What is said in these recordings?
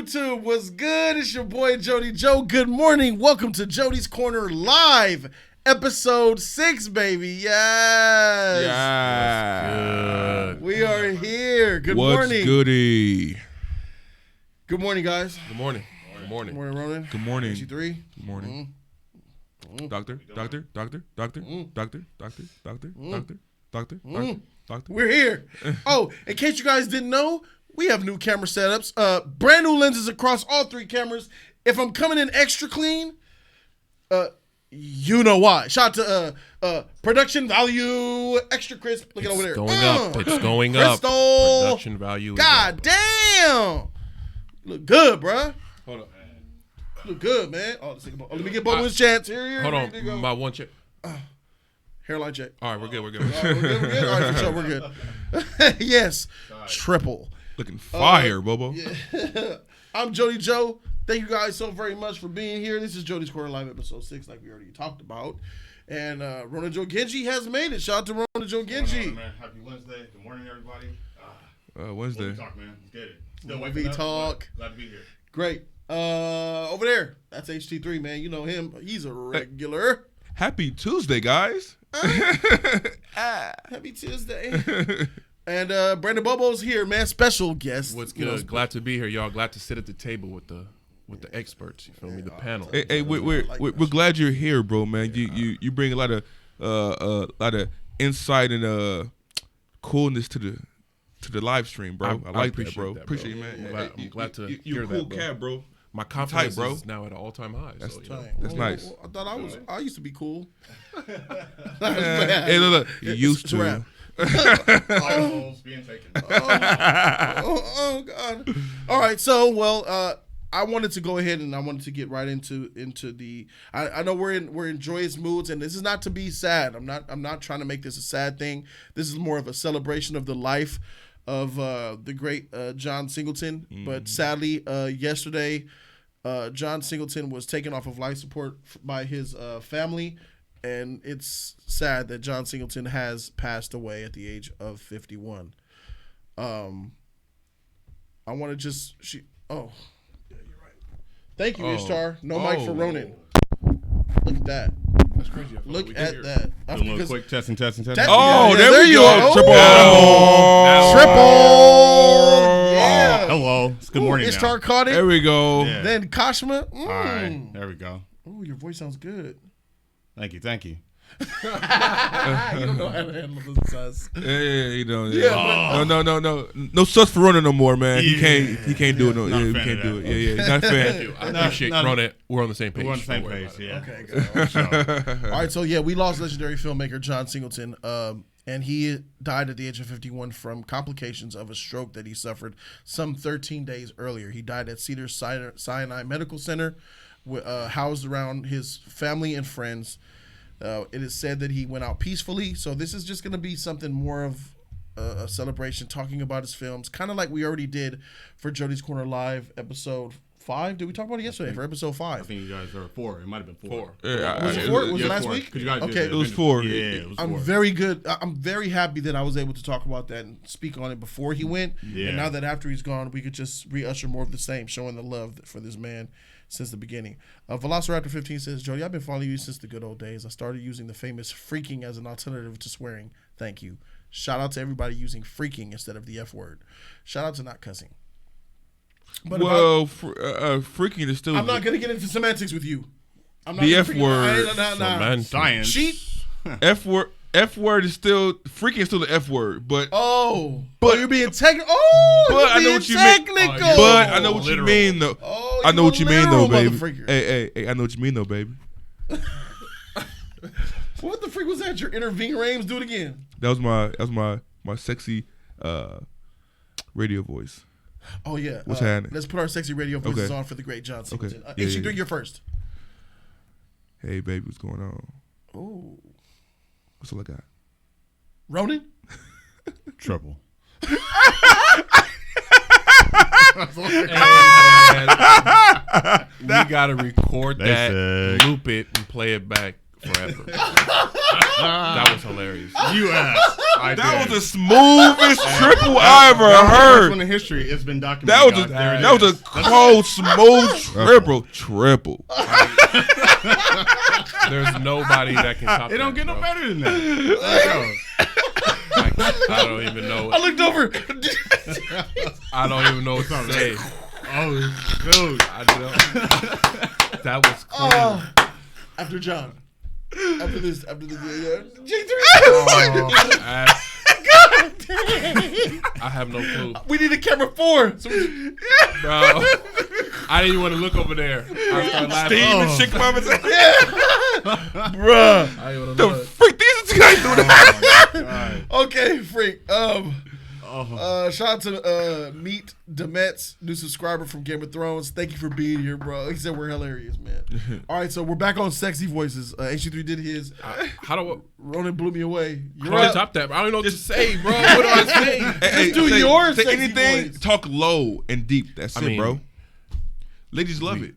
YouTube? What's good? It's your boy Jody Joe. Good morning. Welcome to Jody's Corner Live, episode 6, baby. Yes. Yeah. We are here. Good morning. What's goody? Good morning, guys. Good morning. Good morning. Good morning, Ronan. Good morning. HG3. Good morning. Doctor. We're here. Oh, in case you guys didn't know, we have new camera setups. Brand new lenses across all 3 cameras. If I'm coming in extra clean, you know why. Shout out to Production Value Extra Crisp. Look at over there. It's going up. Production value. God damn. Look good, bruh. Hold on. Look good, man. Oh, let me get Bubba's chance. Here. Hold there you on. go. My one check. Hairline check. All right, we're good. All right, All right, for sure, we're good. Yes. Triple. Looking fire, Bobo. Yeah. I'm Jody Joe. Thank you guys so very much for being here. This is Jody's Corner Live, episode 6, like we already talked about. And Rona Joe Genji has made it. Shout out to Rona Joe Genji. Man. Happy Wednesday. Good morning, everybody. Wednesday. What we talk, man. Let's get it. Still We waking up. talk. Glad to be here. Great. Over there, that's HT3, man. You know him. He's a regular. Happy Tuesday, guys. Happy Tuesday. And Brandon Bobo's here, man. Special guest. What's good? Glad to be here, y'all. Glad to sit at the table with the experts. You feel me? The panel. Hey, we're glad you're here, bro, man. You bring a lot of insight and coolness to the live stream, bro. I like that, bro. Appreciate it, man. I'm glad to you hear a cool that, bro. Oh, cat, bro. My confidence is now at an all-time high. That's That's nice. Well, I thought I used to be cool. Hey, look, you used to. Titles being taken. Oh, God. All right, so I wanted to go ahead and I wanted to get right into the. I know we're in joyous moods, and this is not to be sad. I'm not trying to make this a sad thing. This is more of a celebration of the life of the great John Singleton. Mm-hmm. But sadly, yesterday, John Singleton was taken off of life support by his family. And it's sad that John Singleton has passed away at the age of 51. I want to just... yeah, you're right. Thank you, Ishtar. No mic for Ronan. Look at that. That's crazy. Look at that. A little quick testing. Oh, yeah, there you go. Triple. Yeah. Hello. It's good morning Ishtar now. caught it. There we go. Yeah. Then Kashma. All right. There we go. Oh, your voice sounds good. Thank you. You don't know how to handle this size. Yeah, you don't. Yeah, No sus for running no more, man. Yeah. He can't do it. No, Not a he fan can't of do that. it. Yeah. Not a fan. I appreciate running. We're on the same page. We're on the same Don't worry page. about it. Yeah. Okay, good. Sure. All right, so yeah, we lost legendary filmmaker John Singleton, and he died at the age of 51 from complications of a stroke that he suffered some 13 days earlier. He died at Cedars-Sinai Medical Center, housed around his family and friends. It is said that he went out peacefully, so this is just going to be something more of a celebration, talking about his films, kind of like we already did for Jody's Corner Live, episode 5. Did we talk about it yesterday for episode 5? I think you guys are 4. It might have been 4. Yeah, Was it 4? Was it last 4. week? 'Cause you guys Okay. did It was 4. Yeah, it was 4. I'm very good. I'm very happy that I was able to talk about that and speak on it before he went. Yeah. And now that after he's gone, we could just re-usher more of the same, showing the love for this man since the beginning. Velociraptor 15 says, Jody, I've been following you since the good old days. I started using the famous freaking as an alternative to swearing. Thank you. Shout out to everybody using freaking instead of the F word. Shout out to not cussing. But freaking is still. I'm not going to get into semantics with you. I'm not The gonna F freaking- word. Nah. Science. Cheat. F word is still freaking is still the F word, but But you're being technical. but I know what you mean. But I know what you mean though. Oh, I know what you mean though, baby. motherfreaker. Hey, I know what you mean though, baby. What the freak was that? Your intervene Rames? Do it again. That was my sexy radio voice. Oh yeah. What's happening? Let's put our sexy radio voices on for the great John Singleton. Okay. Yeah, HG3, yeah. you're first. Hey, baby, what's going on? Oh. What's all I got? Ronan? Trouble. We gotta record They that, said- loop it, and play it back forever. That was hilarious. You ass. That was the smoothest triple I ever heard. In the history, it's been documented. That was a cold, smooth triple. There's nobody that can top that. It don't get no better than that. I don't even know. I looked over. I don't even know what to say. Oh, dude. That was cool. After John. After this, J3. God dang. I have no clue. We need a camera 4. So Bro, I didn't even want to look over there. I started laughing. Steve and Chick Mama. bruh. I didn't want to The look. freak these guys do that. Okay, freak. Shout out to Meet Demets, new subscriber from Game of Thrones. Thank you for being here, bro. He said we're hilarious, man. All right, so we're back on sexy voices. HG3 did his. How do Ronan blew me away. You're right. Top that. I don't know what to say, bro. What do I say? Just do yours. Say anything. Voice. Talk low and deep. That's it, bro. Ladies love it.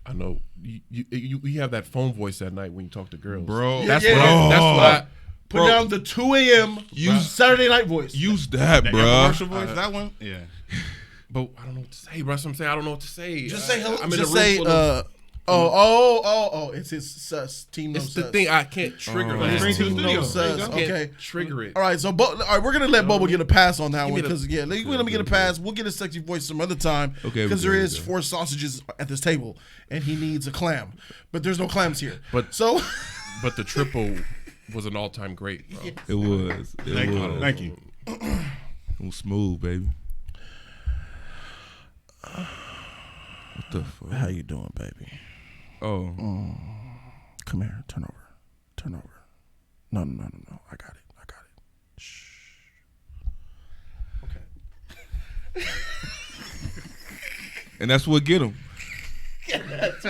I know. You have that phone voice at night when you talk to girls, bro. That's what I put down the 2 a.m. Saturday night voice. Use that, bro. Commercial voice, that one. Yeah. But I don't know what to say, bro. That's what I'm saying. I don't know what to say. Just say hello. I'm in just a room say full of, it's his sus team. No it's sus. the thing I can't trigger. Bring to the studio. Sus. Okay, trigger it. All right, so we're gonna let Bobo get a pass on that one because let me get a pass. We'll get a sexy voice some other time because there is 4 sausages at this table and he needs a clam, but there's no clams here. But the triple was an all-time great, bro. Yes. It was. Thank you. It was smooth, baby. What the fuck? How you doing, baby? Oh. Come here. Turn over. No. I got it. Shh. Okay. And that's what get him. That's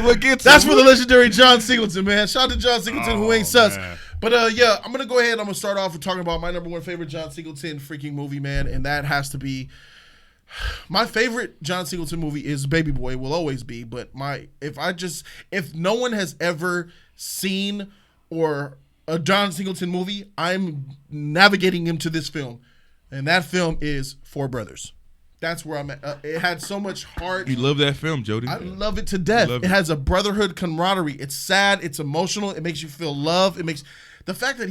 what gets him. That's for the legendary John Singleton, man. Shout out to John Singleton, who ain't sus. Man. But I'm gonna go ahead. I'm gonna start off with talking about my number 1 favorite John Singleton freaking movie, man, and that has to be my favorite John Singleton movie is Baby Boy. Will always be. But if no one has ever seen or a John Singleton movie, I'm navigating him to this film, and that film is Four Brothers. That's where I'm at. It had so much heart. You love that film, Jody. I love it to death. It has a brotherhood camaraderie. It's sad. It's emotional. It makes you feel love. It makes the fact that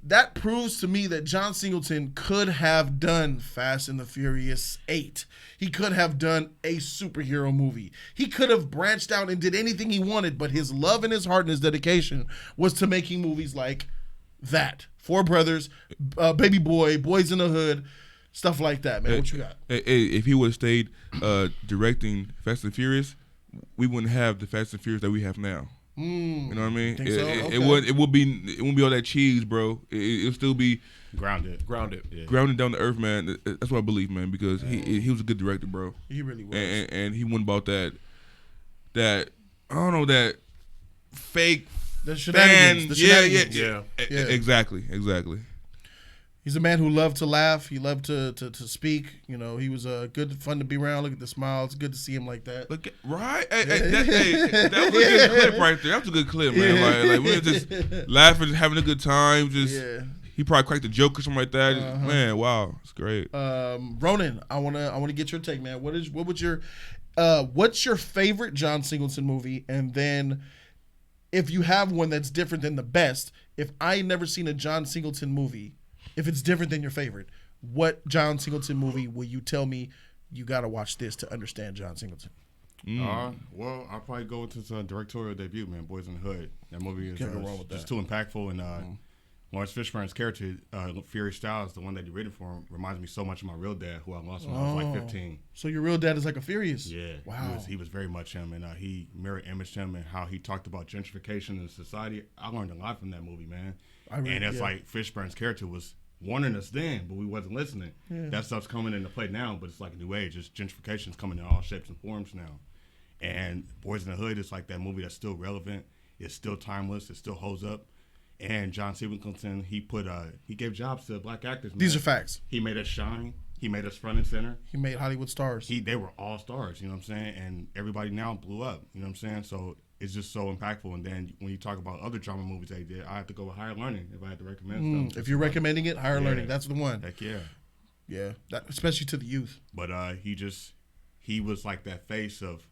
that proves to me that John Singleton could have done Fast and the Furious 8. He could have done a superhero movie. He could have branched out and did anything he wanted, but his love and his heart and his dedication was to making movies like that. Four Brothers, Baby Boy, Boys in the Hood, stuff like that, man. What you got? If he would have stayed directing Fast and Furious, we wouldn't have the Fast and Furious that we have now. You know what I mean? It wouldn't be all that cheese, bro. It'll still be grounded, yeah. Grounded down to earth, man. That's what I believe, man. Because he was a good director, bro. He really was, and he went about that I don't know, that fake the shenanigans. Yeah. Exactly. He's a man who loved to laugh. He loved to speak. You know, he was good, fun to be around. Look at the smiles. Good to see him like that. Right? That was a good clip right there. That was a good clip, man. Like we were just laughing, having a good time. He probably cracked a joke or something like that. Man, wow, it's great. Ronan, I wanna get your take, man. What's your favorite John Singleton movie? And then, if you have one that's different than the best, if I never seen a John Singleton movie. If it's different than your favorite, what John Singleton movie will you tell me you got to watch this to understand John Singleton? Well, I'll probably go with his directorial debut, man, Boys in the Hood. That movie is just too impactful. And Lawrence Fishburne's character, Fury Styles, the one that he written for him, reminds me so much of my real dad, who I lost when I was like 15. So your real dad is like a Furious? Yeah. Wow. He was very much him, and he mirror imaged him and how he talked about gentrification in society. I learned a lot from that movie, man. Like Fishburne's character was warning us then, but we wasn't listening. Yeah. That stuff's coming into play now, but it's like a new age. It's gentrification's coming in all shapes and forms now. And Boys in the Hood is like that movie that's still relevant. It's still timeless. It still holds up. And John Singleton, he gave jobs to black actors. Man. These are facts. He made us shine. He made us front and center. He made Hollywood stars. They were all stars, you know what I'm saying? And everybody now blew up, you know what I'm saying? So it's just so impactful. And then when you talk about other drama movies they did, I have to go with Higher Learning if I had to recommend stuff. If you're recommending it, Higher Learning, that's the one. Heck yeah. Yeah, especially to the youth. But he was like that face of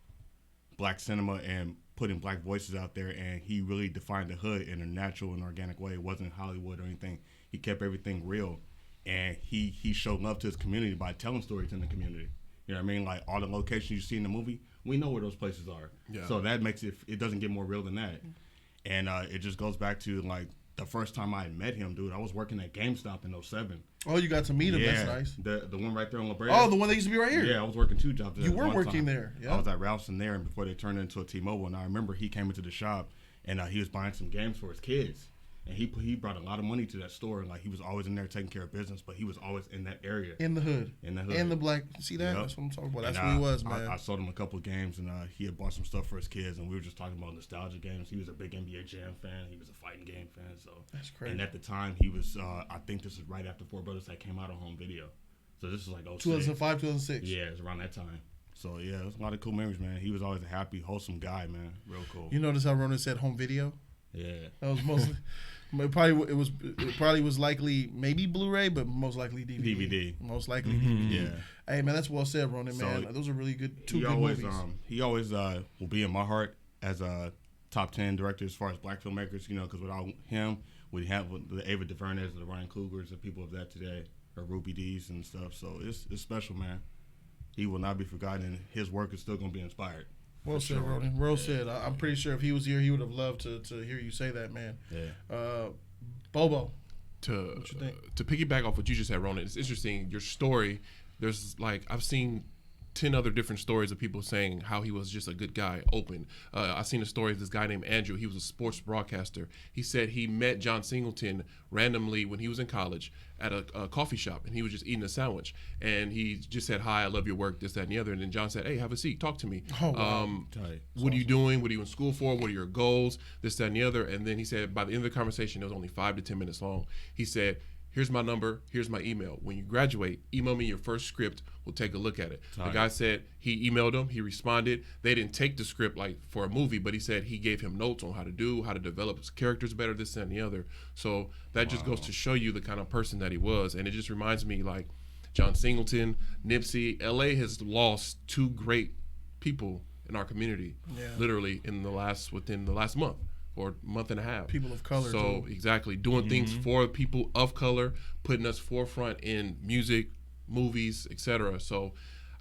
black cinema and putting black voices out there, and he really defined the hood in a natural and organic way. It wasn't Hollywood or anything. He kept everything real, and he showed love to his community by telling stories in the community. You know what I mean? Like all the locations you see in the movie, we know where those places are. Yeah. So that makes it doesn't get more real than that. And it just goes back to like the first time I met him, dude. I was working at GameStop in 2007. Oh, you got to meet him. Yeah, that's nice. The one right there on La Brea. Oh, the one that used to be right here. Yeah, I was working 2 jobs there. You were working there. Yeah. I was at Ralph's in there, and before they turned it into a T-Mobile. And I remember he came into the shop, and he was buying some games for his kids. And he brought a lot of money to that store, and like he was always in there taking care of business, but he was always in that area. In the hood. And the black. See that? Yep. That's what I'm talking about. That's who he was, man. I sold him a couple of games, and he had bought some stuff for his kids, and we were just talking about nostalgia games. He was a big NBA Jam fan. He was a fighting game fan. So that's crazy. And at the time, he was. I think this is right after Four Brothers that came out on home video. So this is like 2005, 2006. Yeah, it was around that time. So yeah, it was a lot of cool memories, man. He was always a happy, wholesome guy, man. Real cool. You notice how Ronan said home video? Yeah. That was mostly. It probably was likely maybe Blu-ray, but most likely DVD. Most likely DVD. Yeah. Hey man, that's well said, Ronan. Man, those are really good. Two good movies. He always will be in my heart as a top 10 director as far as black filmmakers. You know, because without him, we have the Ava DuVernays, the Ryan Coogers, the people of that today, or Ruby D's and stuff. So it's special, man. He will not be forgotten. His work is still going to be inspired. Well said, Ronan. Well said. I'm pretty sure if he was here, he would have loved to hear you say that, man. Yeah. Bobo. To piggyback off what you just said, Ronan, it's interesting. Your story, there's like, I've seen 10 other different stories of people saying how he was just a good guy, open. I've seen a story of this guy named Andrew. He was a sports broadcaster. He said he met John Singleton randomly when he was in college at a coffee shop, and he was just eating a sandwich. And he just said, "Hi, I love your work, this, that, and the other." And then John said, "Hey, have a seat. Talk to me. Oh, wow. What are you doing? What are you in school for? What are your goals? This, that, and the other." And then he said, by the end of the conversation, it was only 5 to 10 minutes long. He said, "Here's my number. Here's my email. When you graduate, email me your first script. We'll take a look at it." The guy said he emailed him. He responded. They didn't take the script like for a movie, but he said he gave him notes on how to develop his characters better, this, that, and the other. So that just goes to show you the kind of person that he was. And it just reminds me, like, John Singleton, Nipsey. LA has lost 2 great people in our community, literally within the last month. Or month and a half. People of color. So exactly, doing things for people of color, putting us forefront in music, movies, etc. So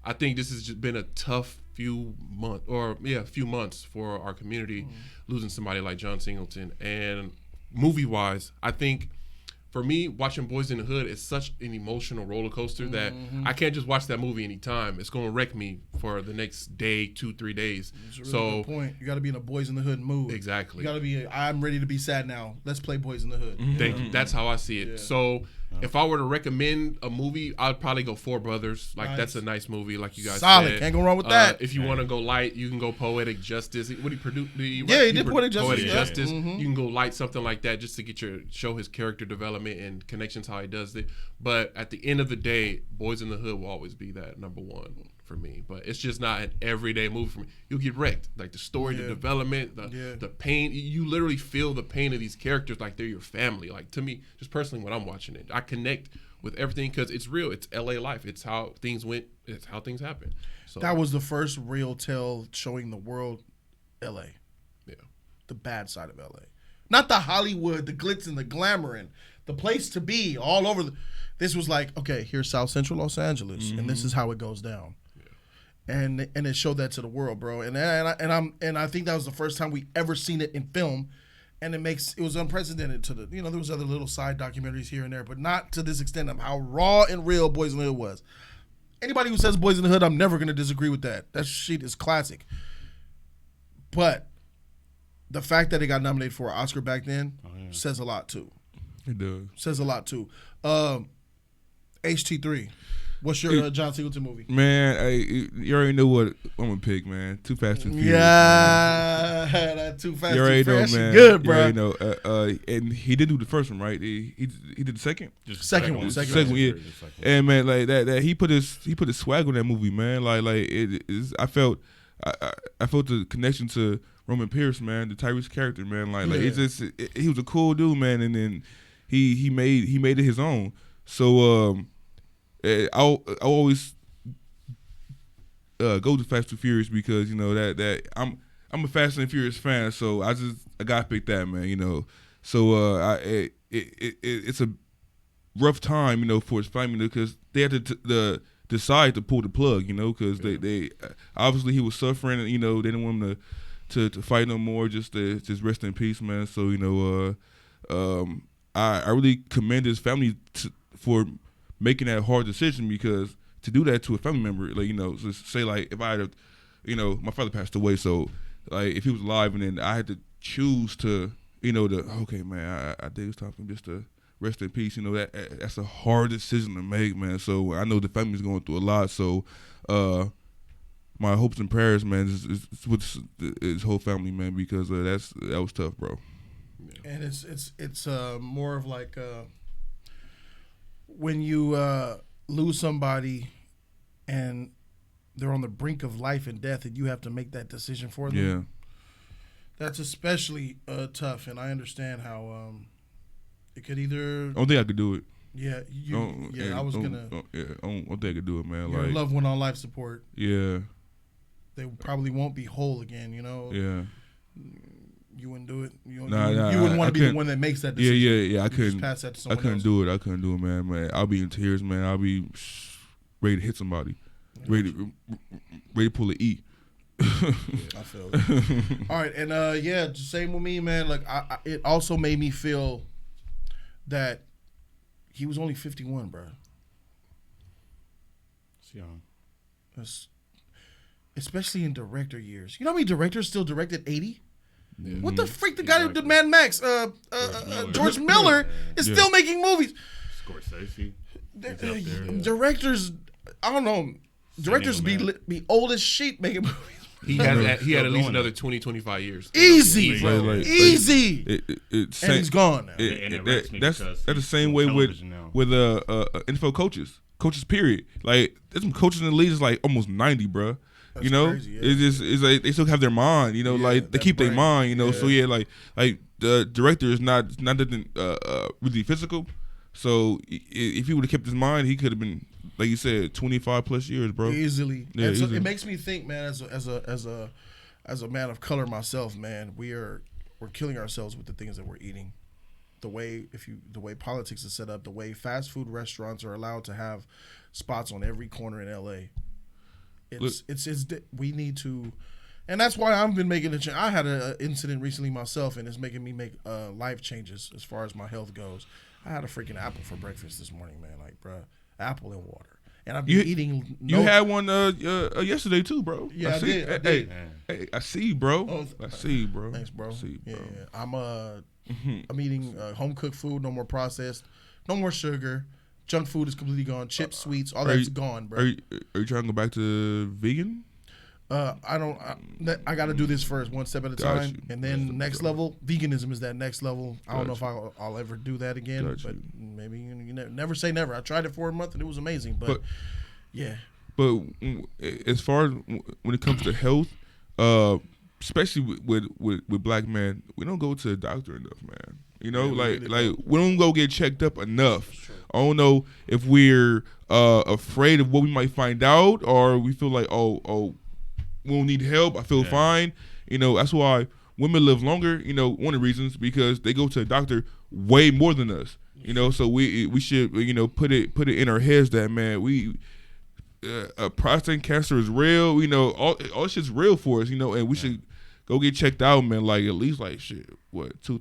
I think this has just been a tough few months for our community, losing somebody like John Singleton. And movie-wise, I think for me, watching Boys in the Hood is such an emotional roller coaster that I can't just watch that movie anytime. It's going to wreck me for the next day, 2-3 days. That's a really good point. You got to be in a Boys in the Hood mood. Exactly. You got to be, I'm ready to be sad now. Let's play Boys in the Hood. Thank you. That's how I see it. Yeah. So if I were to recommend a movie, I'd probably go Four Brothers. Like, that's a nice movie, like you guys Solid. said. Can't go wrong with that. If you want to go light, you can go Poetic Justice. What did he produce? He did Poetic Justice. You can go light something like that just to show his character development and connections, how he does it. But at the end of the day, Boys in the Hood will always be that number one for me. But it's just not an everyday movie for me. You'll get wrecked. Like the story, the development, the pain. You literally feel the pain of these characters like they're your family. Like, to me, just personally, when I'm watching it, I connect with everything because it's real. It's LA life. It's how things went. It's how things happen. So that was the first real tale showing the world LA. Yeah. The bad side of LA. Not the Hollywood, the glitz and the glamour and the place to be all over. This was like, okay, here's South Central Los Angeles, and this is how it goes down. Yeah. And it showed that to the world, bro. And I think that was the first time we ever seen it in film. And it was unprecedented to there was other little side documentaries here and there, but not to this extent of how raw and real Boys in the Hood was. Anybody who says Boys in the Hood, I'm never going to disagree with that. That shit is classic. But the fact that it got nominated for an Oscar back then says a lot too. It does. Says a lot too. HT3. What's your John Singleton movie? Man, you already know what I'm gonna pick, man. Too Fast, Too Furious. Yeah, that Too Fast, Too Furious. Man. Good, bro. You already know. And he did do the first one, right? He did the second. Second one. Yeah. And man, like that he put his swag on that movie, man. Like it is. I felt the connection to Roman Pierce, man, the Tyrese character, man. Like it's just he was a cool dude, man, and then he made it his own. So I always go to Fast and Furious because that I'm a Fast and Furious fan, so I gotta pick that, man. So it's a rough time, for his family because they had to decide to pull the plug, because they obviously he was suffering, and they didn't want him to fight no more, just rest in peace, man. So I really commend his family for making that hard decision, because to do that to a family member, just say if I had, my father passed away, so if he was alive and then I had to choose to, okay, man, I did this time for him just to rest in peace. That's a hard decision to make, man. So I know the family's going through a lot. So my hopes and prayers, man, is with his whole family, man, because that was tough, bro. And it's more of like when you lose somebody and they're on the brink of life and death, and you have to make that decision for them. Yeah, that's especially tough, and I understand how it could either. I don't think I could do it. Yeah, I was gonna. I don't think I could do it, man. Your loved one on life support. Yeah, they probably won't be whole again. Yeah. You wouldn't do it. You wouldn't want to be the one that makes that decision. Yeah. I couldn't pass that to someone else. Do it. I couldn't do it, man. I'll be in tears, man. I'll be ready to hit somebody, ready to pull an E. I feel it. All right, and same with me, man. Like it also made me feel that he was only 51, bro. It's young. Especially in director years. You know how many directors still directed 80? Yeah. What the freak? The guy who did Mad Max, George Miller, is still making movies. Scorsese. Directors, I don't know. Directors be old as sheep making movies. He had at least another 20, 25 years. Easy, bro. Easy. And he's gone now. That's the same way with NFL coaches. Coaches, period. Like, there's some coaches in the league is like almost 90, bro. That's crazy, yeah. It's like they still have their mind, they keep their mind, So like the director is not nothing really physical. So if he would have kept his mind, he could have been, like you said, 25 plus years, bro. Easily. Yeah, and so it makes me think, man, as a man of color myself, man, we're killing ourselves with the things that we're eating. The way politics is set up, the way fast food restaurants are allowed to have spots on every corner in LA. We need to, and that's why I've been making a change. I had an incident recently myself, and it's making me make life changes as far as my health goes. I had a freaking apple for breakfast this morning, man. Like, bro, apple and water, and I've been eating. You had one yesterday too, bro. Yeah, I did. Hey, I see you, bro. I see you, bro. Thanks, bro. I see you, bro. Yeah. I'm eating home cooked food, no more processed, no more sugar. Junk food is completely gone. Chips, sweets, all that's gone, bro. Are you trying to go back to vegan? I got to do this first, one step at a time, and then next level. Veganism is that next level. I don't know if I'll ever do that again, but maybe you never say never. I tried it for a month and it was amazing, but yeah. But as far as when it comes to health, especially with black men, we don't go to the doctor enough, man. We don't go get checked up enough. I don't know if we're afraid of what we might find out, or we feel like, we don't need help. I feel fine. That's why women live longer. One of the reasons, because they go to a doctor way more than us. So we should put it in our heads that, man, prostate cancer is real. All shit's real for us. And we should go get checked out, man. Like at least 2-3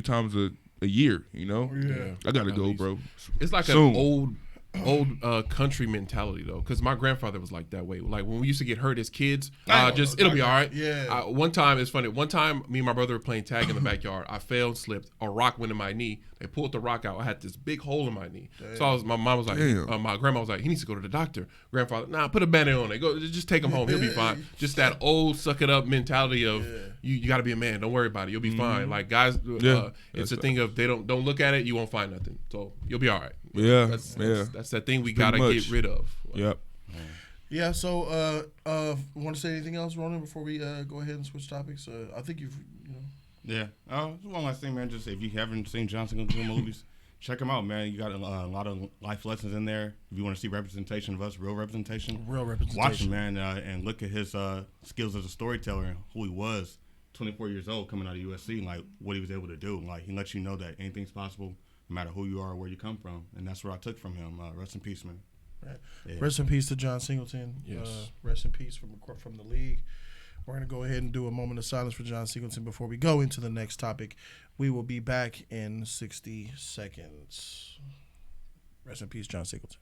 times a year, I gotta go, bro. It's like an old country mentality though, because my grandfather was like that way. Like when we used to get hurt as kids, it'll be all right. Yeah. One time, it's funny. One time, me and my brother were playing tag in the backyard. I fell and slipped. A rock went in my knee. They pulled the rock out. I had this big hole in my knee. Damn. So my mom was like, my grandma was like, he needs to go to the doctor. Grandfather, nah, put a Band-Aid on it. Go, just take him home. He'll be fine. Just that old suck it up mentality of you got to be a man. Don't worry about it. You'll be fine. Like guys, it's a thing of they don't look at it. You won't find nothing. So you'll be all right. Yeah, that's that thing we gotta get rid of. Yep. Yeah. So, want to say anything else, Ronan, before we go ahead and switch topics? I think you've. Yeah. One last thing, man. Just if you haven't seen John Singleton movies, check them out, man. You got a lot of life lessons in there. If you want to see representation of us, real representation, watch him, man, and look at his skills as a storyteller and who he was. 24 years old, coming out of USC, and like what he was able to do. Like he lets you know that anything's possible, no matter who you are or where you come from, and that's what I took from him. Rest in peace, man. Right. Yeah. Rest in peace to John Singleton. Yes. Rest in peace from the league. We're gonna go ahead and do a moment of silence for John Singleton before we go into the next topic. We will be back in 60 seconds. Rest in peace, John Singleton.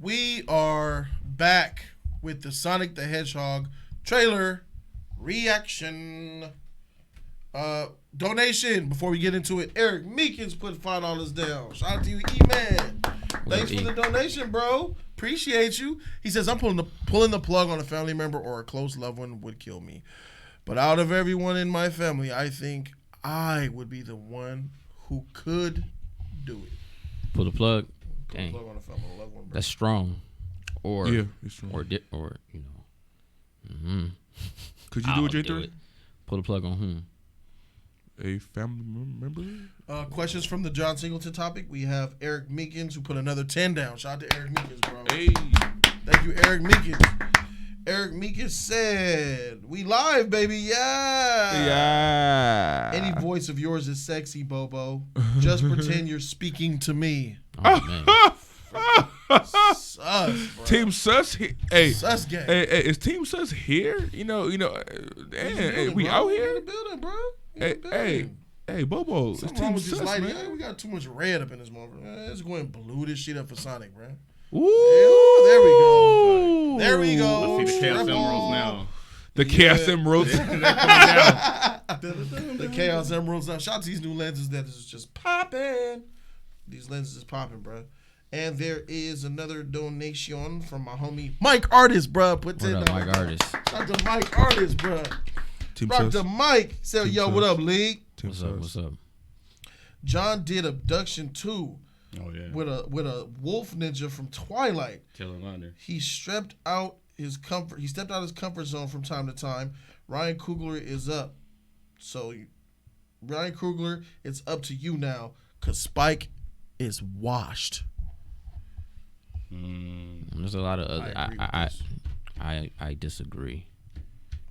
We are back with the Sonic the Hedgehog trailer reaction. Donation before we get into it. Eric Meekins put $5 down. Shout out to you, E-Man. Thanks for the donation, bro. Appreciate you. He says, I'm pulling the plug on a family member or a close loved one would kill me. But out of everyone in my family, I think I would be the one who could do it. Pull the plug. Pull the plug on a family loved one, bro. That's strong. Or it's strong. Or you know. Mm-hmm. Could you do it, J3? Pull the plug on whom? A family member? Questions from the John Singleton topic. We have Eric Meekins who put another 10 down. Shout out to Eric Meekins, bro. Hey. Thank you, Eric Meekins. Eric Meekins said, we live, baby. Yeah. Any voice of yours is sexy, Bobo. Just pretend you're speaking to me. Oh, man. Sus, bro. Team Sus, Sus gang. Hey, is Team Sus here? You know. We out here. In the building, bro. Hey, Bobo. It's Team Sus, man. Yeah, we got too much red up in this motherfucker. Let's go and blue this shit up for Sonic, bro. Ooh, there we go. There we go. Let's see the Chaos Emeralds now. The Chaos Emeralds. The Chaos Emeralds now. Shout out to these new lenses that is just popping. These lenses is popping, bro. And there is another donation from my homie Mike Artist, bro. What up, Mike Artist? Shout out to Mike Artist, bro. Rock the mic. Say, yo, what up, League? What's up? John did Abduction 2. Oh yeah. With a wolf ninja from Twilight. Taylor Lautner. He stepped out his comfort zone from time to time. Ryan Coogler is up. So Ryan Coogler, it's up to you now, cause Spike is washed. There's a lot of other. I disagree.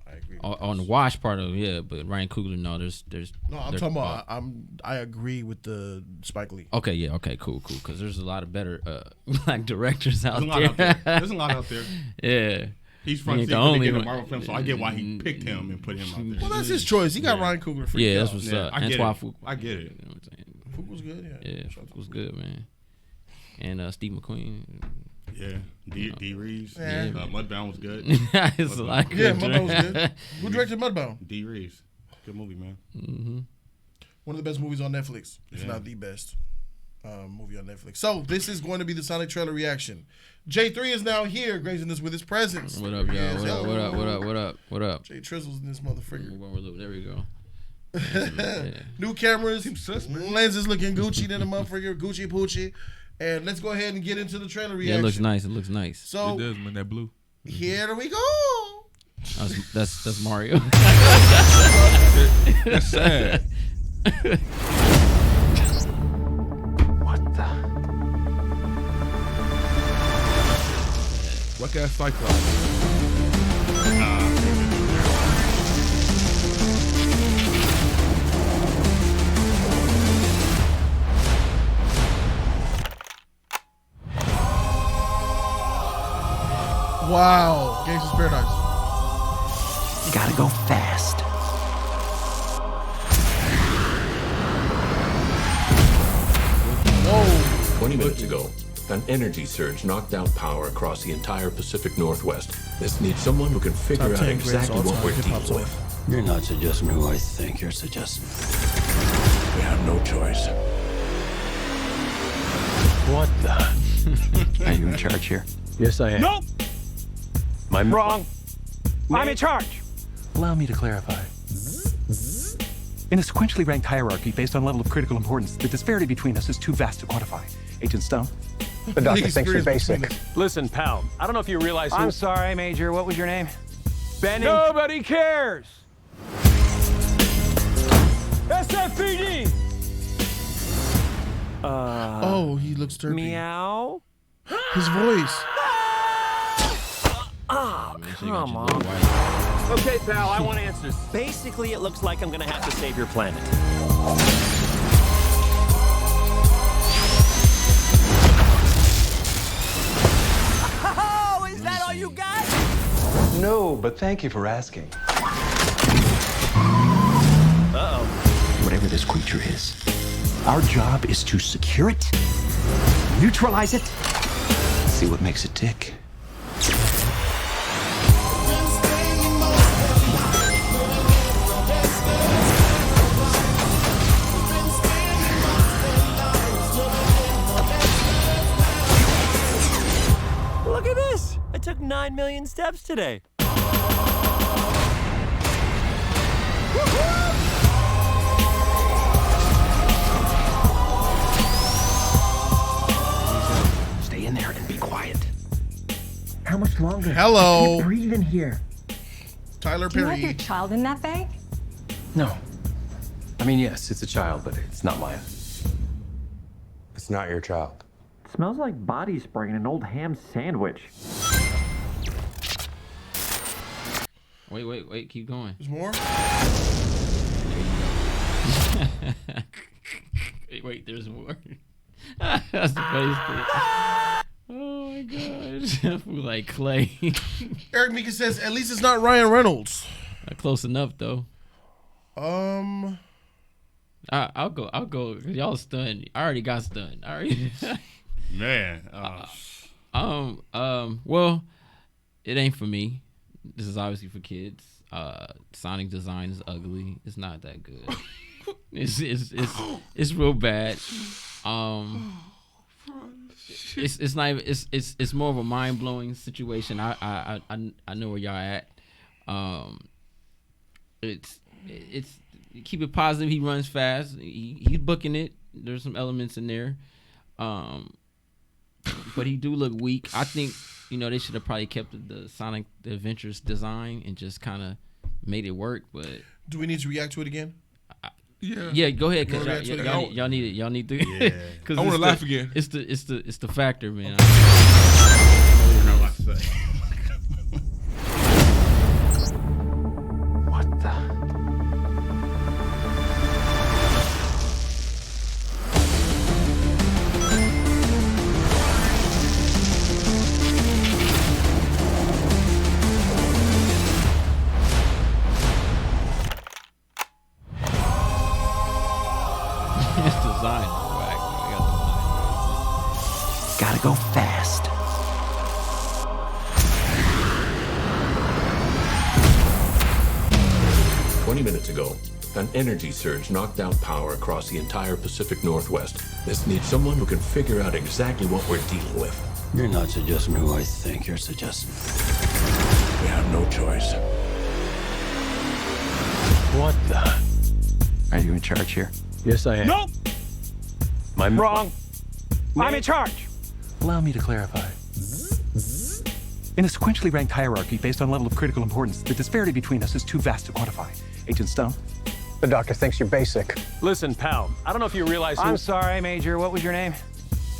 I agree. On the wash part of it, but Ryan Coogler, no, there's. No, I'm talking about. I agree with the Spike Lee. Okay, cool. Because there's a lot of better black directors out there. There's a lot out there. Yeah. He's front seat when they get a Marvel film, so I get why he picked him and put him out there. Well, that's his choice. He got Ryan Coogler for that's what's up. I get it. I get it. You know what I'm saying? Fook was good, yeah. Fook was good, man. And Steve McQueen. Yeah, D. Reeves. Yeah. Mudbound was good. It's like Mudbound was good. Who directed Mudbound? D. Reeves. Good movie, man. Mm-hmm. One of the best movies on Netflix, if not the best movie on Netflix. So this is going to be the Sonic trailer reaction. J3 is now here, gracing us with his presence. What up, y'all? What up? Jay Trizzle's in this motherfucker. There we go. New cameras, lenses looking Gucci than a motherfucker, Gucci Poochie. And let's go ahead and get into the trailer reaction. Yeah, it looks nice. So it does, man, that blue. Here we go. That's Mario. That's sad. What the? What ass Cyclops? Wow, Gangsta's Paradise. You gotta go fast. Whoa. 20 minutes ago, an energy surge knocked out power across the entire Pacific Northwest. This needs someone who can figure out exactly what we're dealing with. You're not suggesting who I think you're suggesting. We have no choice. What the? Are you in charge here? Yes, I am. Nope! I'm wrong. I'm in charge. Allow me to clarify. In a sequentially ranked hierarchy based on level of critical importance, the disparity between us is too vast to quantify. Agent Stone? The doctor thinks you're basic. Listen, pal, I don't know if you realize I'm sorry, Major. What was your name? Benny? Nobody cares! SFPD! Oh, he looks dirty. Meow? His voice. Oh, come on. Okay, pal, I want answers. Basically, it looks like I'm gonna have to save your planet. Oh, is that all you got? No, but thank you for asking. Uh-oh. Whatever this creature is, our job is to secure it, neutralize it, see what makes it tick. Look at this! I took 9 million steps today. Stay in there and be quiet. How much longer? Hello. Breathe in here. Tyler Do you Perry. have your child in that bag? No. I mean, yes, it's a child, but it's not mine. It's not your child. Smells like body spray in an old ham sandwich. Wait, keep going. There's more? Wait, there's more. That's the funniest thing. Oh my gosh. Like Clay. Eric Mika says, at least it's not Ryan Reynolds. Close enough though. I'll go. Y'all stunned. I already got stunned. I already. Man. Well, it ain't for me. This is obviously for kids. Sonic design is ugly. It's not that good. It's real bad. It's not even, it's more of a mind blowing situation. I know where y'all at. It's keep it positive. He runs fast. He's booking it. There's some elements in there. But he do look weak. I think, they should have probably kept the Sonic the Adventures design and just kind of made it work. But do we need to react to it again? Yeah, go ahead, cause y'all need it. Y'all need to. Yeah. I want to laugh again. It's the factor, man. What the? 20 minutes ago, an energy surge knocked out power across the entire Pacific Northwest. This needs someone who can figure out exactly what we're dealing with. You're not suggesting who I think you're suggesting. We have no choice. What the? Are you in charge here? Yes, I am. Nope! Wrong. I'm in charge. Allow me to clarify. In a sequentially ranked hierarchy based on level of critical importance, the disparity between us is too vast to quantify. Agent Stone? The doctor thinks you're basic. Listen, pal, I don't know if you realize I'm sorry, Major. What was your name?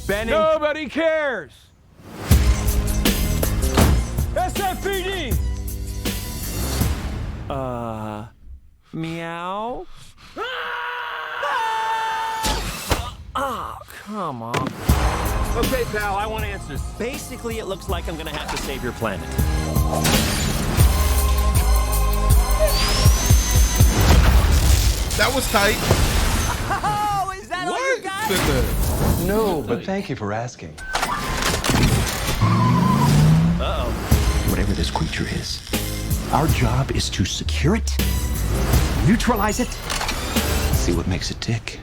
Benny. Nobody cares. SFPD! Meow? Oh, come on. Okay, pal, I want answers. Basically, it looks like I'm gonna have to save your planet. That was tight. Oh, is that all you got? No, but thank you for asking. Uh-oh. Whatever this creature is, our job is to secure it, neutralize it, see what makes it tick.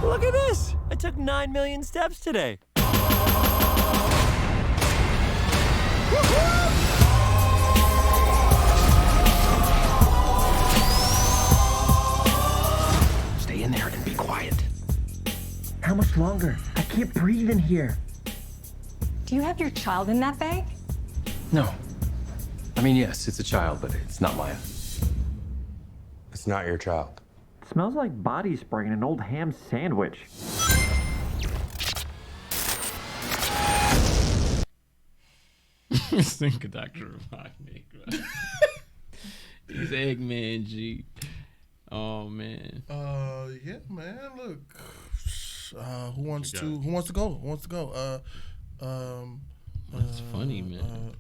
Look at this. I took 9 million steps today. Stay in there and be quiet. How much longer? I can't breathe in here. Do you have your child in that bag? No. I mean, yes, it's a child, but it's not mine. It's not your child. Smells like body spray in an old ham sandwich. Single Doctor Robotnik. He's Eggman G. Oh man. Yeah, man. Look. Who wants to go? Who wants to go? That's funny, man.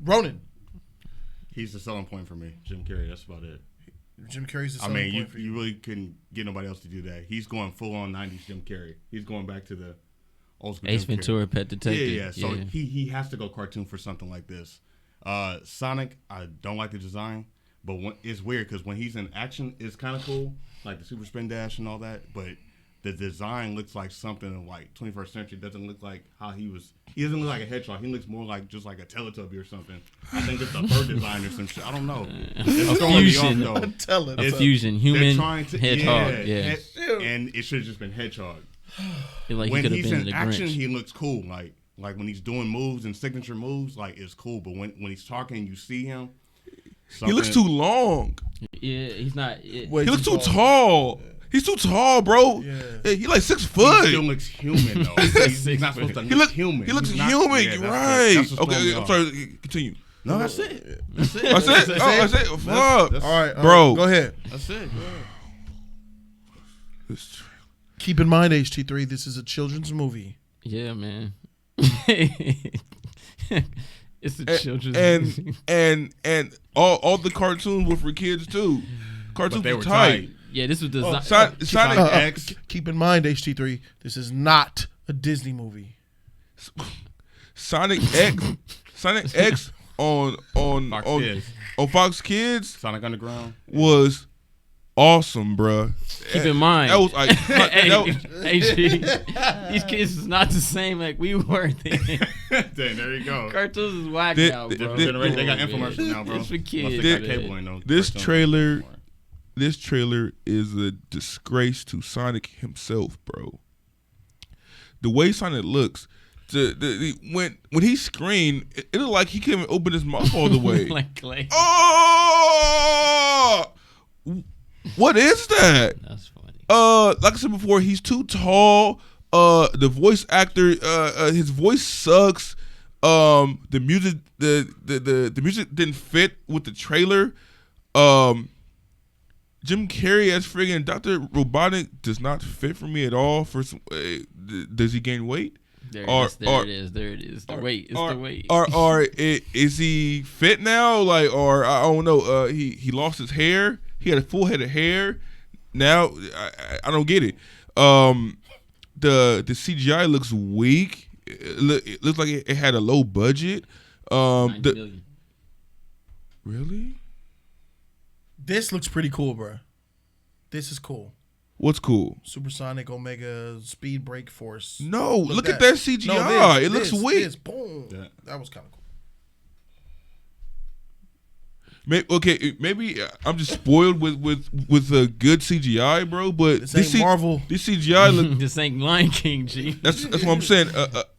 Ronan. He's the selling point for me. Jim Carrey. That's about it. Jim Carrey's the selling point for you. You really couldn't get nobody else to do that. He's going full on 90s Jim Carrey. He's going back to the old school Ace Jim Ventura, Carrey. Pet Detective. Yeah. So he has to go cartoon for something like this. Sonic, I don't like the design, but it's weird because when he's in action, it's kind of cool, like the Super Spin Dash and all that. But the design looks like something like 21st century. It doesn't look like how he was. He doesn't look like a hedgehog. He looks more like just like a Teletubby or something. I think it's a fur design or some shit. I don't know. A fusion. A fusion. Human hedgehog. Yeah. And it should have just been hedgehog. Like when he's in action, he looks cool. Like when he's doing moves and signature moves, like it's cool. But when he's talking, you see him. He looks too long. Yeah, he's not. He looks too tall. Yeah. He's too tall, bro. Yeah. He like 6 foot. He still looks human though. He's not supposed to look human. He looks human. You're right. Okay, I'm sorry. Continue. No, that's it. That's it. That's it. Fuck. All right, bro. Go ahead. That's it. Keep in mind, HT3, this is a children's movie. Yeah, man. It's a children's movie. And all the cartoons were for kids too. Cartoons were tight. Yeah, this was the Sonic X. Keep in mind, HT3, this is not a Disney movie. Sonic X on Fox Kids. Sonic Underground was awesome, bruh. Keep in mind, that was like, these kids is not the same like we were then. There you go. Cartoons is whack now, bro. They got infomercials now, bro. It's for kids. This trailer is a disgrace to Sonic himself, bro. The way Sonic looks, when he screamed, it looked like he couldn't even open his mouth all the way. Like clay. Oh, what is that? That's funny. Like I said before, he's too tall. The voice actor, his voice sucks. The music, the music didn't fit with the trailer. Jim Carrey as friggin' Dr. Robotnik does not fit for me at all. Does he gain weight? There it is. The weight. It's the weight. Or is he fit now? Like, or I don't know. He lost his hair. He had a full head of hair. now I don't get it. The CGI looks weak. It looks like it had a low budget. 90 million. Really? This looks pretty cool, bro. This is cool. What's cool? Supersonic Omega Speed Brake Force. No, look at that CGI. No, it looks weak. Boom. Yeah. That was kind of cool. Maybe I'm just spoiled with a good CGI, bro. But this ain't Marvel. This CGI look. This ain't Lion King, G. That's what I'm saying.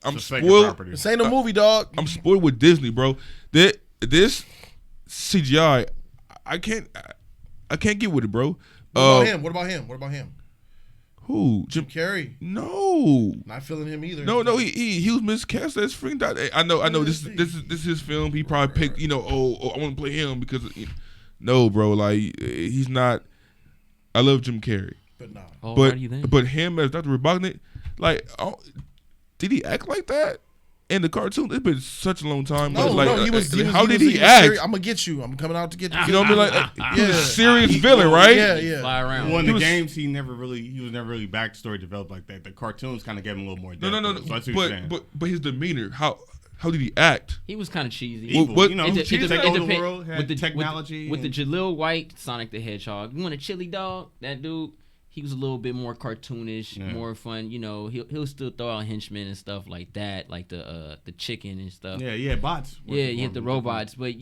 I'm spoiled. This ain't a movie, dog. I'm spoiled with Disney, bro. This CGI, I can't get with it, bro. What about him? Who? Jim Carrey? No, not feeling him either. No, he was miscast as freaking. I know. This is his film. He probably picked. I want to play him because. No, bro. Like he's not. I love Jim Carrey. But nah. But him as Dr. Robotnik, like, did he act like that in the cartoon? It's been such a long time. No, he was. How did he act? I'm gonna get you. I'm coming out to get you. You know what I mean? Like, he was a serious villain, right? Yeah. Fly around. Well, in the games, he was never really backstory developed like that. The cartoons kind of gave him a little more depth. No. But his demeanor, how did he act? He was kind of cheesy. Evil. Had technology. With the Jaleel White Sonic the Hedgehog. You want a chili dog? That dude. He was a little bit more cartoonish, more fun. He'll still throw out henchmen and stuff like that, like the chicken and stuff. Yeah, bots. Yeah, you had the robots, but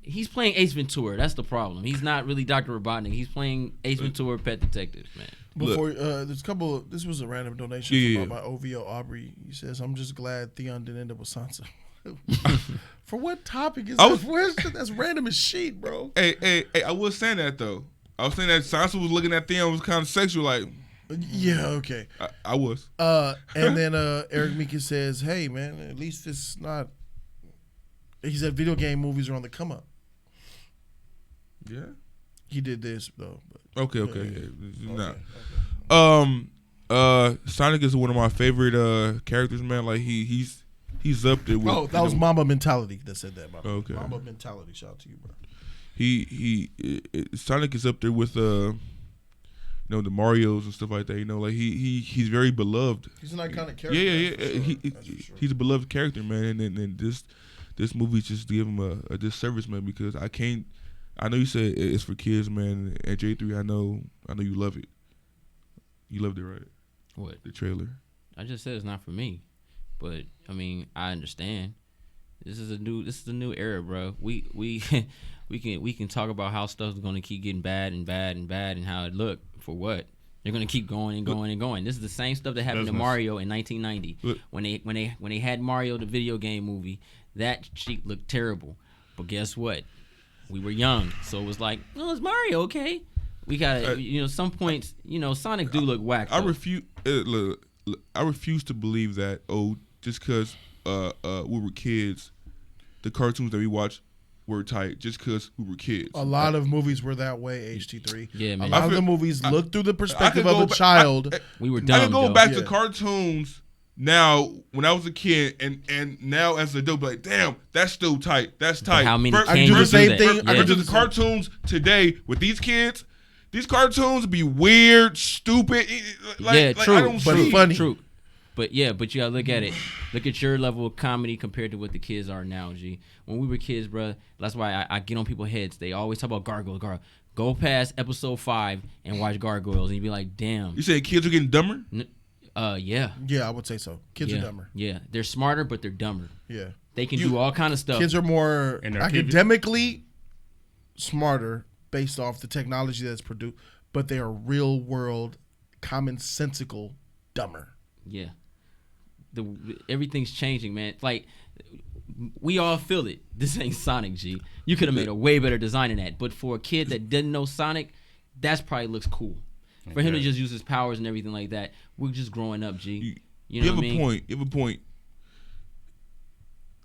he's playing Ace Ventura. That's the problem. He's not really Dr. Robotnik. He's playing Ace Ventura, Pet Detective, man. Before there's a couple. This was a random donation by OVO Aubrey. He says, "I'm just glad Theon didn't end up with Sansa." For what topic is that? That's random as shit, bro. Hey, I was saying that though. I was saying that Sansa was looking at Theon was kind of sexual, like. Yeah, okay. I was. And then Eric Meekin says, "Hey, man, at least it's not." He said, "Video game movies are on the come up." Yeah. He did this though. But, okay. Sonic is one of my favorite characters, man. Like he's up there with. Oh, that was Mamba Mentality that said that. Okay. Mamba Mentality. Shout out to you, bro. Sonic is up there with the Marios and stuff like that. Like he's very beloved. He's an iconic character. Yeah. He's a beloved character, man. And this movie just give him a disservice, man, because I know you said it's for kids, man. And J3, I know you love it. You loved it, right? What? The trailer. I just said it's not for me, but I mean I understand. This is a new era, bro. We can talk about how stuff's gonna keep getting bad and how it look for what. They're gonna keep going and going and going. This is the same stuff that happened to Mario in 1990 when they had Mario the video game movie. That shit looked terrible, but guess what? We were young, so it was like, oh, it's Mario, okay? We gotta, some points, Sonic do look whack. I refuse to believe that. Oh, just because we were kids, the cartoons that we watched were tight. Just because we were kids. A lot of movies were that way. HT3. Yeah, man. A lot of the movies look through the perspective of a child. We were dumb. I can go back to cartoons. Now, when I was a kid and now as an adult, like, damn, that's still tight. That's tight. But how many I do the same thing. I can do the cartoons today with these kids. These cartoons be weird, stupid. True. I don't but funny. True. But you gotta look at it. Look at your level of comedy compared to what the kids are now, G. When we were kids, bro, that's why I get on people's heads. They always talk about gargoyles. Go past episode 5 and watch Gargoyles, and you be like, damn. You say kids are getting dumber? Yeah. Yeah, I would say so. Kids are dumber. Yeah, they're smarter, but they're dumber. Yeah. They can do all kind of stuff. Kids are more academically smarter based off the technology that's produced, but they are real world, commonsensical dumber. Yeah. Everything's changing, man. Like, we all feel it. This ain't Sonic, G. You could have made a way better design than that. But for a kid that didn't know Sonic, that's probably looks cool. For him to just use his powers and everything like that, we're just growing up, G. You know what I mean? You have a point.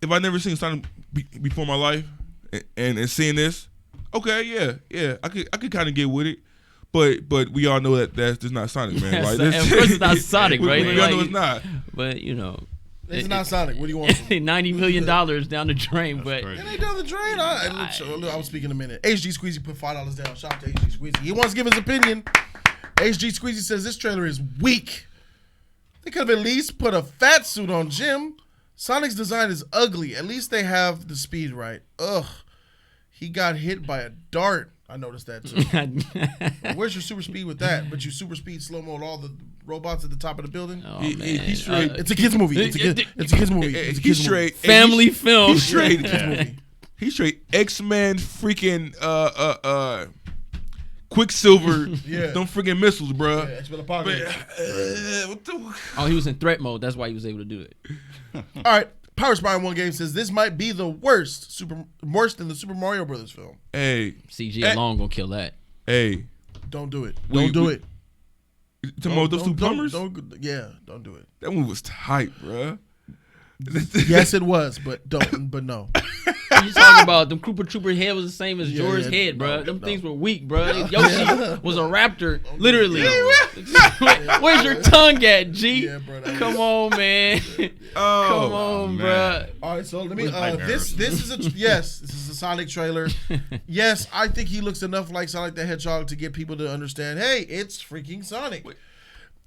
If I never seen Sonic before my life and seeing this, okay, yeah, I could kind of get with it. But we all know that's just not Sonic, man. Like, of course it's not Sonic, right? We all know it's not. But It's not Sonic. What do you want? $90 million down the drain, but it ain't down the drain. I was speaking a minute. HG Squeezy put $5 down. Shout out to HG Squeezy. He wants to give his opinion. HG Squeezy says this trailer is weak. They could have at least put a fat suit on Jim. Sonic's design is ugly. At least they have the speed right. Ugh. He got hit by a dart. I noticed that too. Where's your super speed with that? But you super speed slow mo all the robots at the top of the building. Oh, man. It's a kids movie. It's a kids movie. It's a kids movie. Family film. He's straight. He's straight X-Men freaking Quicksilver. Yeah. Them freaking missiles, bro. Yeah, X-Men Apocalypse. He was in threat mode. That's why he was able to do it. All right. Power Spy One Game says this might be the worse than the Super Mario Brothers film. Hey, CG alone gonna kill that. Hey, don't do it. Don't do it. Those two plumbers? Don't do it. That one was tight, bro. Yes, it was, but no. You talking about them Trooper head was the same as Jorah's head, bro. Them things were weak, bro. Yoshi was a raptor, literally. Where's your tongue at, G? Yeah, bro, Come on, man. Come on, bro. All right, so let me. This is a Sonic trailer. Yes, I think he looks enough like Sonic the Hedgehog to get people to understand. Hey, it's freaking Sonic.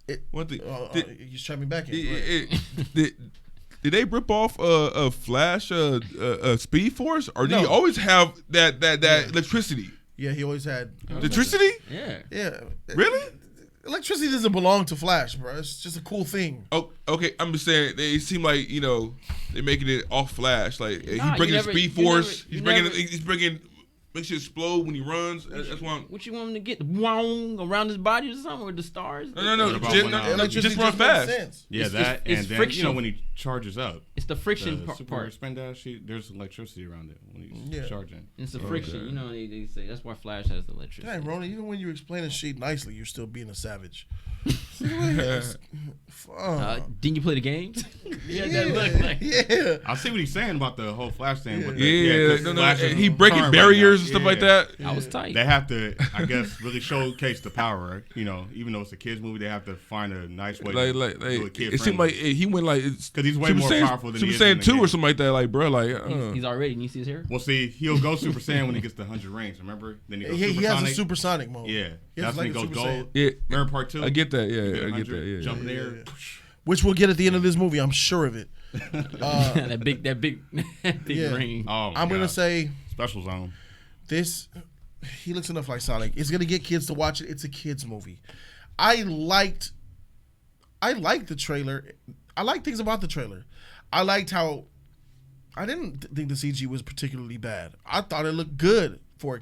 You shot me back in. Did they rip off a Flash Speed Force, or did he always have that electricity? Yeah, he always had electricity. Yeah. Really? Electricity doesn't belong to Flash, bro. It's just a cool thing. Oh, okay. I'm just saying they seem like they're making it off Flash. Like he's bringing the Speed Force. He's bringing. Makes it explode when he runs. That's why. What you want him to get? Wong around his body or something, or the stars? No. Just run fast. Yeah, and then friction. When he charges up, it's the friction part. Super Spin Dash, there's electricity around it when he's charging. It's the friction. Okay. They say that's why Flash has the electricity. Dang, Rona, even when you're explaining shit nicely, you're still being a savage. Didn't you play the game? That look like. Yeah. I see what he's saying about the whole Flash thing. He breaking barriers and stuff like that. I was tight. They have to, I guess, really showcase the power. Even though it's a kids movie, they have to find a nice way to do it kid-friendly. It seemed like he went because he's way more powerful than he is in the 2 game. or something like that. Like, bro, he's already. And you see his hair? Well, see, he'll go Super Saiyan when he gets to 100 rings. Remember? Then he goes he has a supersonic mode. Yeah, that's when he goes gold. Yeah, remember part 2? I get that. Yeah, I get that. Yeah, jump in the air. Which we'll get at the end of this movie. I'm sure of it. that big ring. Oh, I'm gonna say Special Zone. He looks enough like Sonic. It's gonna get kids to watch it. It's a kids movie. I liked the trailer. I like things about the trailer. I liked how I didn't think the CG was particularly bad. I thought it looked good for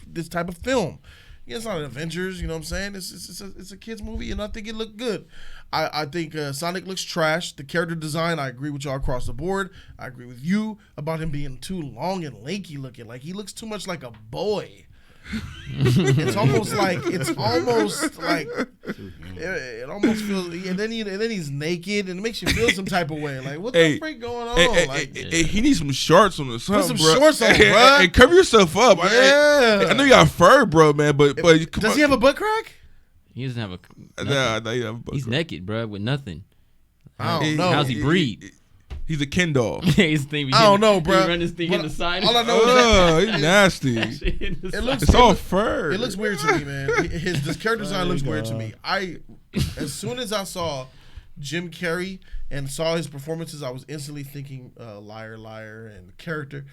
this type of film. Yeah, it's not an Avengers, you know what I'm saying? It's a kids movie, and I think it looked good. I think Sonic looks trash. The character design, I agree with y'all across the board. I agree with you about him being too long and lanky looking. Like he looks too much like a boy. It almost feels, and then he's naked, and it makes you feel some type of way. Like what the freak going on? He needs some shorts on or something. Put some shorts on, bro. And cover yourself up. Yeah. I know you got fur, bro, man, but does he have a butt crack? He doesn't have a. Nah, he's naked, bro, with nothing. I don't know. How's he breathe? He's a Ken doll. I don't know, bro. He run his thing in the side. All I know is he's nasty. It's all fur. It looks weird to me, man. This character design looks weird to me. As soon as I saw Jim Carrey and saw his performances, I was instantly thinking Liar, Liar, and character,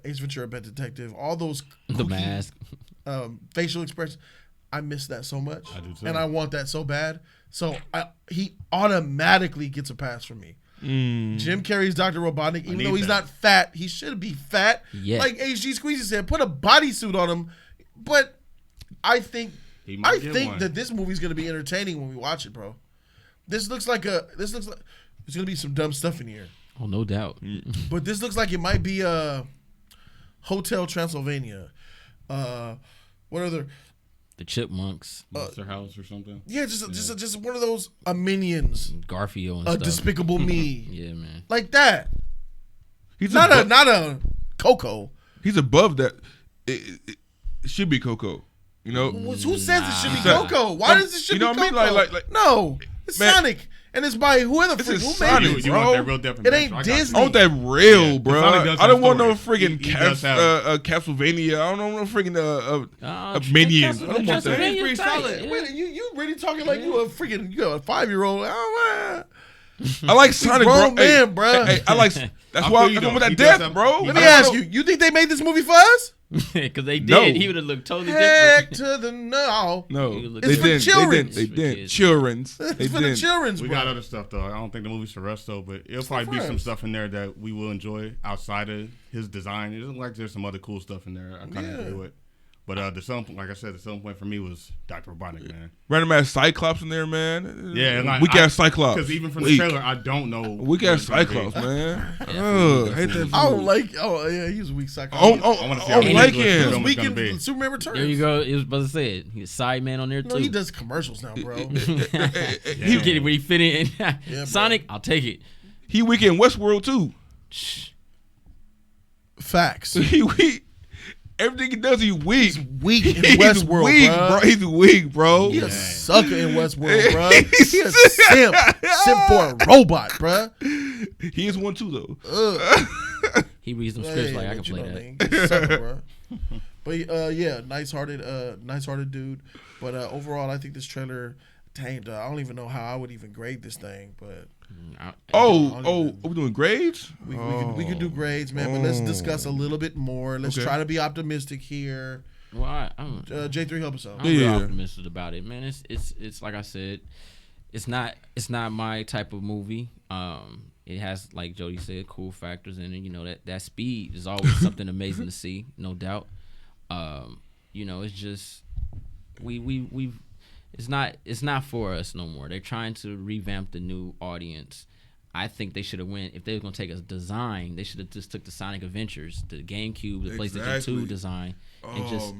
Ace Ventura, Pet Detective, all those The Mask, facial expressions. I miss that so much, I do too. and I want that so bad. So he automatically gets a pass from me. Jim Carrey's Dr. Robotnik, even though he's not fat, he should be fat. Yeah. Like HG Squeezy said, put a bodysuit on him. But I think that this movie's gonna be entertaining when we watch it, bro. This looks like there's gonna be some dumb stuff in here. Oh, no doubt. But this looks like it might be Hotel Transylvania. What other? The Chipmunks, Monster House or something. Yeah, just one of those Minions, Garfield, and stuff. Despicable Me. Yeah, man, like that. He's not a Coco. He's above that. It should be Coco. You know who says it should be Coco? Why does it should be Coco? What I mean? Like no, it's man, Sonic. And it's by whoever. This is who Sonic, made it, you bro. want that real definition. It ain't Disney. I want that real, bro. Sonic I don't want story. no freaking He does have- Castlevania. I don't want no freaking Minions. I don't want that. It's pretty solid. Wait, you really talking like you a 5-year-old? I like Sonic, grown bro. man, bro. Hey, I like. That's why I'm going with that death, bro. Let me ask you. You think they made this movie for us? Because they did. No. He would have looked totally Heck different. to the no. No, It's for children. They didn't. Children's. It's for the children's. We bro. got other stuff though. I don't think the movie's for us though, but it'll probably be some stuff in there that we will enjoy outside of his design. It looks like there's some other cool stuff in there. I kind of agree with. But the selling, like I said, the selling point for me was Dr. Robotnik, man. Random ass Cyclops in there, man. Yeah, like, weak ass Cyclops. Because even from the trailer, I don't know. Weak ass Cyclops, man. Hate that. I don't like. Oh yeah, he was weak Cyclops. I don't like him. He was weak in Superman Returns. There you go. It was supposed to say it. He's a side man on there too. No, he does commercials now, bro. He get it when he fit in. Sonic, I'll take it. He weak in Westworld too. Facts. He weak. Everything he does, he's weak. He's weak in Westworld, weak, bro. He's weak, bro. He's a sucker in Westworld, bro. He's a simp. Simp for a robot, bro. He is one too, though. He reads them scripts like I can play that. He's a sucker, bro. But yeah, nice-hearted dude. But overall, I think this trailer tamed. I don't even know how I would even grade this thing, but. We're doing grades? We could do grades, man, but let's discuss a little bit more. Let's try to be optimistic here. Well, J3, help us out. I'm real optimistic about it, man. It's like I said, it's not my type of movie. It has, like Jody said, cool factors in it. You know, that speed is always something amazing to see, no doubt. You know, it's just we've it's not for us no more. They're trying to revamp the new audience. I think they should have went, if they were gonna take a design, they should have just took the Sonic Adventures, the GameCube, the PlayStation 2 design, and just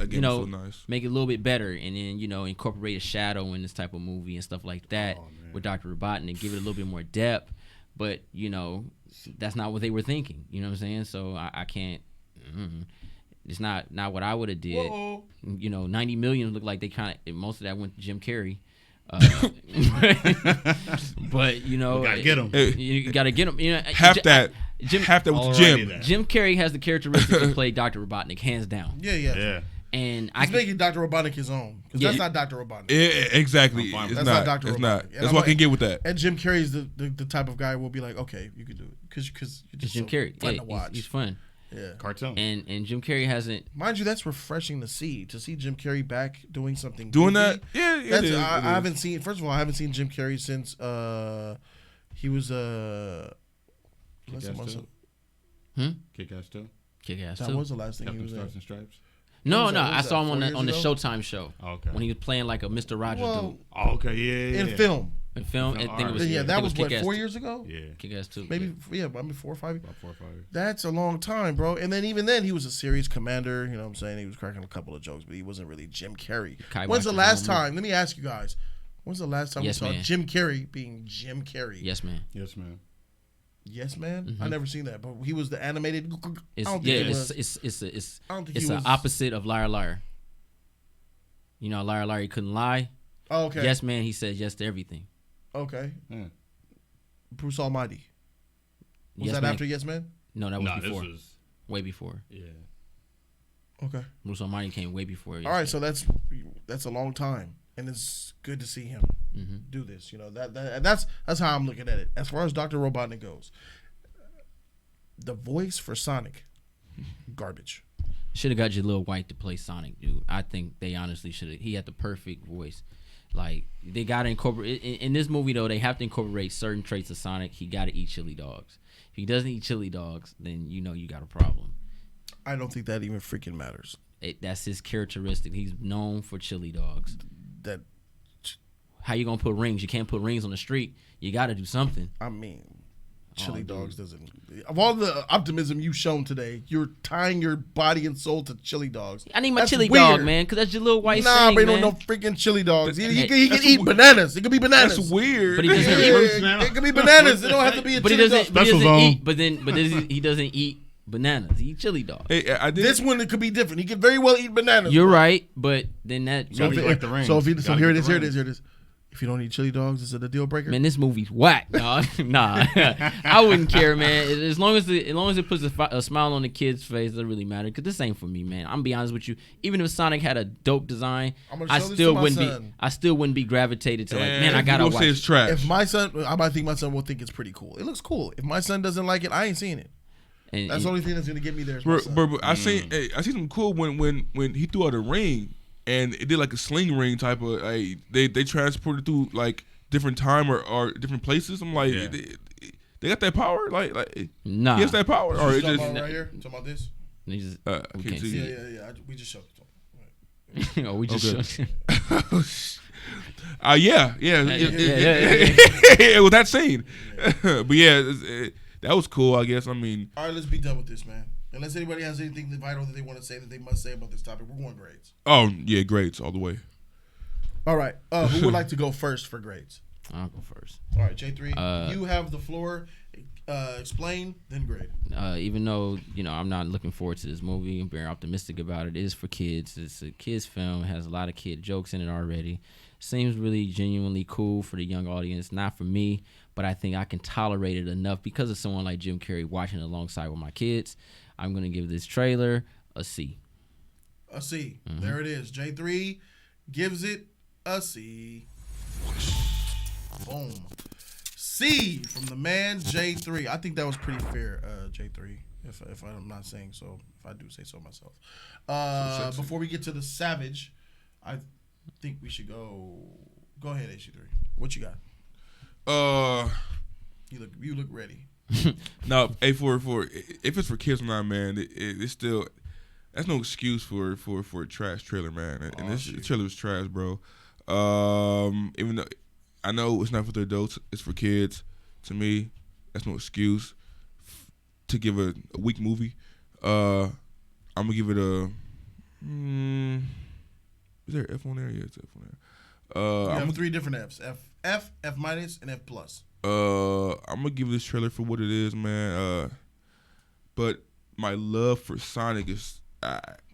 you know, make it a little bit better, and then, you know, incorporate a shadow in this type of movie and stuff like that with Dr. Robotnik and give it a little bit more depth. But, you know, that's not what they were thinking. You know what I'm saying? So I can't. It's not what I would have did. Whoa. You know, 90 million looked like they kind of, most of that went to Jim Carrey. But you know, you gotta get him. You gotta get him. You know, half that was Jim. Jim Carrey has the characteristics to play Dr. Robotnik, hands down. Yeah. And he's making Dr. Robotnik his own, because that's not Dr. Robotnik. Exactly. It's not Dr. Robotnik. It's not. That's why I can get with that. And Jim Carrey's the type of guy who will be like, okay, you can do it, because you're just Jim Carrey. fun to watch. He's fun. Yeah, cartoon. And Jim Carrey hasn't. Mind you, that's refreshing to see Jim Carrey back doing something. Doing goofy. that, yeah. That's, I haven't seen. First of all, I haven't seen Jim Carrey since he was Kick-Ass 2. Kick-Ass 2. That was the last thing he was in. Stars and Stripes. No, I saw him on the Showtime show. Oh, okay. When he was playing like a Mr. Rogers dude. Oh, okay, yeah. In film. I think it was. Yeah, that was what, 4 2. years ago. Yeah, Kick-Ass 2. Maybe 4 or 5. About 4 or 5 years. That's a long time, bro. And then even then, he was a serious commander. You know what I'm saying? He was cracking a couple of jokes, but he wasn't really Jim Carrey. When's the last time? Let me ask you guys. When's the last time we saw Jim Carrey being Jim Carrey? Yes, man. Yes, man. Yes, man. Mm-hmm. I never seen that, but he was the animated. It's the opposite of Liar Liar. You know, Liar Liar, he couldn't lie. Oh, okay. Yes, man. He said yes to everything. Okay. Yeah. Bruce Almighty. Was yes, that man. After Yes Man? No, that was before. This was way before. Yeah. Okay. Bruce Almighty came way before. All right, so that's a long time, and it's good to see him do this. You know that's how I'm looking at it. As far as Dr. Robotnik goes, the voice for Sonic, garbage. Should have got Jaleel White to play Sonic, dude. I think they honestly should have. He had the perfect voice. Like, they got to incorporate in this movie though. They have to incorporate certain traits of Sonic. He got to eat chili dogs. If he doesn't eat chili dogs, then you know you got a problem. I don't think that even freaking matters. That's his characteristic. He's known for chili dogs. That. How you gonna put rings? You can't put rings on the street. You got to do something. I mean, chili dogs doesn't. Of all the optimism you've shown today, you're tying your body and soul to chili dogs. I need my chili dog, man, because that's your little white Nah, thing, but he man. don't know freaking chili dogs. He can eat bananas. It could be bananas. That's weird. But he doesn't it could be bananas. It don't have to be a chili dog. But he doesn't eat. But he doesn't eat bananas. He eat chili dogs. Hey, this one it could be different. He could very well eat bananas. You're right, but then that. So here it is. If you don't eat chili dogs, is it a deal breaker? Man, this movie's whack, dog. Nah, I wouldn't care, man. As long as it puts a smile on the kid's face, it doesn't really matter. Cause this ain't for me, man. I'm gonna be honest with you. Even if Sonic had a dope design, I still wouldn't be gravitated to like, man, I gotta watch. Say it's trash. If my son, I might think my son will think it's pretty cool. It looks cool. If my son doesn't like it, I ain't seeing it. That's the only thing that's gonna get me there. But I seen some cool when he threw out a ring and it did like a sling ring type of. They transported through like different time or different places. I'm like, they got that power. Like nah, he has that power. Or it just right here. Talking about this. We just can't see. Yeah. We just showed it. Right. Oh, we just showed it. Yeah. It was that scene. But yeah, that was cool. I guess. I mean, all right, let's be done with this, man. Unless anybody has anything vital that they want to say that they must say about this topic, we're going grades. Oh yeah, grades all the way. All right. Who would like to go first for grades? I'll go first. All right, J3, you have the floor. Explain, then grade. Even though I'm not looking forward to this movie, I'm very optimistic about it. It is for kids. It's a kids film. It has a lot of kid jokes in it already. Seems really genuinely cool for the young audience. Not for me, but I think I can tolerate it enough because of someone like Jim Carrey watching it alongside with my kids. I'm gonna give this trailer a C. A C. Mm-hmm. There it is. J3 gives it a C. Boom. C from the man J3. I think that was pretty fair, J3. If I'm not saying so, if I do say so myself. Before we get to the Savage, I think we should go. Go ahead, HC3. What you got? You look ready. No, for if it's for kids or not, man, it's still that's no excuse for a trash trailer, man. And this trailer was trash, bro. Even though I know it's not for the adults, it's for kids. To me, that's no excuse to give a weak movie. I'm gonna give it a. Is there F on there? Yeah, it's F on there. You have 3 different Fs: F minus, and F plus. I'm gonna give this trailer for what it is, man. But my love for Sonic is.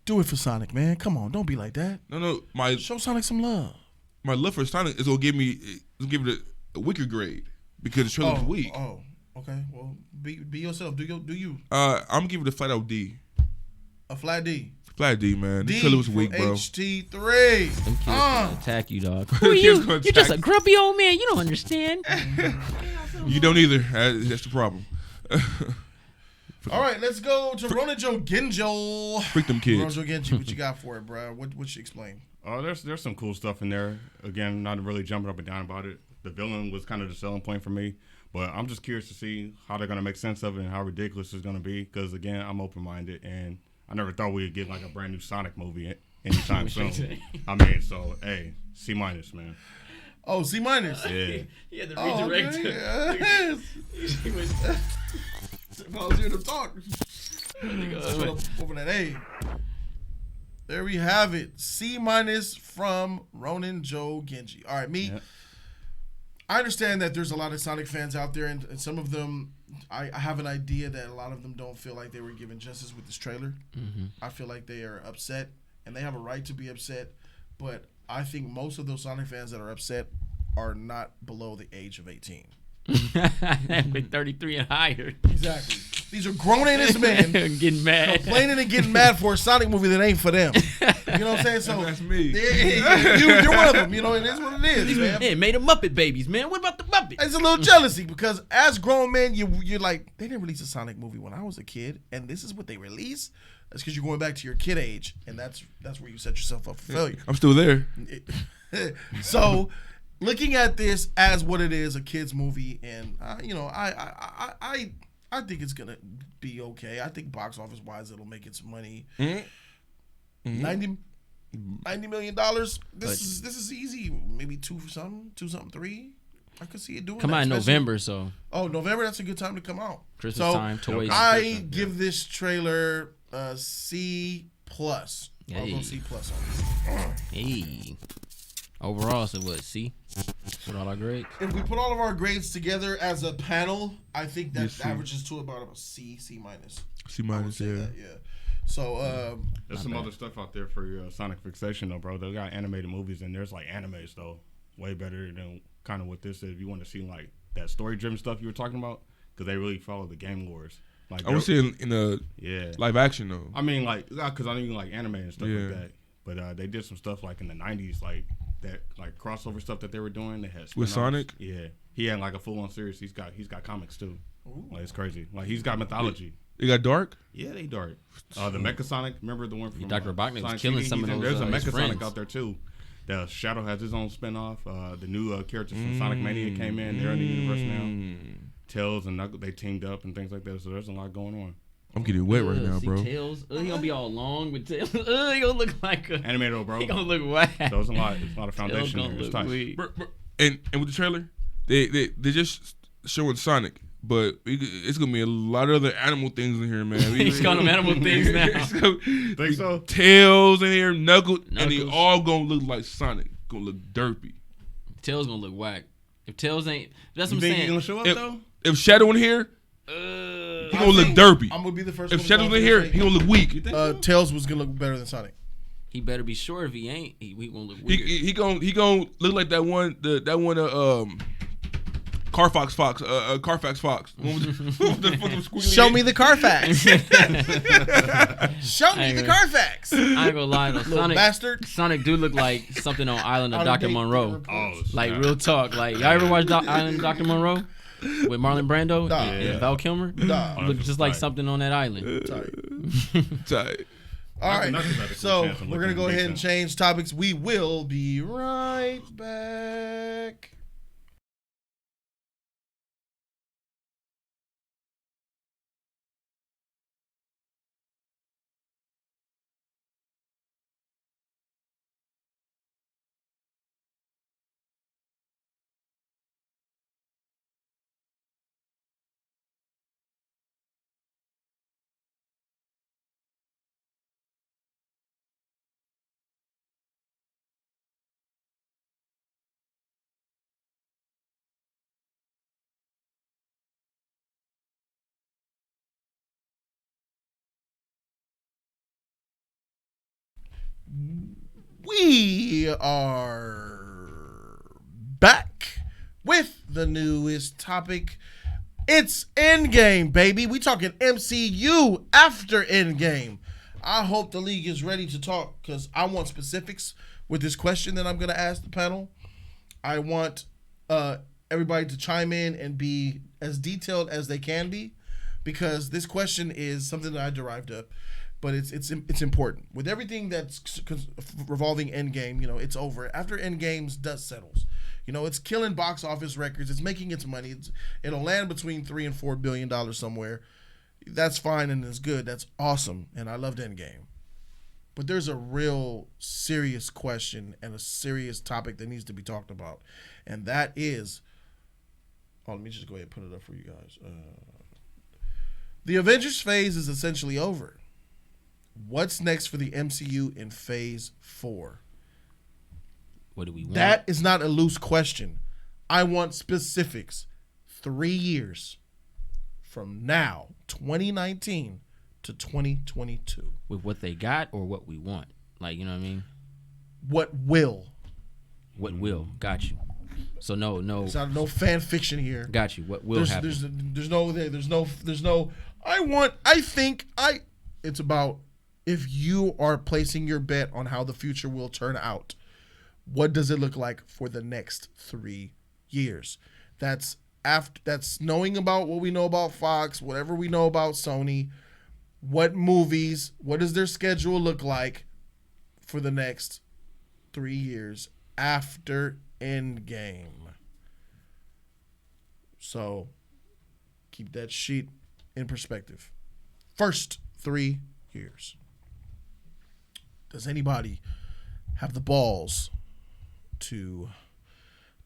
Do it for Sonic, man. Come on, don't be like that. No. Show Sonic some love. My love for Sonic is gonna give it a weaker grade because the trailer was weak. Oh, okay. Well, be yourself. Do you? I'm gonna give it a flat out D. A flat D. Flat D, man. The trailer was weak, bro. HT3. Them kids gonna attack you, dog. Who are you? You're just a grumpy old man. You don't understand. You don't either. That's the problem. All right, let's go to Ronin Joe Genjo. Freak them kids. Ronin Joe Genji, what you got for it, bro? What you explain? There's some cool stuff in there. Again, not really jumping up and down about it. The villain was kind of the selling point for me, but I'm just curious to see how they're gonna make sense of it and how ridiculous it's gonna be. Because again, I'm open-minded, and I never thought we'd get like a brand new Sonic movie anytime soon. I mean, so hey, C minus, man. Oh, C minus. Yeah. Yeah, the redirect. Okay. Yes. If I was here to talk, over that A. There we have it. C minus from Ronin Joe Genji. All right, me. Yep. I understand that there's a lot of Sonic fans out there, and some of them, I have an idea that a lot of them don't feel like they were given justice with this trailer. Mm-hmm. I feel like they are upset, and they have a right to be upset, but I think most of those Sonic fans that are upset are not below the age of 18. Been 33 and higher. Exactly. These are grown-ass men getting mad, complaining and getting mad for a Sonic movie that ain't for them. You know what I'm saying? So that's me. You're one of them. You know, it is what it is, man. Yeah, made them Muppet babies, man. What about the Muppets? It's a little jealousy because as grown men, you're like, they didn't release a Sonic movie when I was a kid, and this is what they released. That's because you're going back to your kid age, and that's where you set yourself up for failure. I'm still there. So, looking at this as what it is, a kids movie, and I think it's gonna be okay. I think box office wise, it'll make its money. Mm-hmm. $90 million. This is easy. Maybe 2 something, 3. I could see it doing. Come out in November, so. Oh, November. That's a good time to come out. Christmas time, toys. I give this trailer a C plus. I'll go C plus on it. Hey. Overall, so what? C? Put all our grades. If we put all of our grades together as a panel, I think that averages to about a C minus. C minus, yeah. Yeah. So there's some other stuff out there for your Sonic fixation though, bro. They got animated movies and there's like animes though. way better than kind of what this is. If you want to see like that story-driven stuff you were talking about, because they really follow the game lores. Like I would say in a live action though. I mean, like, because I don't even like anime and stuff like that. But they did some stuff like in the 90s, like that, like crossover stuff that they were doing. They had with Sonic. Yeah, he had like a full-on series. He's got comics too. Ooh. Like it's crazy. Like he's got mythology. They got dark. Yeah, they dark. The Mecha Sonic. Remember the one from Dr. Robotnik was Sonic killing CD? some of those. There's a Mecha friends. Sonic out there too. The Shadow has his own spinoff. The new characters from Sonic Mania came in. They're in the universe now. Tails and Knuckles, they teamed up and things like that. So there's a lot going on. I'm getting wet right now, bro. Tails, he gonna be all long with Tails. He gonna look like a animated, bro. He gonna look whack. So it's a lot of foundation there. It's tight. And with the trailer, they just showing Sonic, but it's gonna be a lot of other animal things in here, man. He's calling them animal things now. Think so? Tails in here, Knuckles, and they all gonna look like Sonic. Gonna look derpy. Tails gonna look whack. If Tails ain't, that's what I'm saying. saying. He gonna show up though? If Shadow in here, he gonna look derpy. I'm gonna be the first. If Shadow's in here, he gonna look weak. Tails was gonna look better than Sonic. He better be sure. If he ain't, he gonna look weird. He gonna look like that one. Carfax Fox. Show me the Carfax. Show me the Carfax. I ain't gonna lie though. Sonic bastard. Sonic do look like something on Island of Dr. Monroe. Oh, like real talk. Like y'all ever watch Island of Dr. Monroe? With Marlon Brando and Val Kilmer? Look just like something on that island. Tight. All right, so we're going to go ahead and change topics. We will be right back. We are back with the newest topic. It's Endgame, baby. We talking MCU after Endgame. I hope the league is ready to talk because I want specifics with this question that I'm going to ask the panel. I want everybody to chime in and be as detailed as they can be because this question is something that I derived up. But it's important. With everything that's revolving Endgame, it's over. After Endgame's dust settles, it's killing box office records. It's making its money. It'll land between $3 and $4 billion somewhere. That's fine and it's good. That's awesome. And I loved Endgame. But there's a real serious question and a serious topic that needs to be talked about. And that is, let me just go ahead and put it up for you guys. The Avengers phase is essentially over. What's next for the MCU in phase 4? What do we want? That is not a loose question. I want specifics. 3 years from now, 2019 to 2022. With what they got or what we want? Like, you know what I mean? What will? What will? Got you. So no. There's not no fan fiction here. Got you. What will happen? There's no. It's about if you are placing your bet on how the future will turn out. What does it look like for the next 3 years? That's knowing about what we know about Fox, whatever we know about Sony. What movies? What does their schedule look like for the next 3 years after Endgame? So keep that sheet in perspective. First 3 years. Does anybody have the balls to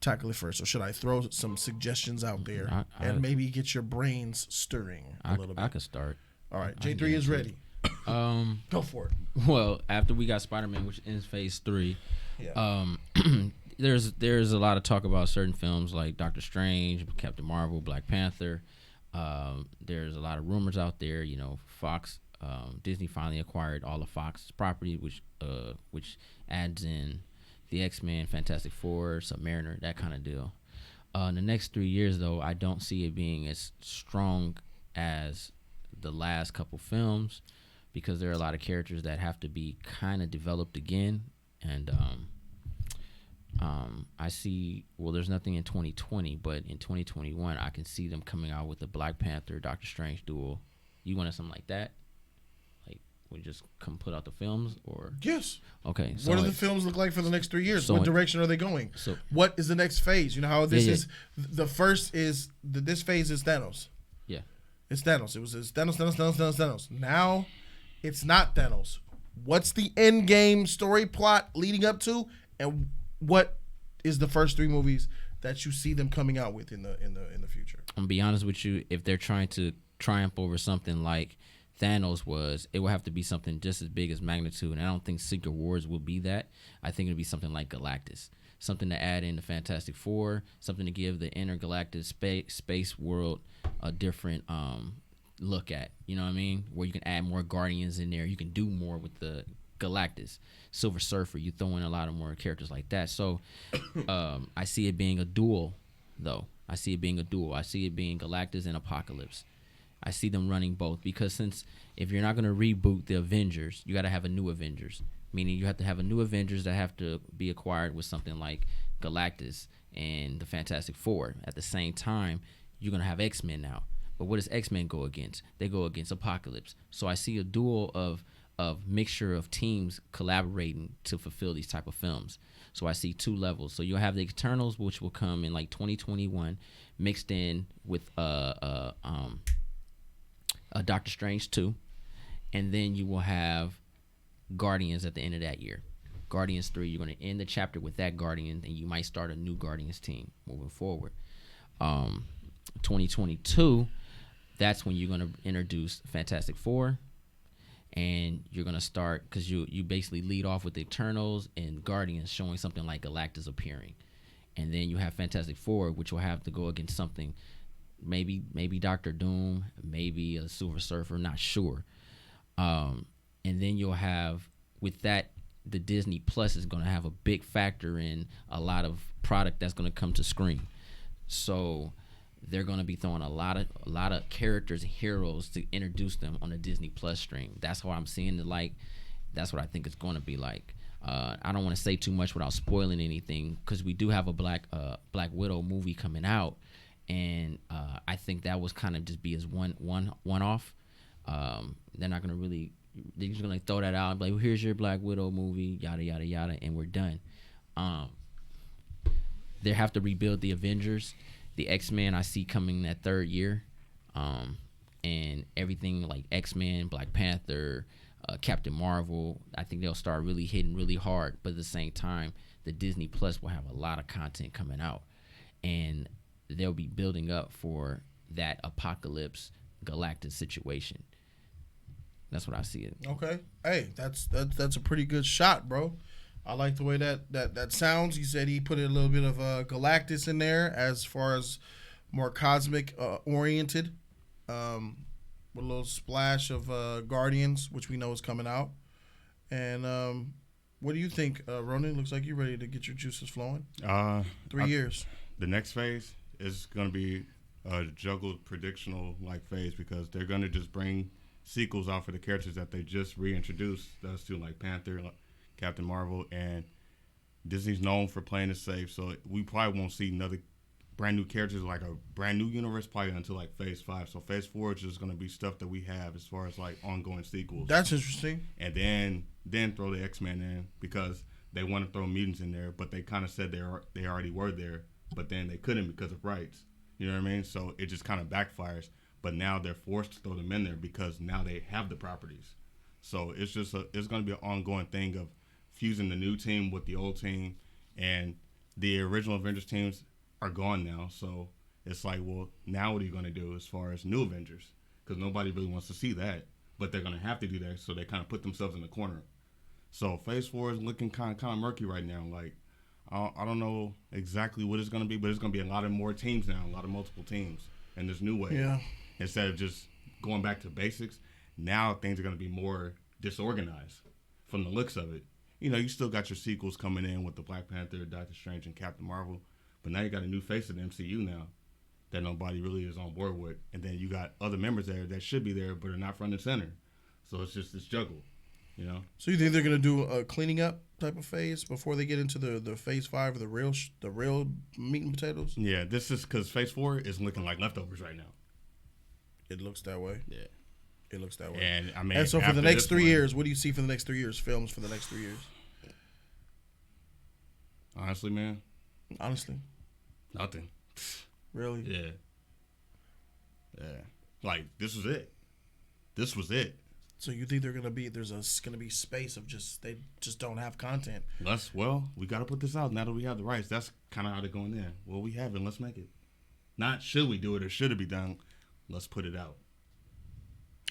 tackle it first, or should I throw some suggestions out there and maybe get your brains stirring a little bit? I could start. All right, J3 is ready. Go for it. Well, after we got Spider-Man, which ends phase 3, there's a lot of talk about certain films like Doctor Strange, Captain Marvel, Black Panther. There's a lot of rumors out there. Fox, Disney finally acquired all of Fox's property, which adds in, the X-Men, Fantastic Four, Submariner, that kind of deal. In the next 3 years, though, I don't see it being as strong as the last couple films because there are a lot of characters that have to be kind of developed again. And I see, well, there's nothing in 2020, but in 2021, I can see them coming out with the Black Panther, Doctor Strange duel. You wanted something like that? Like, we just come put out the films, or? Yes. Okay. So what do the films look like for the next 3 years? What direction are they going? So what is the next phase? You know how this is? The first is, this phase is Thanos. Yeah. It's Thanos. It was Thanos. Now, it's not Thanos. What's the end game story plot leading up to, and what is the first 3 movies that you see them coming out with in the future? I'm gonna be honest with you. If they're trying to triumph over something like Thanos was, it will have to be something just as big as magnitude. And I don't think Secret Wars will be that. I think it'll be something like Galactus, something to add in the Fantastic Four, something to give the intergalactic space world a different look at. You know what I mean? Where you can add more Guardians in there. You can do more with the Galactus. Silver Surfer, you throw in a lot of more characters like that. So I see it being a duel, though. I see it being Galactus and Apocalypse. I see them running both, because since if you're not going to reboot the Avengers, you got to have a new Avengers, meaning you have to have a new Avengers that have to be acquired with something like Galactus and the Fantastic Four. At the same time, you're going to have X-Men now. But what does X-Men go against? They go against Apocalypse. So I see a duel of mixture of teams collaborating to fulfill these type of films. So I see 2 levels. So you'll have the Eternals, which will come in like 2021, mixed in with Doctor Strange 2, and then you will have Guardians at the end of that year. Guardians 3, you're going to end the chapter with that Guardian, and you might start a new Guardians team moving forward. 2022, that's when you're going to introduce Fantastic Four, and you're going to start, because you basically lead off with the Eternals and Guardians showing something like Galactus appearing. And then you have Fantastic Four, which will have to go against something, maybe Doctor Doom, maybe a Silver Surfer, not sure. And then you'll have, with that, the Disney Plus is going to have a big factor in a lot of product that's going to come to screen. So they're going to be throwing a lot of characters and heroes to introduce them on the Disney Plus stream. That's what I'm seeing it like. That's what I think it's going to be like. I don't want to say too much without spoiling anything, because we do have a Black Widow movie coming out, and I think that was kind of just be as one off. They're not going to really. They're just going to throw that out and be like, well, here's your Black Widow movie, yada yada yada, and we're done. They have to rebuild the Avengers. The X-Men I see coming that 3rd year, and everything like X-Men, Black Panther, Captain Marvel, I think they'll start really hitting really hard. But at the same time, the Disney Plus will have a lot of content coming out, and they'll be building up for that Apocalypse Galactus situation. That's what I see it. Okay. Hey, that's a pretty good shot, bro. I like the way that sounds. He said he put a little bit of Galactus in there as far as more cosmic oriented, with a little splash of Guardians, which we know is coming out. And what do you think, Ronan? Looks like you're ready to get your juices flowing. 3 years. The next phase is going to be a juggled predictional like phase, because they're going to just bring sequels out for the characters that they just reintroduced. That's to like Panther, Captain Marvel, and Disney's known for playing it safe, so we probably won't see another brand new characters, like a brand new universe, probably until like phase 5. So phase 4 is just going to be stuff that we have as far as like ongoing sequels. That's interesting. And then throw the X-Men in, because they want to throw mutants in there, but they kind of said they already were there, but then they couldn't because of rights. You know what I mean? So it just kind of backfires. But now they're forced to throw them in there because now they have the properties. So it's just it's going to be an ongoing thing of fusing the new team with the old team, and the original Avengers teams are gone now. So it's like, well, now what are you going to do as far as new Avengers? Because nobody really wants to see that, but they're going to have to do that. So they kind of put themselves in the corner. So phase 4 is looking kind of murky right now. Like, I don't know exactly what it's going to be, but it's going to be a lot of more teams now, a lot of multiple teams, and this new way. Yeah. Instead of just going back to basics, now things are going to be more disorganized from the looks of it. you still got your sequels coming in with the Black Panther, Doctor Strange, and Captain Marvel. But now you got a new face of the MCU now that nobody really is on board with. And then you got other members there that should be there but are not front and center. So it's just this juggle, So you think they're going to do a cleaning up type of phase before they get into the phase 5 of the real meat and potatoes? Yeah, this is because phase 4 is looking like leftovers right now. It looks that way. Yeah. It looks that way. And I mean, and so for the next 3 years, what do you see for the next 3 years? Films for the next 3 years? Honestly, man. Nothing. Really? Yeah. Like this was it. So you think there's gonna be space of they just don't have content? We got to put this out now that we have the rights. That's kind of how they're going in. Well, we have it. Let's make it. Not should we do it or should it be done? Let's put it out.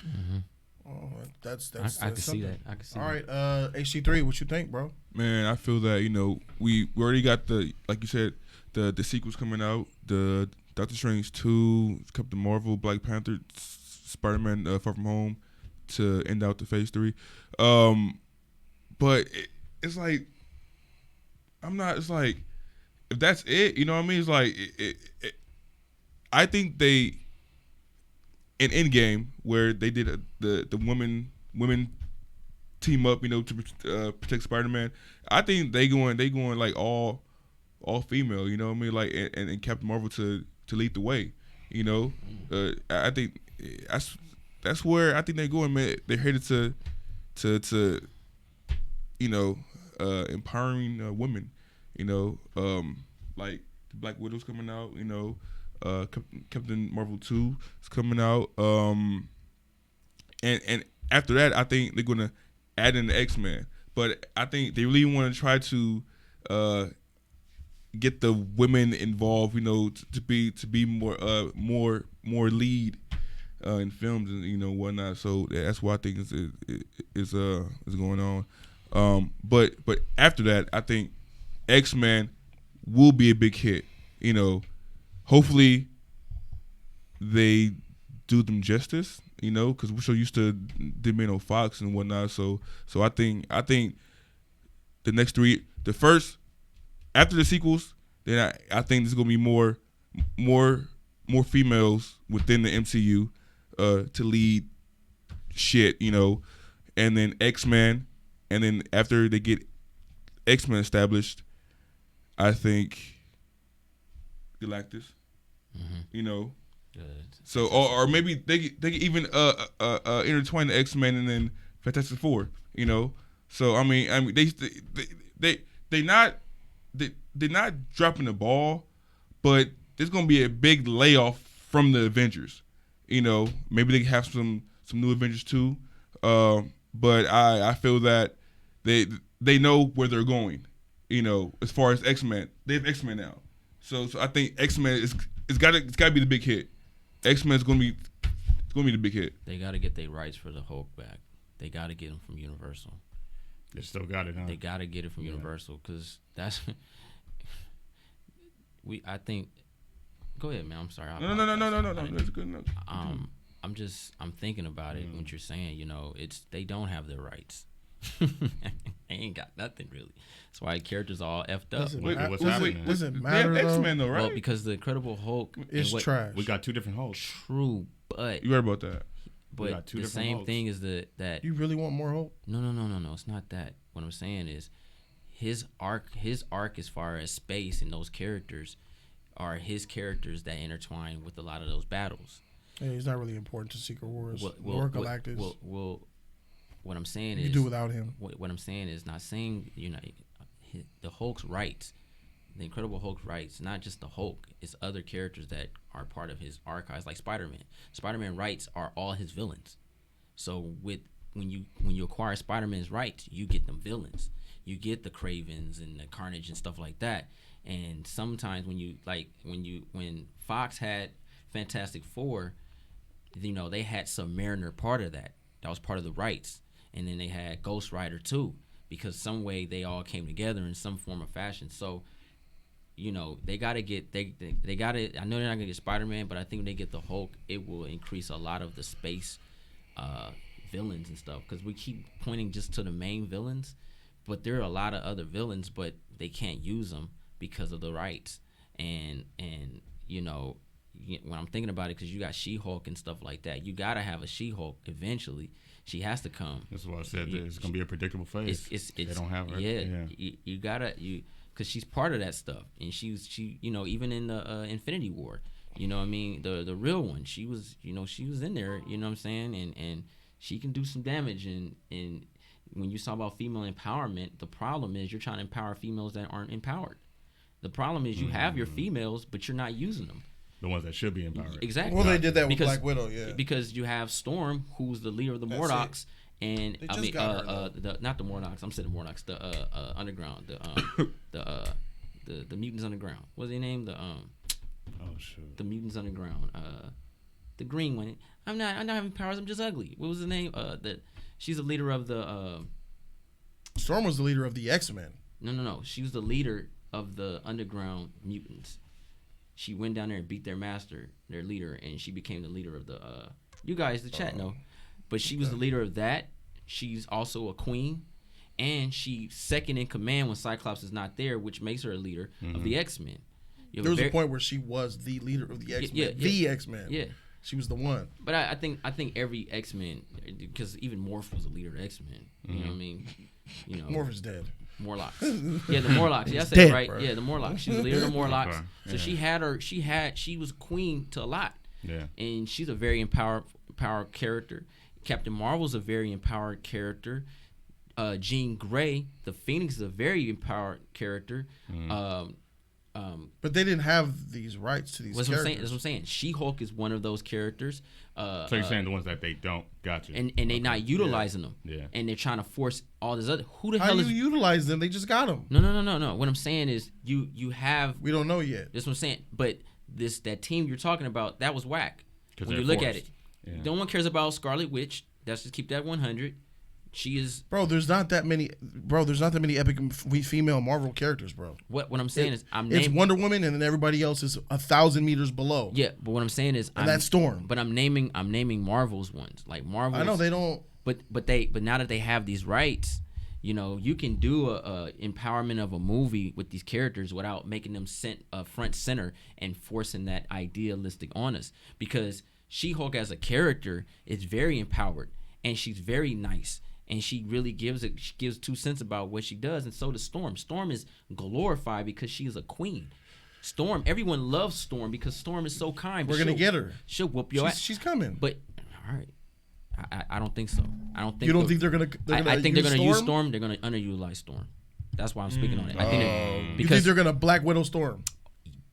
Mm-hmm. Oh, that's I can see that. All right, HC3, what you think, bro? Man, I feel that we already got like you said the sequels coming out, the Doctor Strange 2, Captain Marvel, Black Panther, Spider-Man Far From Home to end out the phase 3. But it's like it's like if that's it, you know what I mean? It's like I think they in Endgame where they did the women team up, to protect Spider-Man. I think they going like all female, you know what I mean? Like and Captain Marvel to lead the way, I think that's where I think they're going, man. They're headed to empowering women, like the Black Widow's coming out, Captain Marvel 2 is coming out, and after that I think they're gonna add in the X-Men, but I think they really want to try to get the women involved, to be more lead in films and whatnot. So that's what I think is going on. But after that, I think X-Men will be a big hit. Hopefully they do them justice. Because we're so used to them being on Fox and whatnot. So I think the next 3, the first. After the sequels, then I think there's gonna be more females within the MCU to lead shit, and then X-Men, and then after they get X-Men established, I think Galactus, So or maybe they could even intertwine the X-Men and then Fantastic Four, So I mean they're not dropping the ball, but there's gonna be a big layoff from the Avengers. Maybe they have some new Avengers too. But I feel that they know where they're going. As far as X-Men, they have X-Men now. So I think X-Men it's gotta be the big hit. X-Men is gonna be the big hit. They gotta get their rights for the Hulk back. They gotta get them from Universal. They still got it, huh? They gotta get it from Universal because that's I think. Go ahead, man. I'm sorry. No. That's good enough. I'm thinking about it. What you're saying, they don't have their rights. They ain't got nothing really. That's why characters all effed up. What's happening? Doesn't matter X-Men though, right? Well, because the Incredible Hulk is trash. We got 2 different Hulks. True, but you heard about that. But the same Hulks. Thing is that you really want more Hulk? No. It's not that. What I'm saying is his arc as far as space and those characters are his characters that intertwine with a lot of those battles. Yeah, he's not really important to Secret Wars or Galactus. Well, what I'm saying is you do without him. What I'm saying is not saying the Hulk's rights, the Incredible Hulk's rights, not just the Hulk. It's other characters that are part of his archives, like Spider-Man. Spider-Man rights are all his villains. So when you acquire Spider-Man's rights, you get them villains. You get the Cravens and the Carnage and stuff like that. And sometimes when Fox had Fantastic Four, they had Submariner part of that. That was part of the rights. And then they had Ghost Rider too, because some way they all came together in some form of fashion. So, they gotta get they gotta. I know they're not gonna get Spider-Man, but I think when they get the Hulk, it will increase a lot of the space villains and stuff. Because we keep pointing just to the main villains, but there are a lot of other villains, but they can't use them because of the rights. And you know, when I'm thinking about it, because you got She-Hulk and stuff like that, you gotta have a She-Hulk eventually. She has to come. That's why I said it's gonna be a predictable phase. They don't have her. Yeah. You gotta because she's part of that stuff, and she you know, even in the Infinity War, you know what I mean, the real one, she was in there, you know what I'm saying, and she can do some damage. And when you talk about female empowerment, the problem is you're trying to empower females that aren't empowered. The problem is you have your females, but you're not using them. The ones that should be empowered. Exactly. Well, they did that with Black Widow, yeah. Because you have Storm, who's the leader of the Morlocks, and I mean, not the Morlocks. I'm saying the Morlocks, the underground, the mutants underground. What's their name? The mutants underground. The green one. I'm not having powers. I'm just ugly. What was the name? She's the leader of the. Storm was the leader of the X-Men. No. She was the leader of the underground mutants. She went down there and beat their master, their leader, and she became the leader of the. You guys, the chat know, but she was the leader of that. She's also a queen, and she's second in command when Cyclops is not there, which makes her a leader of the X-Men. There was a point where she was the leader of the X-Men. The X-Men. Yeah. She was the one. But I think every X-Men, because even Morph was a leader of X-Men. You know what I mean? You know, Morph is dead. Morlocks. Yeah, the Morlocks. Yeah, I said it right. Bro. Yeah, the Morlocks. She's the leader of the Morlocks. So she was queen to a lot. Yeah. And she's a very empowered character. Captain Marvel's a very empowered character. Jean Grey, the Phoenix, is a very empowered character. But they didn't have these rights to these characters. That's what I'm saying. She-Hulk is one of those characters. So you're saying the ones that they don't got you. And they're not utilizing them. Yeah. And they're trying to force all this other. Who the How hell do you utilize them? They just got them. No. What I'm saying is you have. We don't know yet. That's what I'm saying. But that team you're talking about, that was whack. When you look at it. Yeah. No one cares about Scarlet Witch. Let's just keep that 100. She is. Bro, there's not that many epic female Marvel characters, bro. What I'm saying is it's Wonder Woman, and then everybody else is 1,000 meters below. Yeah, but what I'm saying is that's Storm. But I'm naming Marvel's ones, like Marvel. I know they don't. But now that they have these rights, you know, you can do a empowerment of a movie with these characters without making them front center and forcing that idealistic on us. Because She-Hulk as a character is very empowered, and she's very nice. And she really gives 2 cents about what she does, and so does Storm. Storm is glorified because she is a queen. Storm, everyone loves Storm because Storm is so kind. We're gonna get her. She'll whoop your ass. She's coming. But all right, I don't think so. I don't think. You don't think they're gonna? I think they're gonna use Storm. They're gonna underutilize Storm. That's why I'm speaking on it. I think because they're gonna Black Widow Storm.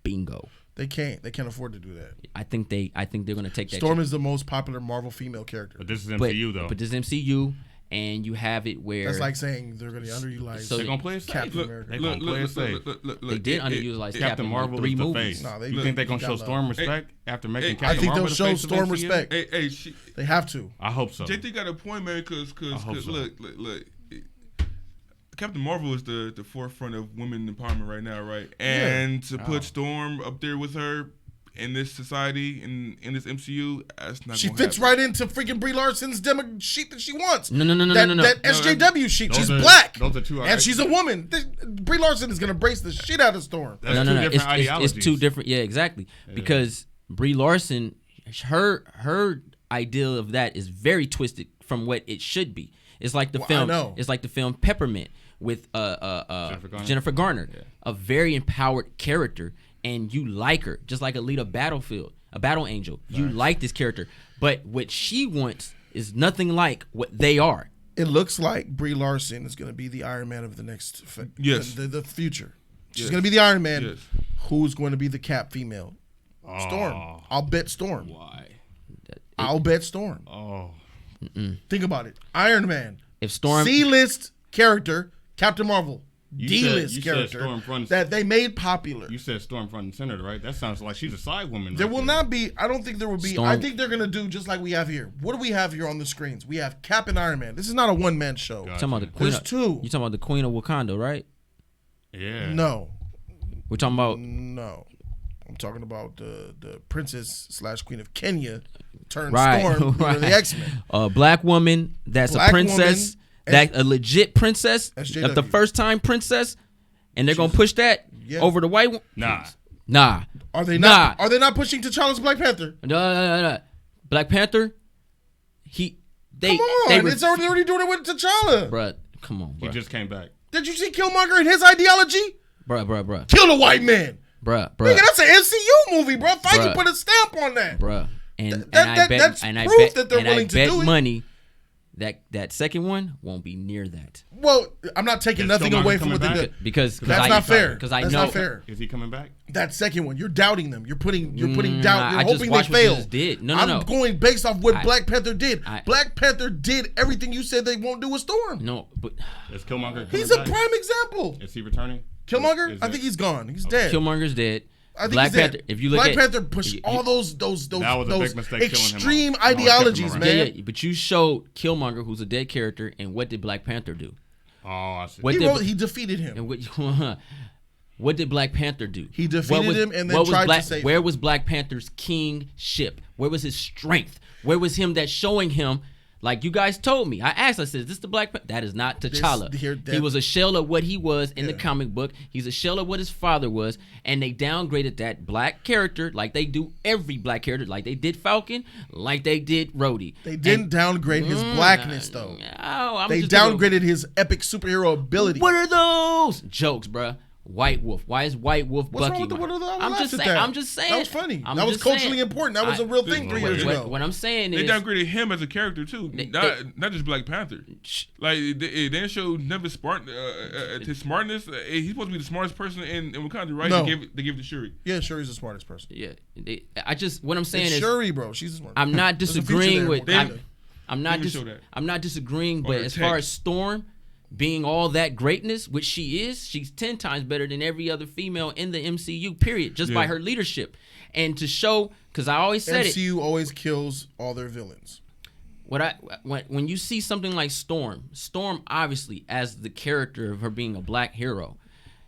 Bingo. They can't afford to do that. I think they're gonna take that. Storm is the most popular Marvel female character. But this is MCU though. But this is MCU. And you have it where that's like saying they're going to underutilize. So they're going to play it safe. Captain America. They're going to play it safe. They did underutilize Captain Marvel 3 movies. No, you think they're going to show Storm respect after making Captain Marvel? I think they'll show Storm respect. They have to. I hope so. JT got a point, man. Because look, Captain Marvel is the forefront of women empowerment right now, right? And to put Storm up there with her. In this society, in this MCU, that's not. She fits right into freaking Brie Larson's demo sheet that she wants. No. That SJW sheet. She's black. Those are two. And she's a woman. Brie Larson is gonna brace the shit out of Storm. That's two different ideologies. It's 2 different. Yeah, exactly. Yeah. Because Brie Larson, her ideal of that is very twisted from what it should be. It's like the film. It's like the film Peppermint with Jennifer Garner, a very empowered character. And you like her, just like Alita Battlefield, a battle angel. Nice. You like this character. But what she wants is nothing like what they are. It looks like Brie Larson is going to be the Iron Man of the next the future. She's going to be the Iron Man. Yes. Who's going to be the Cap female? Storm. I'll bet Storm. Why? I'll bet Storm. Think about it. Iron Man. If Storm C-list character, Captain Marvel. D-list character that they made popular. You said Storm front and center, right? That sounds like she's a side woman. There will not be. I don't think there will be. Storm. I think they're gonna do just like we have here. What do we have here on the screens? We have Cap and Iron Man. This is not a one-man show. Gotcha. Talking about the Queen. There's 2. You talking about the Queen of Wakanda, right? Yeah. No. We're talking about. No. I'm talking about the princess / Queen of Kenya turned Storm. Right. The X-Men. A black woman that's a princess. that a legit princess, of the first time princess, and they're gonna push that over the white one. Nah. Are they not? Are they not pushing T'Challa's Black Panther? No. Black Panther. Come on, it's already doing it with T'Challa. Bruh, come on, bruh. He just came back. Did you see Killmonger and his ideology? Bruh. Kill the white man. Bruh. Nigga, that's an MCU movie, bruh. Feige put a stamp on that. Bruh. And that's proof that they're willing to do it. Money that second one won't be near that. Well, I'm not taking nothing away from what they did. Because that's not fair. Because I know. That's not fair. Is he coming back? That second one, you're doubting them. You're putting doubt. You're hoping they fail. No. I'm going based off what Black Panther did. Black Panther did everything you said they won't do with Storm. No, but is Killmonger? He's a prime example. Is he returning? Killmonger? I think he's gone. He's dead. Killmonger's dead. I think Black Panther. Dead. If you look Black Panther pushed all those extreme ideologies, man. Yeah, but you showed Killmonger, who's a dead character, and what did Black Panther do? Oh, I see. He defeated him. And what did Black Panther do? He defeated him and then tried to save him. Where was Black Panther's kingship? Where was his strength? Where was him that showing him? Like you guys told me. I asked, I said, is this the Black Panther? That is not T'Challa. He was a shell of what he was in the comic book. He's a shell of what his father was. And they downgraded that black character like they do every black character, like they did Falcon, like they did Rhodey. They didn't downgrade his blackness, though. They downgraded his epic superhero ability. What are those? Jokes, bruh. White Wolf. Why is White Wolf Bucky? I'm just saying. That was funny. That was culturally important. That was a real thing 3 years ago. What I'm saying they is downgraded him as a character too, not just Black Panther. Like they didn't show never his smartness. He's supposed to be the smartest person in Wakanda, right? No. They gave it to Shuri. Yeah, Shuri's the smartest person. Yeah, what I'm saying is Shuri, bro. She's the smartest. I'm not disagreeing with. I'm not disagreeing, but as far as Storm being all that greatness, which she is, she's 10 times better than every other female in the MCU, period, just by her leadership. And to show, because I always said MCU always kills all their villains. When you see something like Storm obviously, as the character of her being a black hero,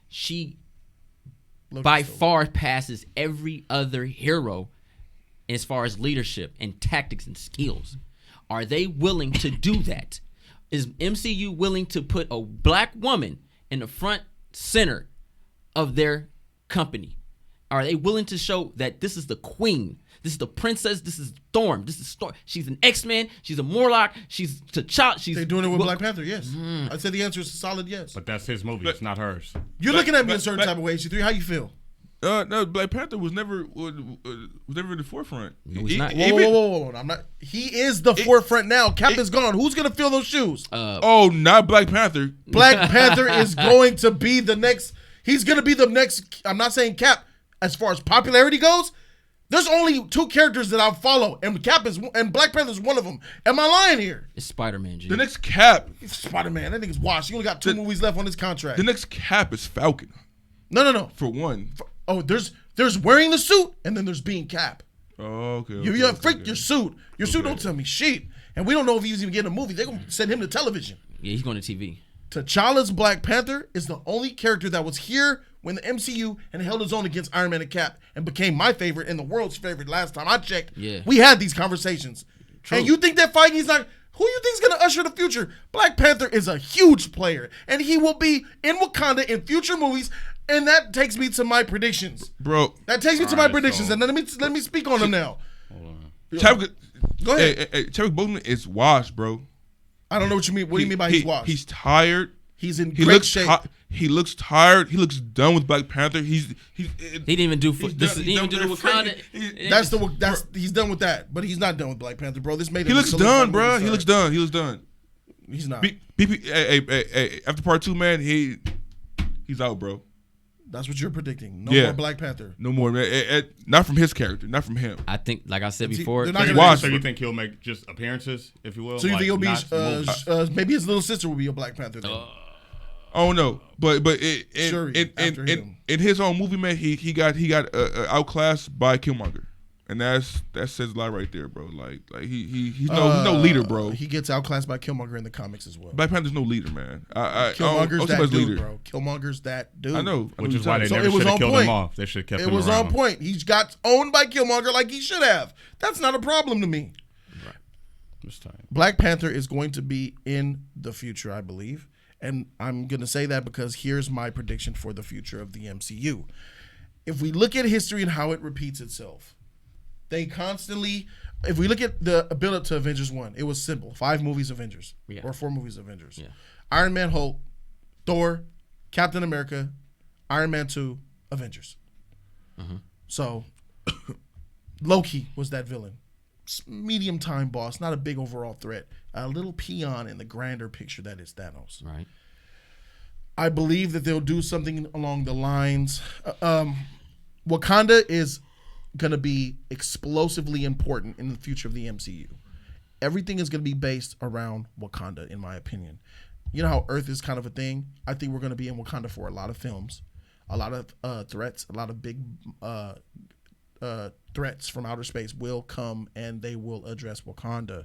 she by far passes every other hero as far as leadership and tactics and skills. Are they willing to do that? Is MCU willing to put a black woman in the front center of their company? Are they willing to show that this is the queen? This is the princess. This is Storm. This is Storm. She's an X-Men. She's a Morlock. She's T'Challa. They're doing it with Black Panther, yes. I'd say the answer is a solid yes. But that's his movie. It's not hers. You're looking at me a certain type of way, C3. How you feel? No, Black Panther was never in the forefront. Whoa. I'm not. He is the forefront now. Cap is gone. Who's gonna fill those shoes? Not Black Panther. Black Panther is going to be the next. He's gonna be the next. I'm not saying Cap. As far as popularity goes, there's only 2 characters that I'll follow, and Black Panther is one of them. Am I lying here? It's Spider-Man. G. The next Cap. Spider-Man. That nigga's washed. He only got 2 movies left on his contract. The next Cap is Falcon. No. For one. There's wearing the suit, and then there's being Cap. Oh, okay. Your suit. Your suit don't tell me shit. And we don't know if he's even getting a movie. They're going to send him to television. Yeah, he's going to TV. T'Challa's Black Panther is the only character that was here when the MCU and held his own against Iron Man and Cap and became my favorite and the world's favorite last time I checked. Yeah. We had these conversations. True. And you think that Feige's not... Who you think's gonna usher the future? Black Panther is a huge player, and he will be in Wakanda in future movies. And that takes me to my predictions, bro. That takes me to my predictions, and let me speak on them now. Go ahead. Chadwick Boseman is washed, bro. I don't know what you mean. What do you mean by he's washed? He's tired. He's in great shape. He looks tired. He looks done with Black Panther. He didn't even do Wakanda. He's done with that, but he's not done with Black Panther, bro. This made him. He looks done, bro. He looks done. He's not. After part 2, man, he's out, bro. That's what you're predicting. No more Black Panther. No more, man. Not from his character. Not from him. I think, like I said before, so you think he'll make just appearances, if you will? So you think he'll be maybe his little sister will be a Black Panther then? Oh no, but in his own movie, man, he got outclassed by Killmonger, and that says a lot right there, bro. Like he's no leader, bro. He gets outclassed by Killmonger in the comics as well. Black Panther's no leader, man. Killmonger's that dude, bro. Killmonger's that dude. I know, which is why they never should have killed him off. They should have kept him around. It was on point. He got owned by Killmonger like he should have. That's not a problem to me. Black Panther is going to be in the future, I believe. And I'm going to say that because here's my prediction for the future of the MCU. If we look at history and how it repeats itself, they constantly, if we look at the build-up to Avengers 1, it was simple. 5 movies Avengers. Yeah. Or 4 movies Avengers. Yeah. Iron Man, Hulk, Thor, Captain America, Iron Man 2, Avengers. Mm-hmm. So, Loki was that villain. Medium time boss, not a big overall threat. A little peon in the grander picture that is Thanos. Right. I believe that they'll do something along the lines. Wakanda is going to be explosively important in the future of the MCU. Everything is going to be based around Wakanda, in my opinion. You know how Earth is kind of a thing? I think we're going to be in Wakanda for a lot of films, a lot of threats, a lot of big threats from outer space will come and they will address Wakanda.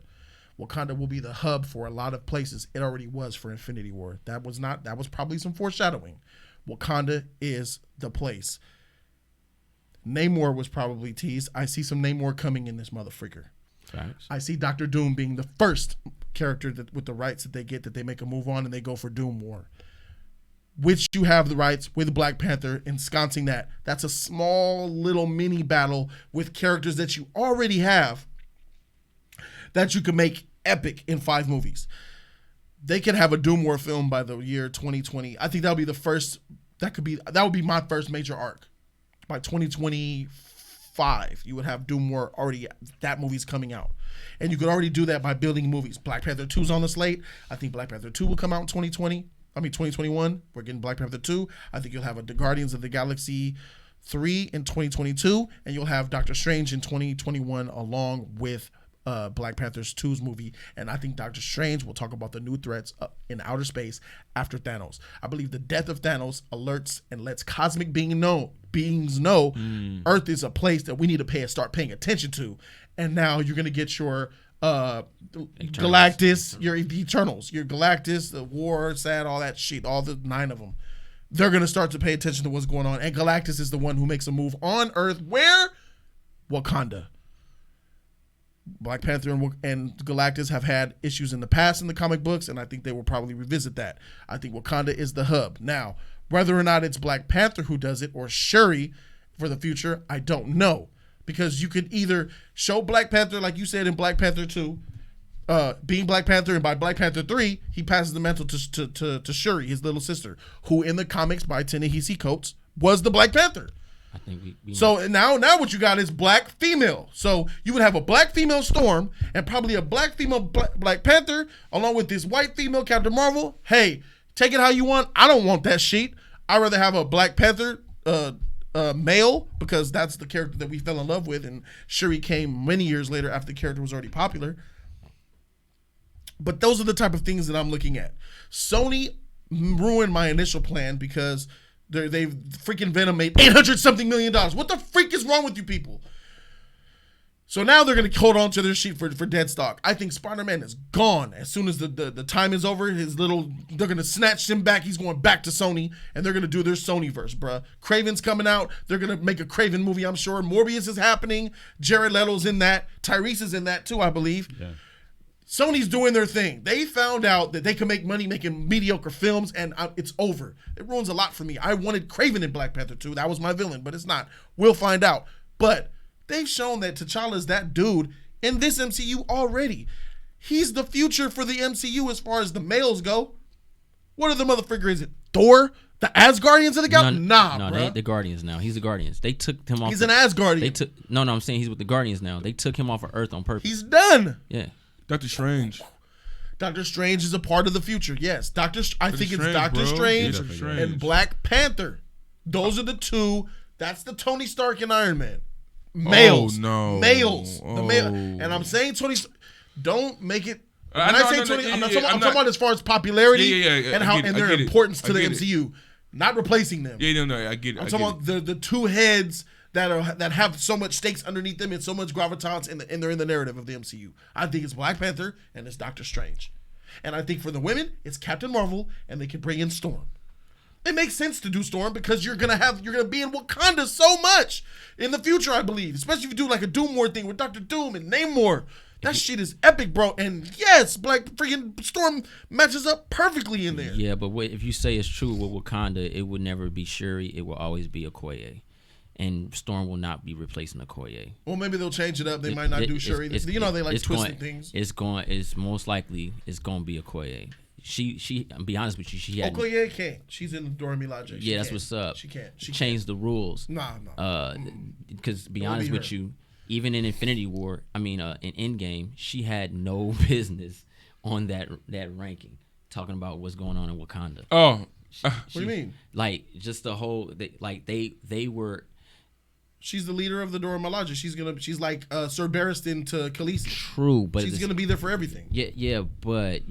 Wakanda will be the hub for a lot of places. It already was for Infinity War. That was probably some foreshadowing. Wakanda is the place. Namor was probably teased. I see some Namor coming in this motherfreaker. Thanks. I see Dr. Doom being the first character that with the rights that they get, that they make a move on and they go for Doom War. Which you have the rights with Black Panther ensconcing that. That's a small little mini battle with characters that you already have that you can make epic in 5 movies. They could have a Doom War film by the year 2020. I think that would be the first. That would be my first major arc. By 2025, you would have Doom War already. That movie's coming out, and you could already do that by building movies. Black Panther 2's on the slate. I think Black Panther 2 will come out in 2021. We're getting Black Panther 2. I think you'll have the Guardians of the Galaxy 3 in 2022, and you'll have Doctor Strange in 2021 along with Black Panther's 2's movie. And I think Doctor Strange will talk about the new threats in outer space after Thanos. I believe the death of Thanos alerts and lets cosmic beings know Earth is a place that we need to start paying attention to. And now you're going to get your Galactus, your Eternals, your Galactus, the War, Sad, all that shit, all the 9 of them. They're going to start to pay attention to what's going on. And Galactus is the one who makes a move on Earth. Where? Wakanda. Black Panther and Galactus have had issues in the past in the comic books, and I think they will probably revisit that. I think Wakanda is the hub. Now, whether or not it's Black Panther who does it or Shuri for the future, I don't know. Because you could either show Black Panther, like you said in Black Panther 2, being Black Panther, and by Black Panther 3, he passes the mantle to Shuri, his little sister, who in the comics by Ta-Nehisi Coates was the Black Panther. I think we so now what you got is black female. So you would have a black female Storm and probably a black female Black Panther along with this white female Captain Marvel. Hey, take it how you want. I don't want that shit. I'd rather have a Black Panther male, because that's the character that we fell in love with, and Shuri came many years later after the character was already popular. But those are the type of things that I'm looking at. Sony ruined my initial plan because they've freaking Venom made $800-something million. What the freak is wrong with you people? So now they're going to hold on to their sheet for dead stock. I think Spider-Man is gone. As soon as the time is over, they're going to snatch him back. He's going back to Sony, and they're going to do their Sony-verse, bruh. Kraven's coming out. They're going to make a Kraven movie, I'm sure. Morbius is happening. Jared Leto's in that. Tyrese is in that, too, I believe. Yeah. Sony's doing their thing. They found out that they can make money making mediocre films, and it's over. It ruins a lot for me. I wanted Kraven in Black Panther 2. That was my villain, but it's not. We'll find out. But they've shown that T'Challa is that dude in this MCU already. He's the future for the MCU as far as the males go. What are the motherfucker? Is it Thor? The Asgardians of the Galaxy? No, they the Guardians now. He's the Guardians. They took him off. He's an Asgardian. I'm saying he's with the Guardians now. They took him off of Earth on purpose. He's done. Yeah. Doctor Strange. Doctor Strange is a part of the future. Yes, I think it's Doctor Strange and Black Panther. Those are the two. That's the Tony Stark and Iron Man. Males. Oh, no. Males. Oh. The male. And I'm saying Tony. Don't make it. When I'm talking about as far as popularity and their importance to the MCU, not replacing them. Yeah, no, I get it. I'm talking about the two heads that have so much stakes underneath them and so much gravitas, and they're in the narrative of the MCU. I think it's Black Panther and it's Doctor Strange. And I think for the women, it's Captain Marvel, and they can bring in Storm. It makes sense to do Storm because you're gonna be in Wakanda so much in the future, I believe. Especially if you do like a Doom War thing with Dr. Doom and Namor. That shit is epic, bro. And yes, like freaking Storm matches up perfectly in there. Yeah, but if you say it's true with Wakanda, it would never be Shuri. It will always be Okoye. And Storm will not be replacing Okoye. Well, maybe they'll change it up. They might not do Shuri. They like twisting things. It's most likely it's going to be Okoye. She. I'll be honest with you. She had Okoye can't. She's in Dora Milaje. Yeah, that's what's up. She can't. She changed the rules. Nah. Because be honest with you, even in Infinity War, in Endgame, she had no business on that ranking. Talking about what's going on in Wakanda. Oh, what do you mean? Like just the whole. They were. She's the leader of the Dora Milaje. She's like Sir Barristan to Khaleesi. True, but she's gonna be there for everything. Yeah, but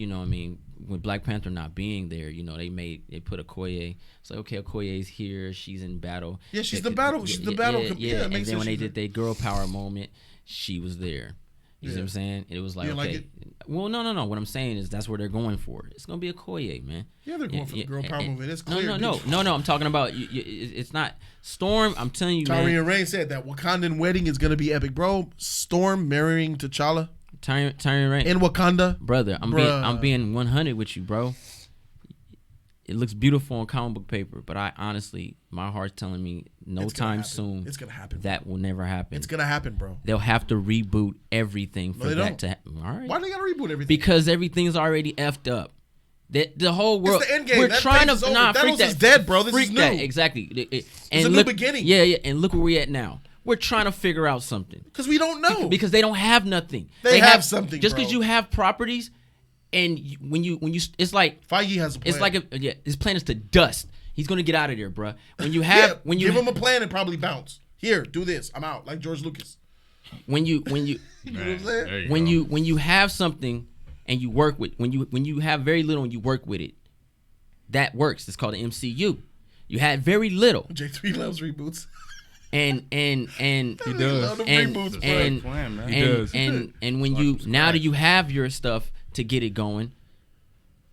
with Black Panther not being there, they put Okoye. It's like, okay, Okoye's here. She's in battle. Yeah, she's the battle. She's the battle. Yeah. And then when they did their girl power moment, she was there. You see what I'm saying? It was like, okay. Like it? Well, no. What I'm saying is that's where they're going for. It's gonna be Okoye, man. Yeah, they're going for the girl power movement. It's clear. No. I'm talking about it's not Storm. I'm telling you, man. Tyrion Rain said that Wakandan wedding is gonna be epic, bro. Storm marrying T'Challa. Tyrion Rain in Wakanda, brother. I'm being 100 with you, bro. It looks beautiful on comic book paper, but I honestly, my heart's telling me time soon. It's gonna happen. That will never happen. It's gonna happen, bro. They'll have to reboot everything for that to happen. All right. Why do they gotta reboot everything? Because everything's already effed up. The whole world. It's the end game. We're that trying to Thanos is dead, bro. This is new. Exactly. It's a new beginning. Yeah. And look where we're at now. We're trying to figure out something. Because we don't know. Because they don't have nothing. They have something. Just because you have properties, and when you, it's like Feige has a plan. It's like his plan is to dust. He's gonna get out of there, bro. When you have, give him a plan and probably bounce. Here, do this. I'm out. Like George Lucas. When you you know what I'm saying? when you have something and you work with when you have very little and you work with it, that works. It's called the MCU. You had very little. J3 loves reboots. And he does. And when you now that you have your stuff to get it going,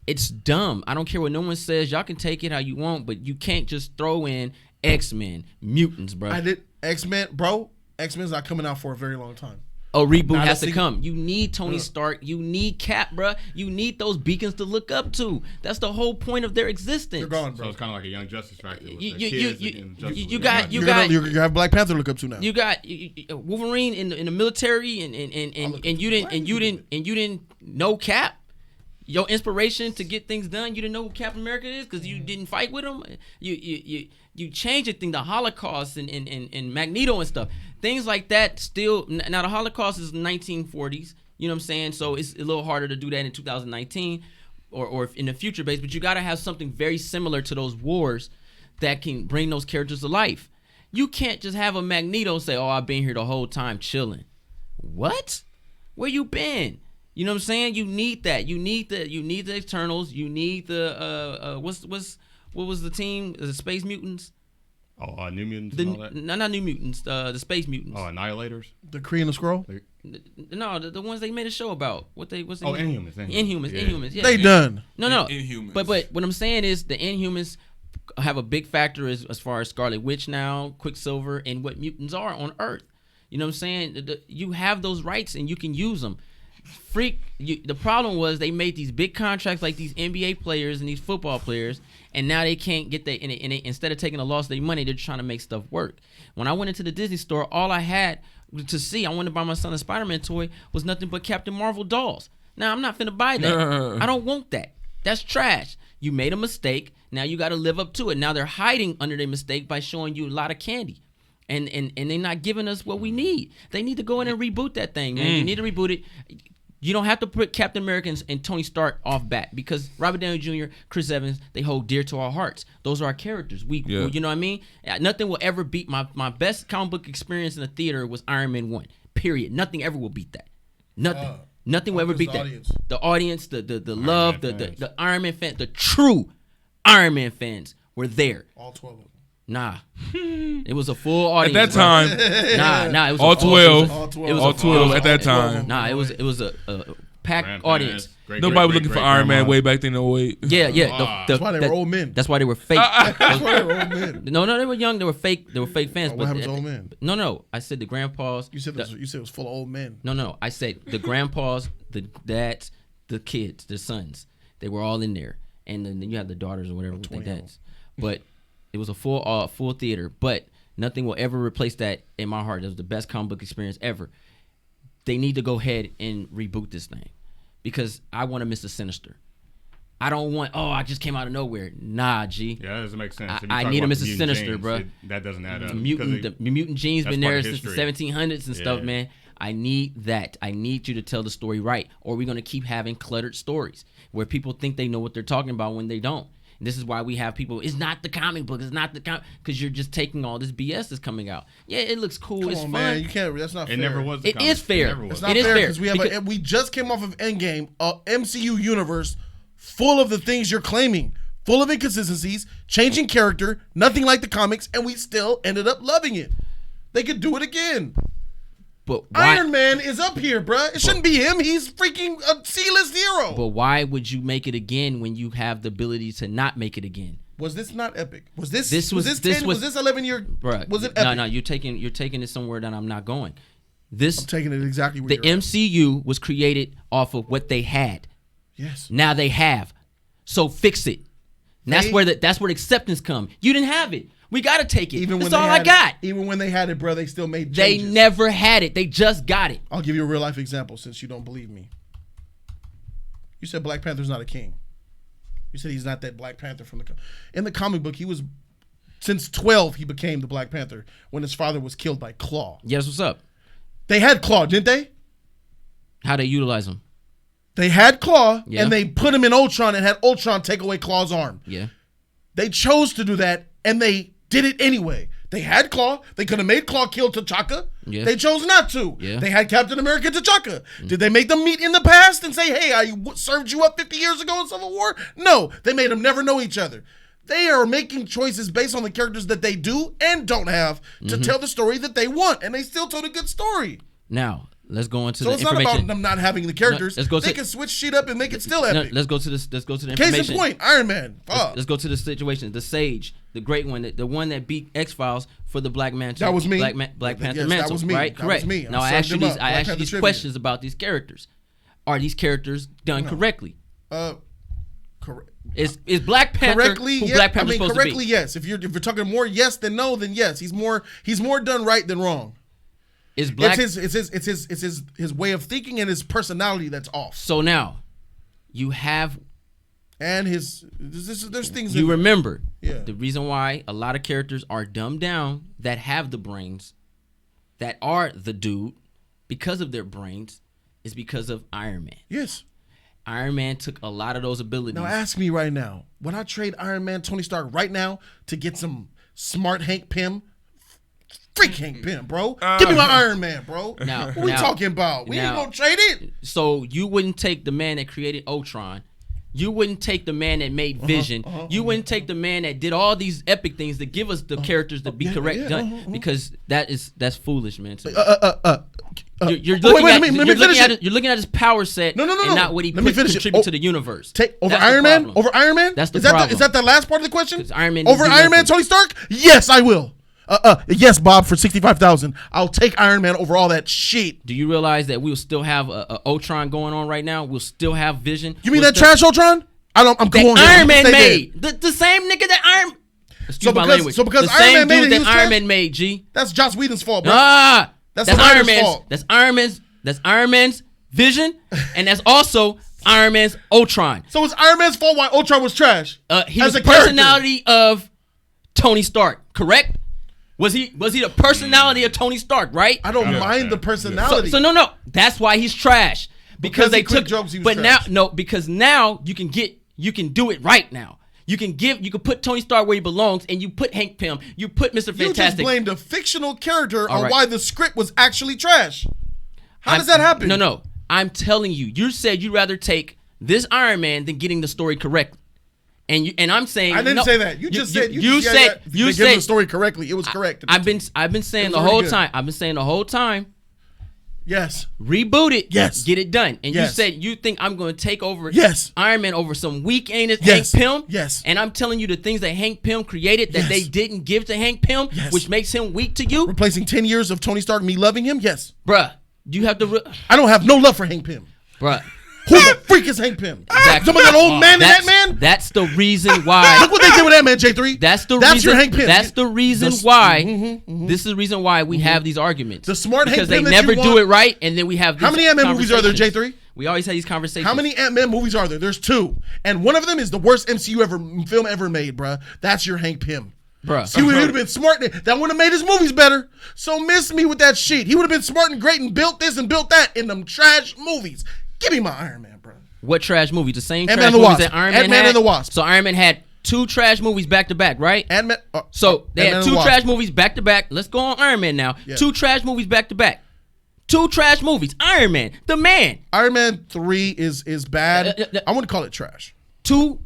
it's dumb. I don't care what no one says. Y'all can take it how you want, but you can't just throw in X-Men, mutants, bro. X-Men, bro. X-Men's not coming out for a very long time. A reboot has to come. You need Tony Stark. You need Cap, bro. You need those beacons to look up to. That's the whole point of their existence. They're gone, bro. So it's kind of like a Young Justice factor. You have Black Panther to look up to now. You got Wolverine in the military, and you didn't know Cap. Your inspiration to get things done, you didn't know who Captain America is because you didn't fight with him. You changed the thing, the Holocaust and Magneto and stuff. Things like that still. Now, the Holocaust is 1940s. You know what I'm saying? So it's a little harder to do that in 2019 or in the future base. But you got to have something very similar to those wars that can bring those characters to life. You can't just have a Magneto say, "Oh, I've been here the whole time chilling." What? Where you been? You know what I'm saying? You need that. You need the Eternals. You need the what was the team? The Space Mutants. Oh, New Mutants and all that? No, not New Mutants. The Space Mutants. Oh, Annihilators? The Kree and the Skrull? No, the ones they made a show about. Inhumans. Inhumans. Yeah. They done. No. Inhumans. But what I'm saying is the Inhumans have a big factor as far as Scarlet Witch now, Quicksilver, and what mutants are on Earth. You know what I'm saying? You have those rights and you can use them. The problem was they made these big contracts like these NBA players and these football players, and now they can't get and they, instead of taking a loss of their money, they're trying to make stuff work. When I went into the Disney store, all I had to see, I wanted to buy my son a Spider-Man toy, was nothing but Captain Marvel dolls. Now, I'm not finna buy that. I don't want that. That's trash. You made a mistake. Now you got to live up to it. Now they're hiding under their mistake by showing you a lot of candy. And they're not giving us what we need. They need to go in and reboot that thing, man. You need to reboot it. You don't have to put Captain America and Tony Stark off bat because Robert Downey Jr., Chris Evans, they hold dear to our hearts. Those are our characters. You know what I mean? Nothing will ever beat my best comic book experience in the theater was Iron Man 1. Period. Nothing ever will beat that. Nothing. Nothing will ever beat that. The audience, the love, the Iron Man fans, the true Iron Man fans were there. All 12 of them. Nah, it was a full audience at that time. Nah, it was all 12. It was all 12 at that time. Nah, it was a packed audience. Nobody was looking for Iron Man way back then in 08. Yeah. That's why they were old men. That's why they were fake. That's why they were old men. No, they were young. They were fake. They were fake fans. What happened to old men? No. I said the grandpas. You said it was full of old men. No. I said the grandpas, the dads, the kids, the sons. They were all in there, and then you have the daughters or whatever with the dads. But it was a full theater. But nothing will ever replace that in my heart. It was the best comic book experience ever. They need to go ahead and reboot this thing because I want a Mr. Sinister. I don't want, I just came out of nowhere. Nah, G. Yeah, that doesn't make sense. I need a Mr. Sinister, bro. That doesn't add up. The mutant gene's been there since the 1700s and stuff, man. I need that. I need you to tell the story right, or we're going to keep having cluttered stories where people think they know what they're talking about when they don't. And this is why we have people, it's not the comic book, because you're just taking all this BS that's coming out. Yeah, it looks cool, it's fun. Man, you can't, that's not fair. It never was. It is fair. It's not fair because we just came off of Endgame, MCU universe full of the things you're claiming, full of inconsistencies, changing character, nothing like the comics, and we still ended up loving it. They could do it again. But why? Iron Man is up here, bruh. It shouldn't be him. He's freaking a C-list hero. But why would you make it again when you have the ability to not make it again? Was this not epic? Was this 11 year? Bruh, was it epic? No, you're taking it somewhere that I'm not going. I'm taking it exactly where the MCU was created off of what they had. Yes. Now they have. So fix it. And that's where the acceptance come. You didn't have it. We got to take it. That's all I got. Even when they had it, bro, they still made changes. They never had it. They just got it. I'll give you a real life example since you don't believe me. You said Black Panther's not a king. You said he's not that Black Panther in the comic book. He was since 12 he became the Black Panther when his father was killed by Claw. Yes, what's up? They had Claw, didn't they? How they utilize him? They had Claw and they put him in Ultron and had Ultron take away Claw's arm. Yeah. They chose to do that and they did it anyway. They had Claw. They could have made Claw kill T'Chaka. Yeah. They chose not to. Yeah. They had Captain America T'Chaka. Did they make them meet in the past and say, hey, I served you up 50 years ago in Civil War? No. They made them never know each other. They are making choices based on the characters that they do and don't have to tell the story that they want. And they still told a good story. Now, let's go into the information. So it's not about them not having the characters. They can switch shit up and make it still epic. Let's go to the information. Case in point, Iron Man. Let's go to the situation. The Sage, the great one, the one that beat X-Files for the Black Mantle. That was me. Black Panther Mantle. That was me. Right? Correct. That was me. Now I asked you these questions about these characters. Are these characters done correctly? Correct. Is Black Panther correctly? Who Black Panther's supposed correctly, to be? Yes. If you're talking more yes than no, then yes. He's more done right than wrong. Is Black? It's his way of thinking and his personality that's off. So now, you have, and there's things you remember. Yeah. The reason why a lot of characters are dumbed down that have the brains, that are the dude, because of their brains, is because of Iron Man. Yes. Iron Man took a lot of those abilities. Now ask me right now, would I trade Iron Man Tony Stark right now to get some smart Hank Pym? Freak Hank Pym, bro. Give me my Iron Man, bro. What we talking about? We ain't gonna trade it. So you wouldn't take the man that created Ultron. You wouldn't take the man that made Vision. You wouldn't take the man that did all these epic things to give us the characters to be correct done. Because that's foolish, man. So, you're looking at his power set and not what he contribute to the universe. Over Iron Man? That's the problem. Is that the last part of the question? Iron Man over Iron Man, Tony Stark? Yes, I will. Yes, Bob, for $65,000, I'll take Iron Man over all that shit. Do you realize that we'll still have a Ultron going on right now? We'll still have Vision. You mean that trash Ultron? I'm cool. Iron Man made the same nigga that Iron. Excuse my language. So because Iron Man made it, Iron Man made G. That's Joss Whedon's fault, bro. That's Iron Man's fault. That's Iron Man's Vision, and that's also Iron Man's Ultron. So it's Iron Man's fault why Ultron was trash. He was the personality of Tony Stark, correct? Was he the personality of Tony Stark, right? I don't mind the personality. So no. That's why he's trash. Because they took jokes, he was but trash. because now you can do it right now. You can put Tony Stark where he belongs, and you put Hank Pym, you put Mr. Fantastic. You just blamed a fictional character on why the script was actually trash. How does that happen? No. I'm telling you. You said you'd rather take this Iron Man than getting the story correct. And I'm saying I didn't say that. You said the story correctly. It was correct. I've been saying the whole time. I've been saying the whole time Yes. Reboot it. Yes. Get it done. And Yes. you said you think I'm going to take over Yes. Iron Man over some weak anus Yes. Hank Pym? Yes. And I'm telling you the things that Hank Pym created that Yes. they didn't give to Hank Pym, Yes. which makes him weak to you? Replacing 10 years of Tony Stark, me loving him? Yes. Bruh, you have to... I don't have no love for Hank Pym. Bruh. Who the freak is Hank Pym? Exactly. Some of that old man in that man? That's the reason why... Look what they did with that man, J3. That's reason, your Hank Pym. That's the reason why... This is the reason why we have these arguments. The smart because Hank Pym they never that you do want- it right, and then we have these How many Ant-Man movies are there, conversations. J3? We always have these conversations. How many Ant-Man movies are there? There's 2. And one of them is the worst MCU film ever made, bruh. That's your Hank Pym. Bruh. See, he would have been smart. That would have made his movies better. So miss me with that shit. He would have been smart and great and built this and built that in them trash movies. Give me my Iron Man, bro. What trash movie? The same Ant-Man trash and the movies Wasp. that Iron Man Ant-Man had? and the Wasp. So Iron Man had 2 trash movies back to back, right? Ant-Man. So they Ant-Man had and 2 the Wasp. trash movies back to back. Let's go on Iron Man now. Yeah. 2 trash movies back to back. 2 trash movies. Iron Man, the man. Iron Man 3 is bad. I wouldn't call it trash. 2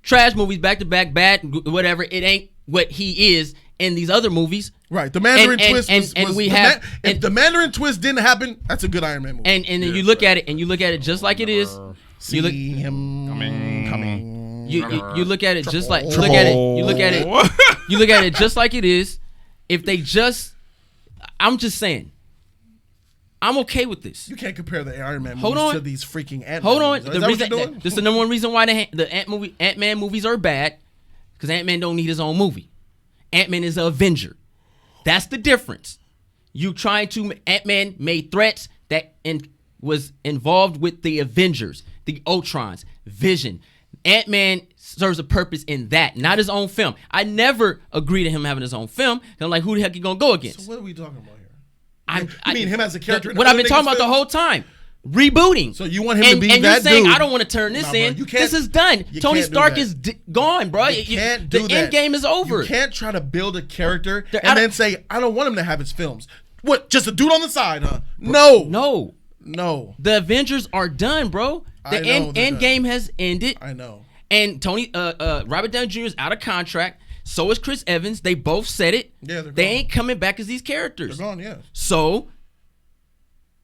trash movies back to back, bad, whatever. It ain't what he is in these other movies. Right. The Mandarin twist if the Mandarin twist didn't happen, that's a good Iron Man movie. And then you look at it just like it is. See him coming. You look at it just like you look at it just like it is. If they just, I'm just saying, I'm okay with this. You can't compare the Iron Man movies to these freaking Ant-Man Hold on. movies. Is that what you're doing? This is the number one reason why the Ant-Man movies are bad, because Ant-Man don't need his own movie. Ant-Man is an Avenger. That's the difference. Ant-Man made threats that was involved with the Avengers, the Ultrons, Vision. Ant-Man serves a purpose in that, not his own film. I never agree to him having his own film. I'm like, who the heck you gonna go against? So what are we talking about here? I mean him as a character? What I've been talking about the whole time. Rebooting. So you want him to be that dude? And you're saying I don't want to turn this in. Bro, this is done. Tony Stark is gone, bro. You can't do that. The end game is over. You can't try to build a character and then say, I don't want him to have his films. What, just a dude on the side, huh? No. The Avengers are done, bro. The end game has ended. I know. And Robert Downey Jr. is out of contract. So is Chris Evans. They both said it. Yeah, they're gone. They ain't coming back as these characters. They're gone, yeah. So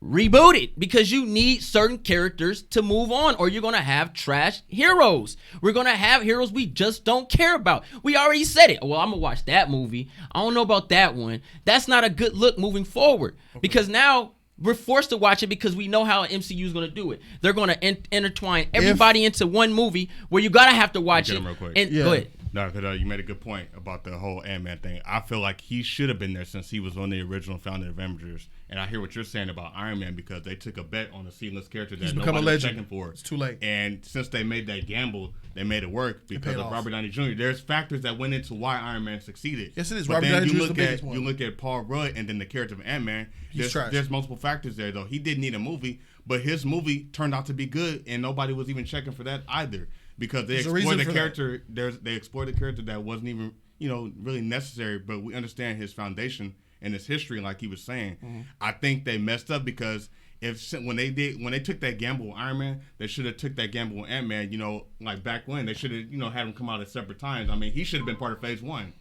reboot it, because you need certain characters to move on, or you're gonna have trash heroes. We're gonna have heroes we just don't care about. We already said it. Well, I'm gonna watch that movie. I don't know about that one. That's not a good look moving forward, because now we're forced to watch it because we know how MCU is gonna do it. They're gonna intertwine everybody into one movie where you gotta have to watch it. Real quick. Go ahead. No, because you made a good point about the whole Ant-Man thing. I feel like he should have been there since he was one of the original founding Avengers. And I hear what you're saying about Iron Man, because they took a bet on a C-list character that nobody was checking for. It's too late. And since they made that gamble, they made it work because of Robert Downey Jr. There's factors that went into why Iron Man succeeded. Yes, it is. But Robert then Downey Jr. is the biggest one. You look at Paul Rudd and then the character of Ant-Man. There's multiple factors there, though. He didn't need a movie, but his movie turned out to be good, and nobody was even checking for that either. Because they explored the character, they explored the character that wasn't even, really necessary. But we understand his foundation and his history, like he was saying. Mm-hmm. I think they messed up because when they took that gamble with Iron Man, they should have took that gamble with Ant-Man. Like back when they should have, had him come out at separate times. I mean, he should have been part of Phase 1.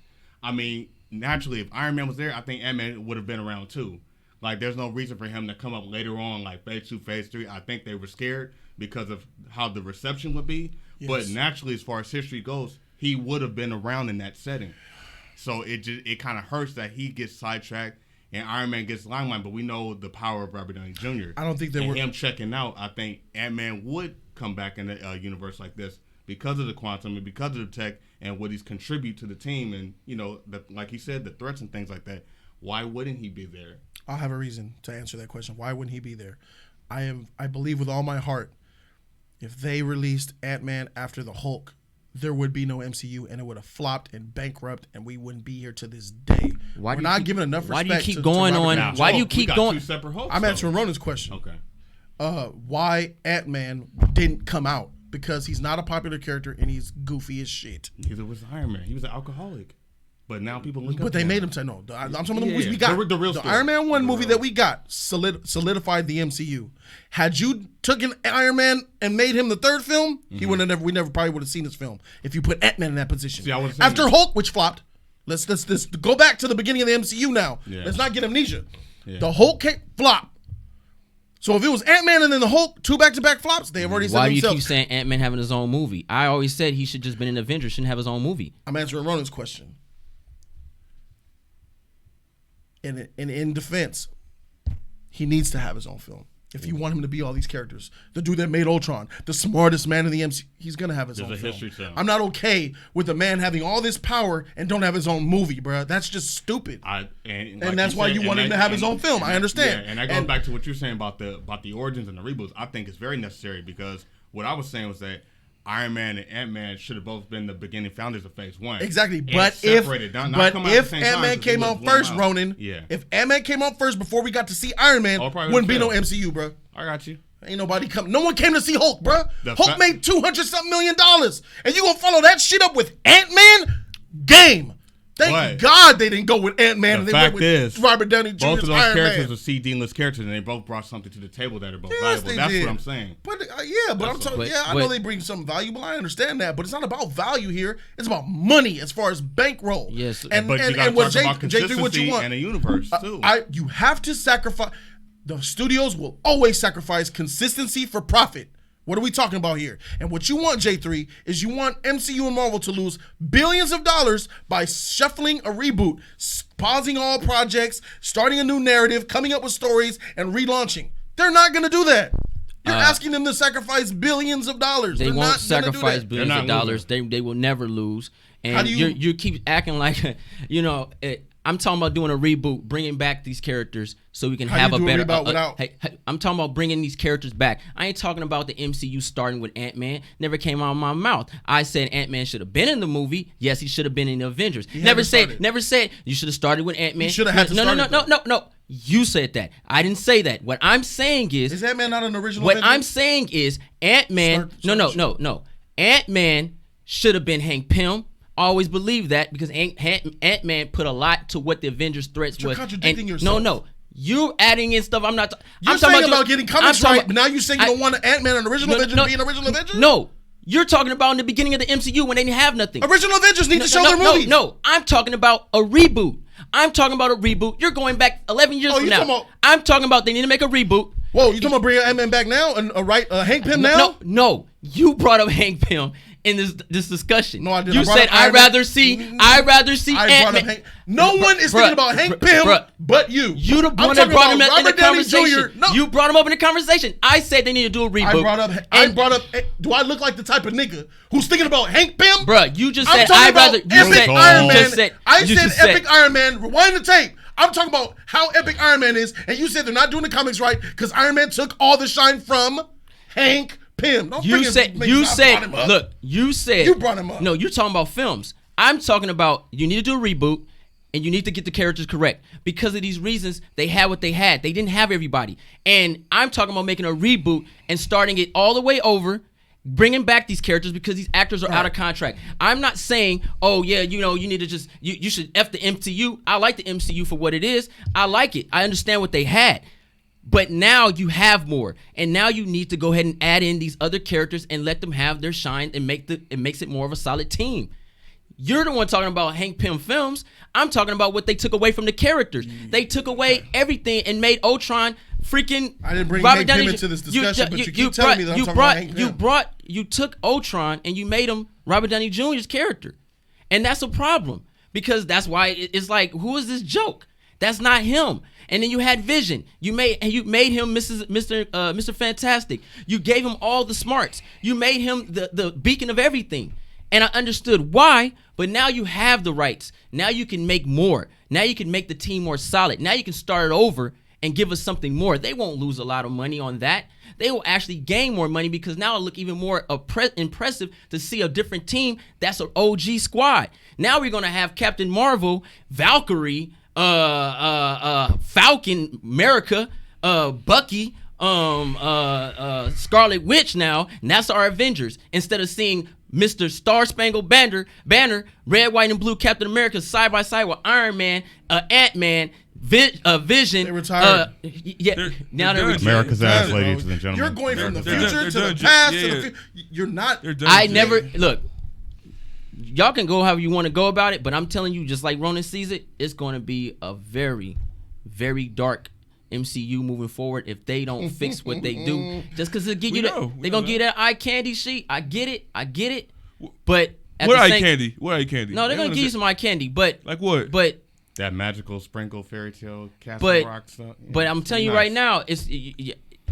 I mean, naturally, if Iron Man was there, I think Ant-Man would have been around too. Like, there's no reason for him to come up later on, like Phase 2, Phase 3. I think they were scared because of how the reception would be. Yes. But naturally, as far as history goes, he would have been around in that setting. So it kind of hurts that he gets sidetracked and Iron Man gets limelight. But we know the power of Robert Downey Jr. I don't think him checking out. I think Ant-Man would come back in a universe like this because of the quantum and because of the tech and what he's contribute to the team and like he said, the threats and things like that. Why wouldn't he be there? I'll have a reason to answer that question. Why wouldn't he be there? I believe with all my heart, if they released Ant-Man after the Hulk, there would be no MCU, and it would have flopped and bankrupt, and we wouldn't be here to this day. We're not giving enough respect. Why do you keep going on? Why do you keep going? Two separate Hulks, I'm answering Ronan's question. Okay. Why Ant-Man didn't come out? Because he's not a popular character, and he's goofy as shit. Neither was Iron Man. He was an alcoholic. But now people look up. But they made him say no. I'm talking about the movies we got. The real story. Iron Man 1 movie that we got solidified the MCU. Had you taken Iron Man and made him the third film, he would have we never probably would have seen his film. If you put Ant-Man in that position. See, after Hulk, which flopped, let's go back to the beginning of the MCU now. Yeah. Let's not get amnesia. Yeah. The Hulk flop. So if it was Ant-Man and then the Hulk, 2 back-to-back flops, they have already said Why do themselves. you keep saying Ant-Man having his own movie? I always said he should just been an Avenger, shouldn't have his own movie. I'm answering Ronan's question. In defense, he needs to have his own film. If you want him to be all these characters, the dude that made Ultron, the smartest man in the MCU, he's gonna have his own film. I'm not okay with a man having all this power and don't have his own movie, bro. That's just stupid. And that's why you want him to have his own film. I understand. Yeah, and that goes back to what you're saying about the origins and the reboots. I think it's very necessary because what I was saying was that Iron Man and Ant-Man should have both been the beginning founders of Phase 1. Exactly, but if Ant-Man came out first, Ronan, if Ant-Man came out first before we got to see Iron Man, wouldn't be no MCU, bro. I got you. Ain't nobody come. No one came to see Hulk, bro. Hulk made $200-something million, and you gonna follow that shit up with Ant-Man? Game. Thank God they didn't go with Ant-Man. The fact is, Robert Downey Jr. Both of those characters are C-D-list characters, and they both brought something to the table that are both valuable. That's what I'm saying. But I know they bring something valuable. I understand that, but it's not about value here. It's about money as far as bankroll. Yes, but you got to talk about consistency and a universe too. You have to sacrifice. The studios will always sacrifice consistency for profit. What are we talking about here? And what you want, J3, is you want MCU and Marvel to lose billions of dollars by shuffling a reboot, pausing all projects, starting a new narrative, coming up with stories, and relaunching. They're not going to do that. You're asking them to sacrifice billions of dollars. They won't sacrifice billions of dollars. They will never lose. And you keep acting like, I'm talking about doing a reboot, bringing back these characters so we can have a better. I'm talking about bringing these characters back. I ain't talking about the MCU starting with Ant-Man. Never came out of my mouth. I said Ant-Man should have been in the movie. Yes, he should have been in the Avengers. Never said you should have started with Ant-Man. You should have had to start. No. You said that. I didn't say that. What I'm saying is Ant-Man not an original? What I'm saying is Ant-Man. No. Ant-Man should have been Hank Pym. Always believe that because Ant-Man put a lot to what the Avengers threats You're contradicting yourself. No. You're adding in stuff. I'm not. You're saying about getting comics right, but now you're saying you don't want Ant-Man and original Avengers to be an original Avenger? No. You're talking about in the beginning of the MCU when they didn't have nothing. Original Avengers need to show their movies. No. I'm talking about a reboot. You're going back 11 years from now. I'm talking about they need to make a reboot. Whoa, you talking about bringing Ant-Man back now and Hank Pym now? No. You brought up Hank Pym in this discussion. No, I didn't. You said I'd rather see Ant-Man. No one is thinking about Hank Pym but you. You the one that brought him in the conversation. No. You brought him up in the conversation. I said they need to do a reboot. I brought up. Do I look like the type of nigga who's thinking about Hank Pym? Bruh, you just said I'd rather. Epic Iron Man. I said Epic Iron Man. Rewind the tape. I'm talking about how epic Iron Man is, and you said they're not doing the comics right because Iron Man took all the shine from Hank Pym. You said you brought him up. No, you're talking about films. I'm talking about you need to do a reboot and you need to get the characters correct. Because of these reasons, they had what they had. They didn't have everybody. And I'm talking about making a reboot and starting it all the way over, bringing back these characters because these actors are out of contract. I'm not saying, oh yeah, you need to just you should F the MCU. I like the MCU for what it is. I like it. I understand what they had. But now you have more, and now you need to go ahead and add in these other characters and let them have their shine and it makes it more of a solid team. You're the one talking about Hank Pym films. I'm talking about what they took away from the characters. They took away everything and made Ultron freaking. I didn't bring Hank Pym into this discussion, but you keep telling me that I'm talking about Hank Pym. You took Ultron and you made him Robert Downey Jr.'s character, and that's a problem because that's why it's like, who is this joke? That's not him. And then you had Vision. You made him Mr. Fantastic. You gave him all the smarts. You made him the beacon of everything. And I understood why, but now you have the rights. Now you can make more. Now you can make the team more solid. Now you can start it over and give us something more. They won't lose a lot of money on that. They will actually gain more money because now it'll look even more impressive to see a different team that's an OG squad. Now we're going to have Captain Marvel, Valkyrie, Falcon, America, Bucky, Scarlet Witch now, and that's our Avengers. Instead of seeing Mr. Star Spangled Banner, Red, White, and Blue Captain America side by side with Iron Man, Ant-Man, Vision. They retired. Now they're retired. America's ass, ladies and gentlemen. You're going from the future to the past to the future. You're not. Look. Y'all can go however you want to go about it, but I'm telling you, just like Ronan sees it, it's going to be a very, very dark MCU moving forward if they don't fix what they do. Just because they're gonna give you that eye candy sheet. I get it. But what eye candy? What eye candy? No, they're gonna give you some eye candy. But like what? But that magical sprinkle fairy tale castle rock stuff. Yeah, but I'm telling you right now, it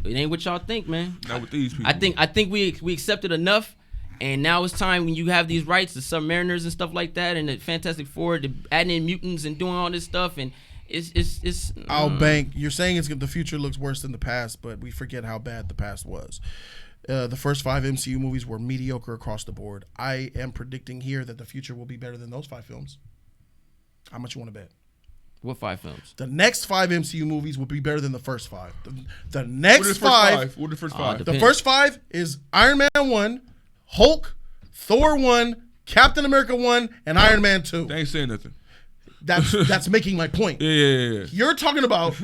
ain't what y'all think, man. Not with these people. I think we accepted enough. And now it's time when you have these rights, the Submariners and stuff like that, and the Fantastic Four, adding in mutants and doing all this stuff, and it's. I'll bank. You're saying the future looks worse than the past, but we forget how bad the past was. The first 5 MCU movies were mediocre across the board. I am predicting here that the future will be better than those 5 films. How much you want to bet? What 5 films? The next 5 MCU movies will be better than the first 5. The next 5. What are the first 5? The first 5 is Iron Man 1. Hulk, Thor 1, Captain America 1, and Iron Man 2. They ain't saying nothing. That's making my point. Yeah. You're talking about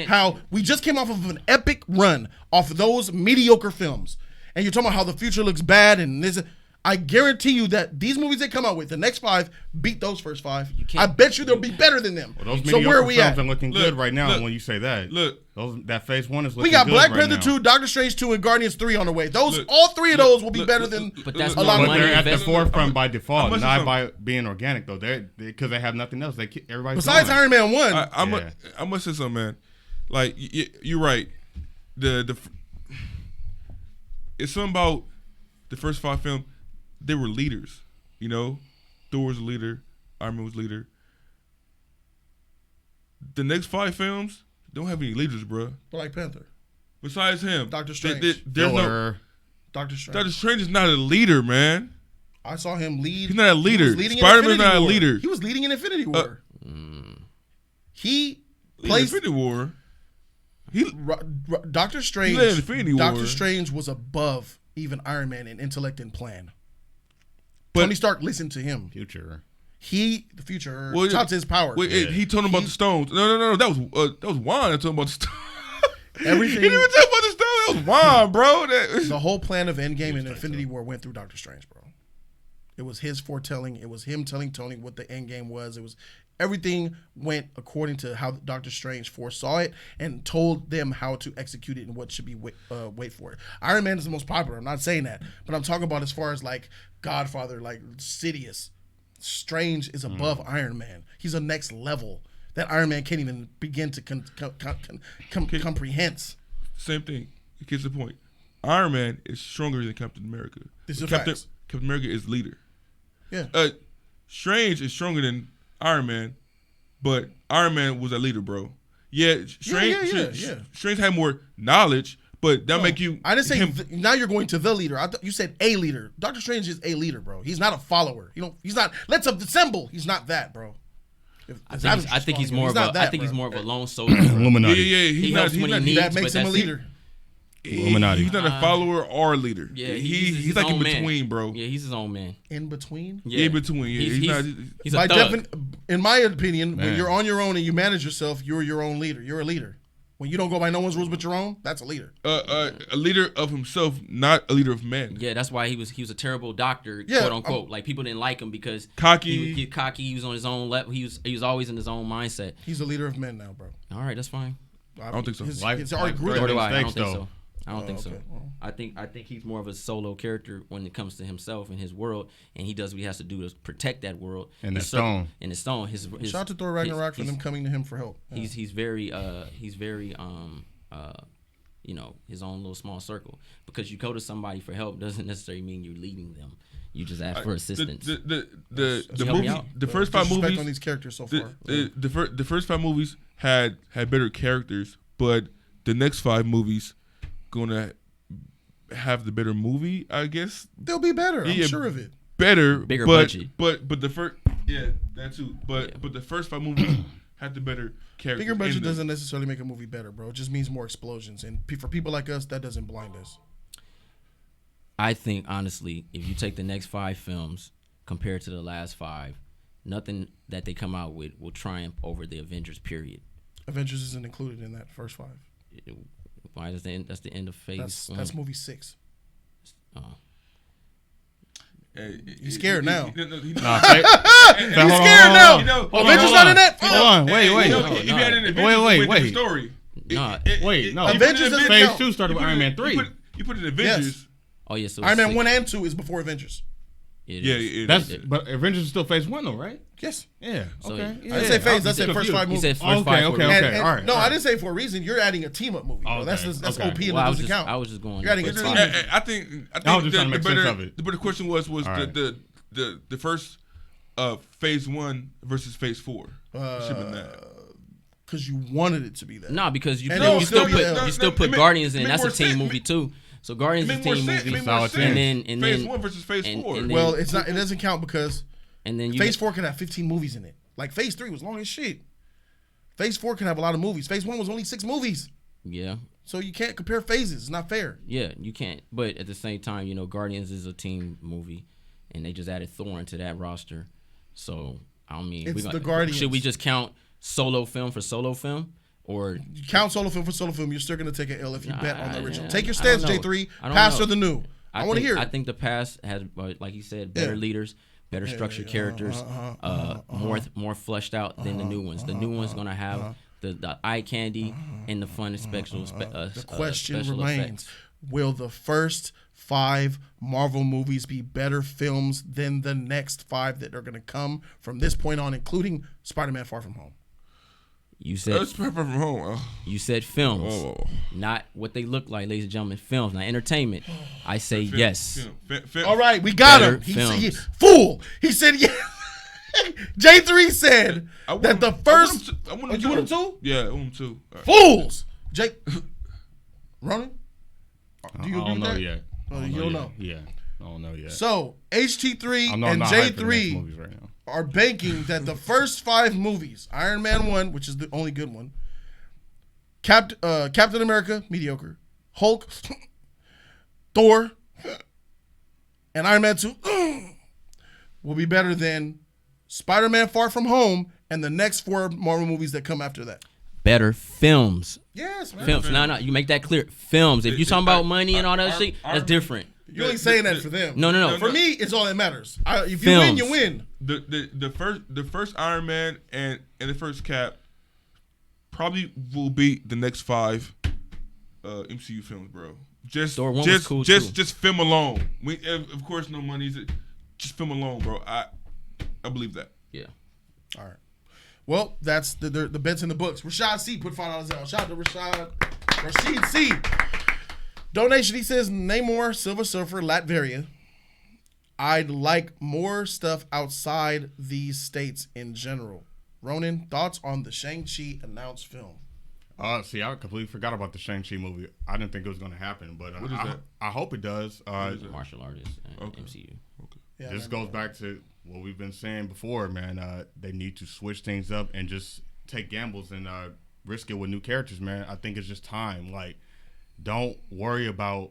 how we just came off of an epic run off of those mediocre films. And you're talking about how the future looks bad and this. I guarantee you that these movies they come out with, the next 5, beat those first 5. I bet you they'll be better than them. Well, those mediocre films are looking good right now when you say that. That phase 1 is looking good. We got Black Panther 2, Doctor Strange 2, and Guardians 3 on the way. All 3 of those will be better than but that's a lot of money. They're at the forefront by default, not by being organic, though. Because they have nothing else. Everybody's besides Iron Man 1. I must say something, man. Like, you're right. It's something about the first 5 films. They were leaders, you know. Thor was a leader. Iron Man was a leader. The next 5 films don't have any leaders, bro. Black Panther. Besides him, Doctor Strange. There's no Doctor Strange. Doctor Strange is not a leader, man. I saw him lead. He's not a leader. Spider-Man's not a leader. He was leading in Infinity War. He plays Infinity War. Doctor Strange. He led Infinity War. Doctor Strange was above even Iron Man in intellect and plan. But Tony Stark listened to him. The future. Chopped his power. He told him about the stones. No. That was Juan that told him about the stones. Everything. He didn't even tell him about the stones. That was Juan, bro. The whole plan of Endgame and Infinity War went through Doctor Strange, bro. It was his foretelling. It was him telling Tony what the Endgame was. It was everything went according to how Doctor Strange foresaw it and told them how to execute it and what should be wait for it. Iron Man is the most popular. I'm not saying that, but I'm talking about as far as like Godfather, like Sidious. Strange is above Iron Man. He's a next level that Iron Man can't even begin to comprehend. Same thing. It gets the point. Iron Man is stronger than Captain America. Captain America is leader. Yeah. Strange is stronger than Iron Man, but Iron Man was a leader, bro. Yeah, Strange had more knowledge, but that make you. I didn't say now you're going to the leader. You said a leader. Doctor Strange is a leader, bro. He's not a follower. He's not. Let's assemble. He's not that, bro. I think he's more of a lone soldier. Illuminati. Yeah. He helps when he needs. That makes him a leader. Illuminati. He's not a follower or a leader. Yeah, he's like in between, bro. Yeah, he's his own man. In between? Yeah, in between. Yeah, he's a thug. In my opinion, when you're on your own and you manage yourself, you're your own leader. You're a leader. When you don't go by no one's rules but your own, that's a leader. A leader of himself, not a leader of men. Yeah, that's why he was a terrible doctor, quote unquote. Like people didn't like him because cocky. He was on his own level. He was always in his own mindset. He's a leader of men now, bro. All right, that's fine. I don't think so. It's already grew. I don't think so. I don't think so. I think he's more of a solo character when it comes to himself and his world, and he does what he has to do to protect that world. And the stone. Shout out to Thor Ragnarok for them coming to him for help. Yeah. He's very his own little small circle. Because you go to somebody for help doesn't necessarily mean you're leading them. You just ask for assistance. The first 5 movies on these characters so far. The first 5 movies had better characters, but the next 5 movies gonna have the better movie, I guess. They'll be better. I'm sure of it. Bigger budget. But the first, that too. But the first 5 movies had the better characters. Bigger budget doesn't necessarily make a movie better, bro. It just means more explosions, and for people like us, that doesn't blind us. I think honestly, if you take the next 5 films compared to the last 5, nothing that they come out with will triumph over the Avengers. Period. Avengers isn't included in that first 5. Why does that's the end of phase 1? That's movie 6. Oh. He's scared now. He's scared now. Avengers not in that. Hold on. Wait. Wait. Story. Wait, no. Avengers doesn't Phase count. 2 started with Iron Man 3. You put it in Avengers. Yes. Oh yeah, so Iron Man six. 1 and 2 is before Avengers. But Avengers is still Phase 1 though, right? Yes. Yeah. So Okay. I didn't say phase. I said first 5 movies. He said first 5. Okay. All right. No, I didn't say for a reason. You're adding a team up movie. Okay. That's Okay. OP and Well, it doesn't count. I was just going. You're adding a first team. five. I think I was just trying to make sense of it. But the question was right. the first Phase 1 versus Phase 4. Should have been that. Because you wanted it to be that. No, because you And still put Guardians in. That's a team movie too. So Guardians is a team movie. And then Phase 1 versus Phase 4. Well, it's not. It doesn't count because then Phase 4 can have 15 movies in it. Like Phase 3 was long as shit. Phase 4 can have a lot of movies. Phase 1 was only 6 movies. Yeah. So you can't compare phases. It's not fair. Yeah, you can't. But at the same time, Guardians is a team movie, and they just added Thor into that roster. So I mean, it's the Guardians. Should we just count solo film for solo film? Or you count solo film for solo film, you're still gonna take an L if you bet on the original. Take your stance, stance, J3. Past or the new? I want to hear it. I think the past has, like you said, better leaders, better structured characters, more fleshed out than the new ones. The new one's gonna have the eye candy and the fun and special. The question special remains: effects. will the first 5 Marvel movies be better films than the next 5 that are gonna come from this point on, including Spider-Man: Far From Home? You said from home. You said films, not what they look like, ladies and gentlemen. Films, not entertainment. I say yes. All right, we got him. Fool. He said yes. J3 said that the first. You want him too? Yeah, I want him too. Right. Fools. Jake. Ronan? Do you agree with that? Yet. You don't know? Yeah. I don't know yet. So HT3 and J3 right now. Are banking that the first 5 movies, Iron Man 1, which is the only good one, Captain America, mediocre, Hulk, Thor, and Iron Man 2 will be better than Spider-Man: Far From Home and the next 4 Marvel movies that come after that. Better films. Yes, man. Films. No, you make that clear. Films. If you're talking about money and all that shit, that's different. You ain't saying that for them. No. For me, it's all that matters. If you win, you win. The first Iron Man and the first Cap probably will be the next 5 MCU films, bro. Just film alone. Of course, no money. Just film alone, bro. I believe that. Yeah. All right. Well, that's the bets in the books. Rashad C put $5 out. Shout out to Rashid C. Donation, he says, Namor, Silver Surfer, Latveria. I'd like more stuff outside these states in general. Ronan, thoughts on the Shang-Chi announced film? See, I completely forgot about the Shang-Chi movie. I didn't think it was going to happen, but what is that? I hope it does. Martial artist MCU. Okay. Yeah, this goes back to what we've been saying before, man. They need to switch things up and just take gambles and risk it with new characters, man. I think it's just time. Like, don't worry about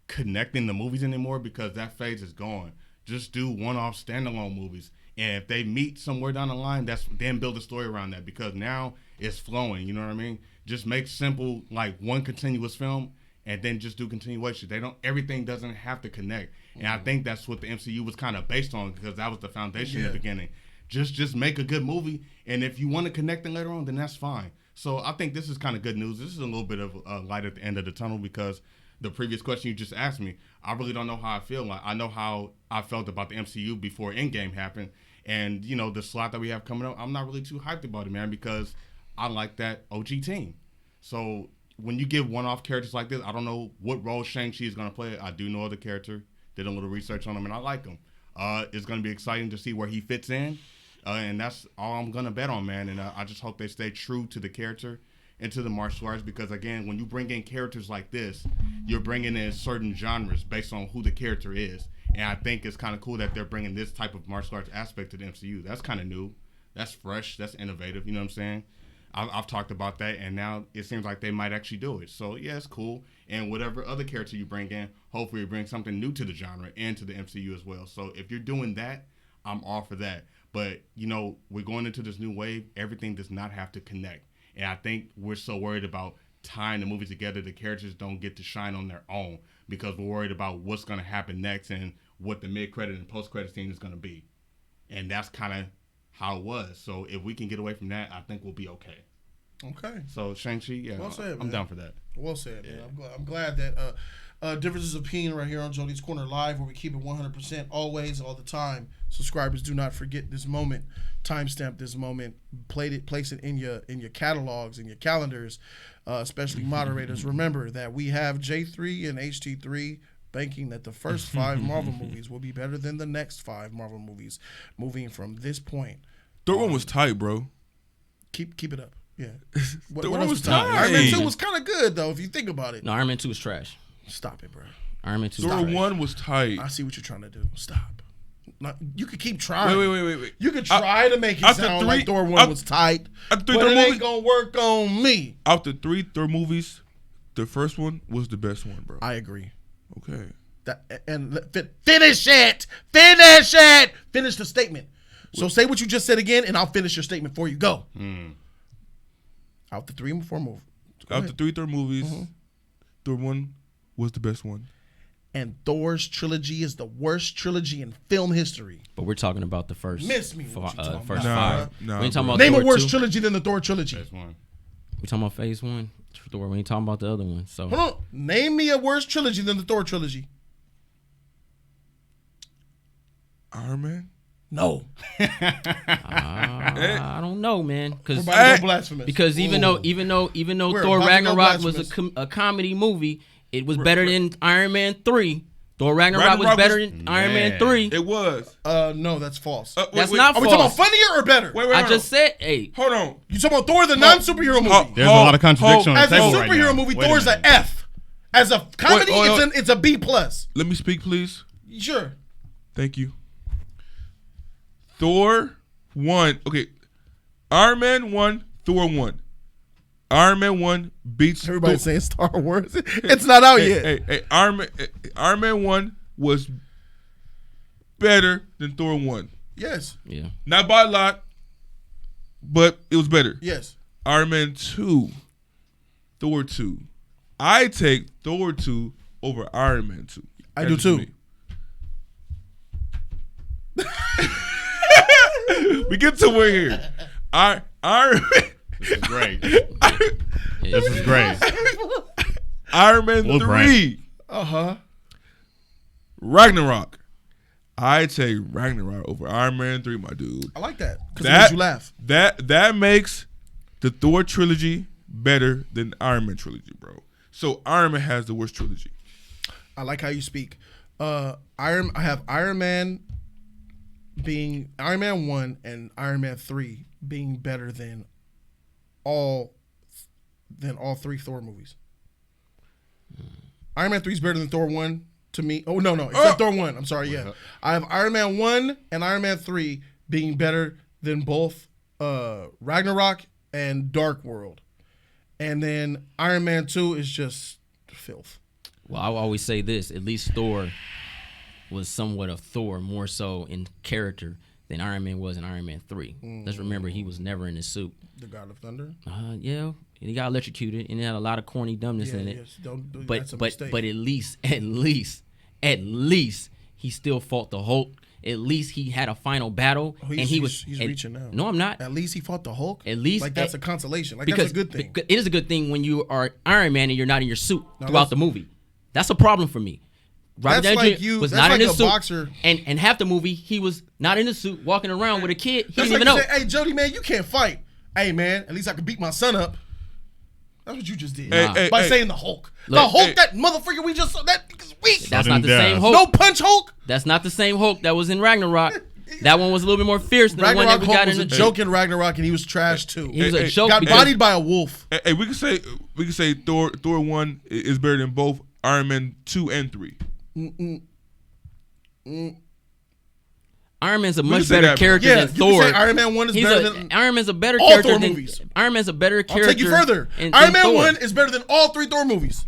connecting the movies anymore because that phase is gone. Just do one-off standalone movies. And if they meet somewhere down the line, then build a story around that because now it's flowing. You know what I mean? Just make simple, like one continuous film and then just do continuation. Everything doesn't have to connect. And I think that's what the MCU was kind of based on because that was the foundation in the beginning. Just make a good movie. And if you want to connect them later on, then that's fine. So I think this is kind of good news. This is a little bit of a light at the end of the tunnel because the previous question you just asked me, I really don't know how I feel. Like I know how I felt about the MCU before Endgame happened. And, the slot that we have coming up, I'm not really too hyped about it, man, because I like that OG team. So when you give one-off characters like this, I don't know what role Shang-Chi is going to play. I do know the character, did a little research on him, and I like him. It's going to be exciting to see where he fits in. And that's all I'm going to bet on, man. And I just hope they stay true to the character and to the martial arts because, again, when you bring in characters like this, you're bringing in certain genres based on who the character is. And I think it's kind of cool that they're bringing this type of martial arts aspect to the MCU. That's kind of new. That's fresh. That's innovative. You know what I'm saying? I've talked about that, and now it seems like they might actually do it. So, yeah, it's cool. And whatever other character you bring in, hopefully you bring something new to the genre and to the MCU as well. So if you're doing that, I'm all for that. But, we're going into this new wave. Everything does not have to connect. And I think we're so worried about tying the movies together, the characters don't get to shine on their own because we're worried about what's going to happen next and what the mid-credit and post-credit scene is going to be. And that's kind of how it was. So if we can get away from that, I think we'll be okay. Okay. So Shang-Chi, yeah, well said, I'm down for that. Well said, man. I'm glad that Differences of Opinion right here on Jody's Corner Live, where we keep it 100% always, all the time. Subscribers, do not forget this moment. Timestamp this moment. Place it in your catalogs, in your calendars, especially moderators. Remember that we have J3 and HT3 banking that the first 5 Marvel movies will be better than the next 5 Marvel movies moving from this point. Third one was tight, bro. Keep it up. Yeah. What else was tight? Iron Man 2 was kind of good, though, if you think about it. No, Iron Man 2 was trash. Stop it, bro. Iron Man 2 Thor 1 was tight. I see what you're trying to do. Stop. You could keep trying. Wait. You could try to make it sound like Thor 1 was tight, but it ain't going to work on me. Out the 3 Thor movies, the first one was the best one, bro. I agree. Okay. Finish it! Finish the statement. So say what you just said again, and I'll finish your statement for you. Go. Out the 3 and 4 movies. Out the 3 Thor movies, Thor 1 was the best one. And Thor's trilogy is the worst trilogy in film history. But we're talking about the first. Miss me. First Nah, 5. Nah, we ain't talking about name Thor a worse 2. trilogy than the Thor trilogy. Phase 1. We talking about Phase 1. Thor. We ain't talking about the other one. So hold on. Name me a worse trilogy than the Thor trilogy. Iron Man? No. I don't know, man. Because even though Thor Ragnarok was a comedy movie, it was better than Iron Man 3. Thor Ragnarok was better than Iron Man 3. It was. No, that's false. That's not false. Are we talking about funnier or better? I just said, hey. Hold on. You talking about Thor, the non-superhero movie? There's a lot of contradiction on the As a table superhero right now. movie, Thor's an F. As a comedy, it's a B+. Let me speak, please. Sure. Thank you. Thor 1. Okay. Iron Man 1, Thor 1. Iron Man 1 beats everybody saying Star Wars. It's not out yet. Hey, Iron Man 1 was better than Thor 1. Yes. Yeah. Not by a lot, but it was better. Yes. Iron Man 2, Thor 2. I take Thor 2 over Iron Man 2. I do too. We get somewhere here. Iron Man. This is great. This is great. Iron Man 3. Ragnarok. I take Ragnarok over Iron Man 3, my dude. I like that because it makes you laugh. That makes the Thor trilogy better than Iron Man trilogy, bro. So Iron Man has the worst trilogy. I like how you speak. I have Iron Man being Iron Man 1 and Iron Man 3 being better than all 3 Thor movies. Iron Man 3 is better than Thor 1 to me. Oh, no. It's not Thor 1. I'm sorry, yeah. I have Iron Man 1 and Iron Man 3 being better than both Ragnarok and Dark World. And then Iron Man 2 is just filth. Well, I always say this. At least Thor was somewhat of Thor, more so in character than Iron Man was in Iron Man 3. Let's remember he was never in his suit. The God of Thunder? Yeah. And he got electrocuted and it had a lot of corny dumbness in it. Yes. But at least he still fought the Hulk. At least he had a final battle. He's reaching now. No, I'm not. At least he fought the Hulk? At least. That's a consolation. That's a good thing. It is a good thing when you are Iron Man and you're not in your suit throughout the movie. That's a problem for me. Robert Downey Jr. was not in his suit. Boxer. And half the movie, he was not in the suit, walking around with a kid. He didn't even know. Hey, Jody, man, you can't fight. Hey, man, at least I can beat my son up. That's what you just did. By saying the Hulk. That motherfucker we just saw, that is weak. That's not the same Hulk. No punch Hulk? That's not the same Hulk that was in Ragnarok. That one was a little bit more fierce than the one that we got in the joke in Ragnarok, and he was trash too. He was a joke. Got bodied by a wolf. Hey, we can say Thor 1 is better than both Iron Man 2 and 3. Iron Man's a much better character than Thor. Iron Man 1 is better than Iron Man's a better all character Thor than movies. Iron Man's a better character. I'll take you further. Iron Man 1 is better than all 3 Thor movies.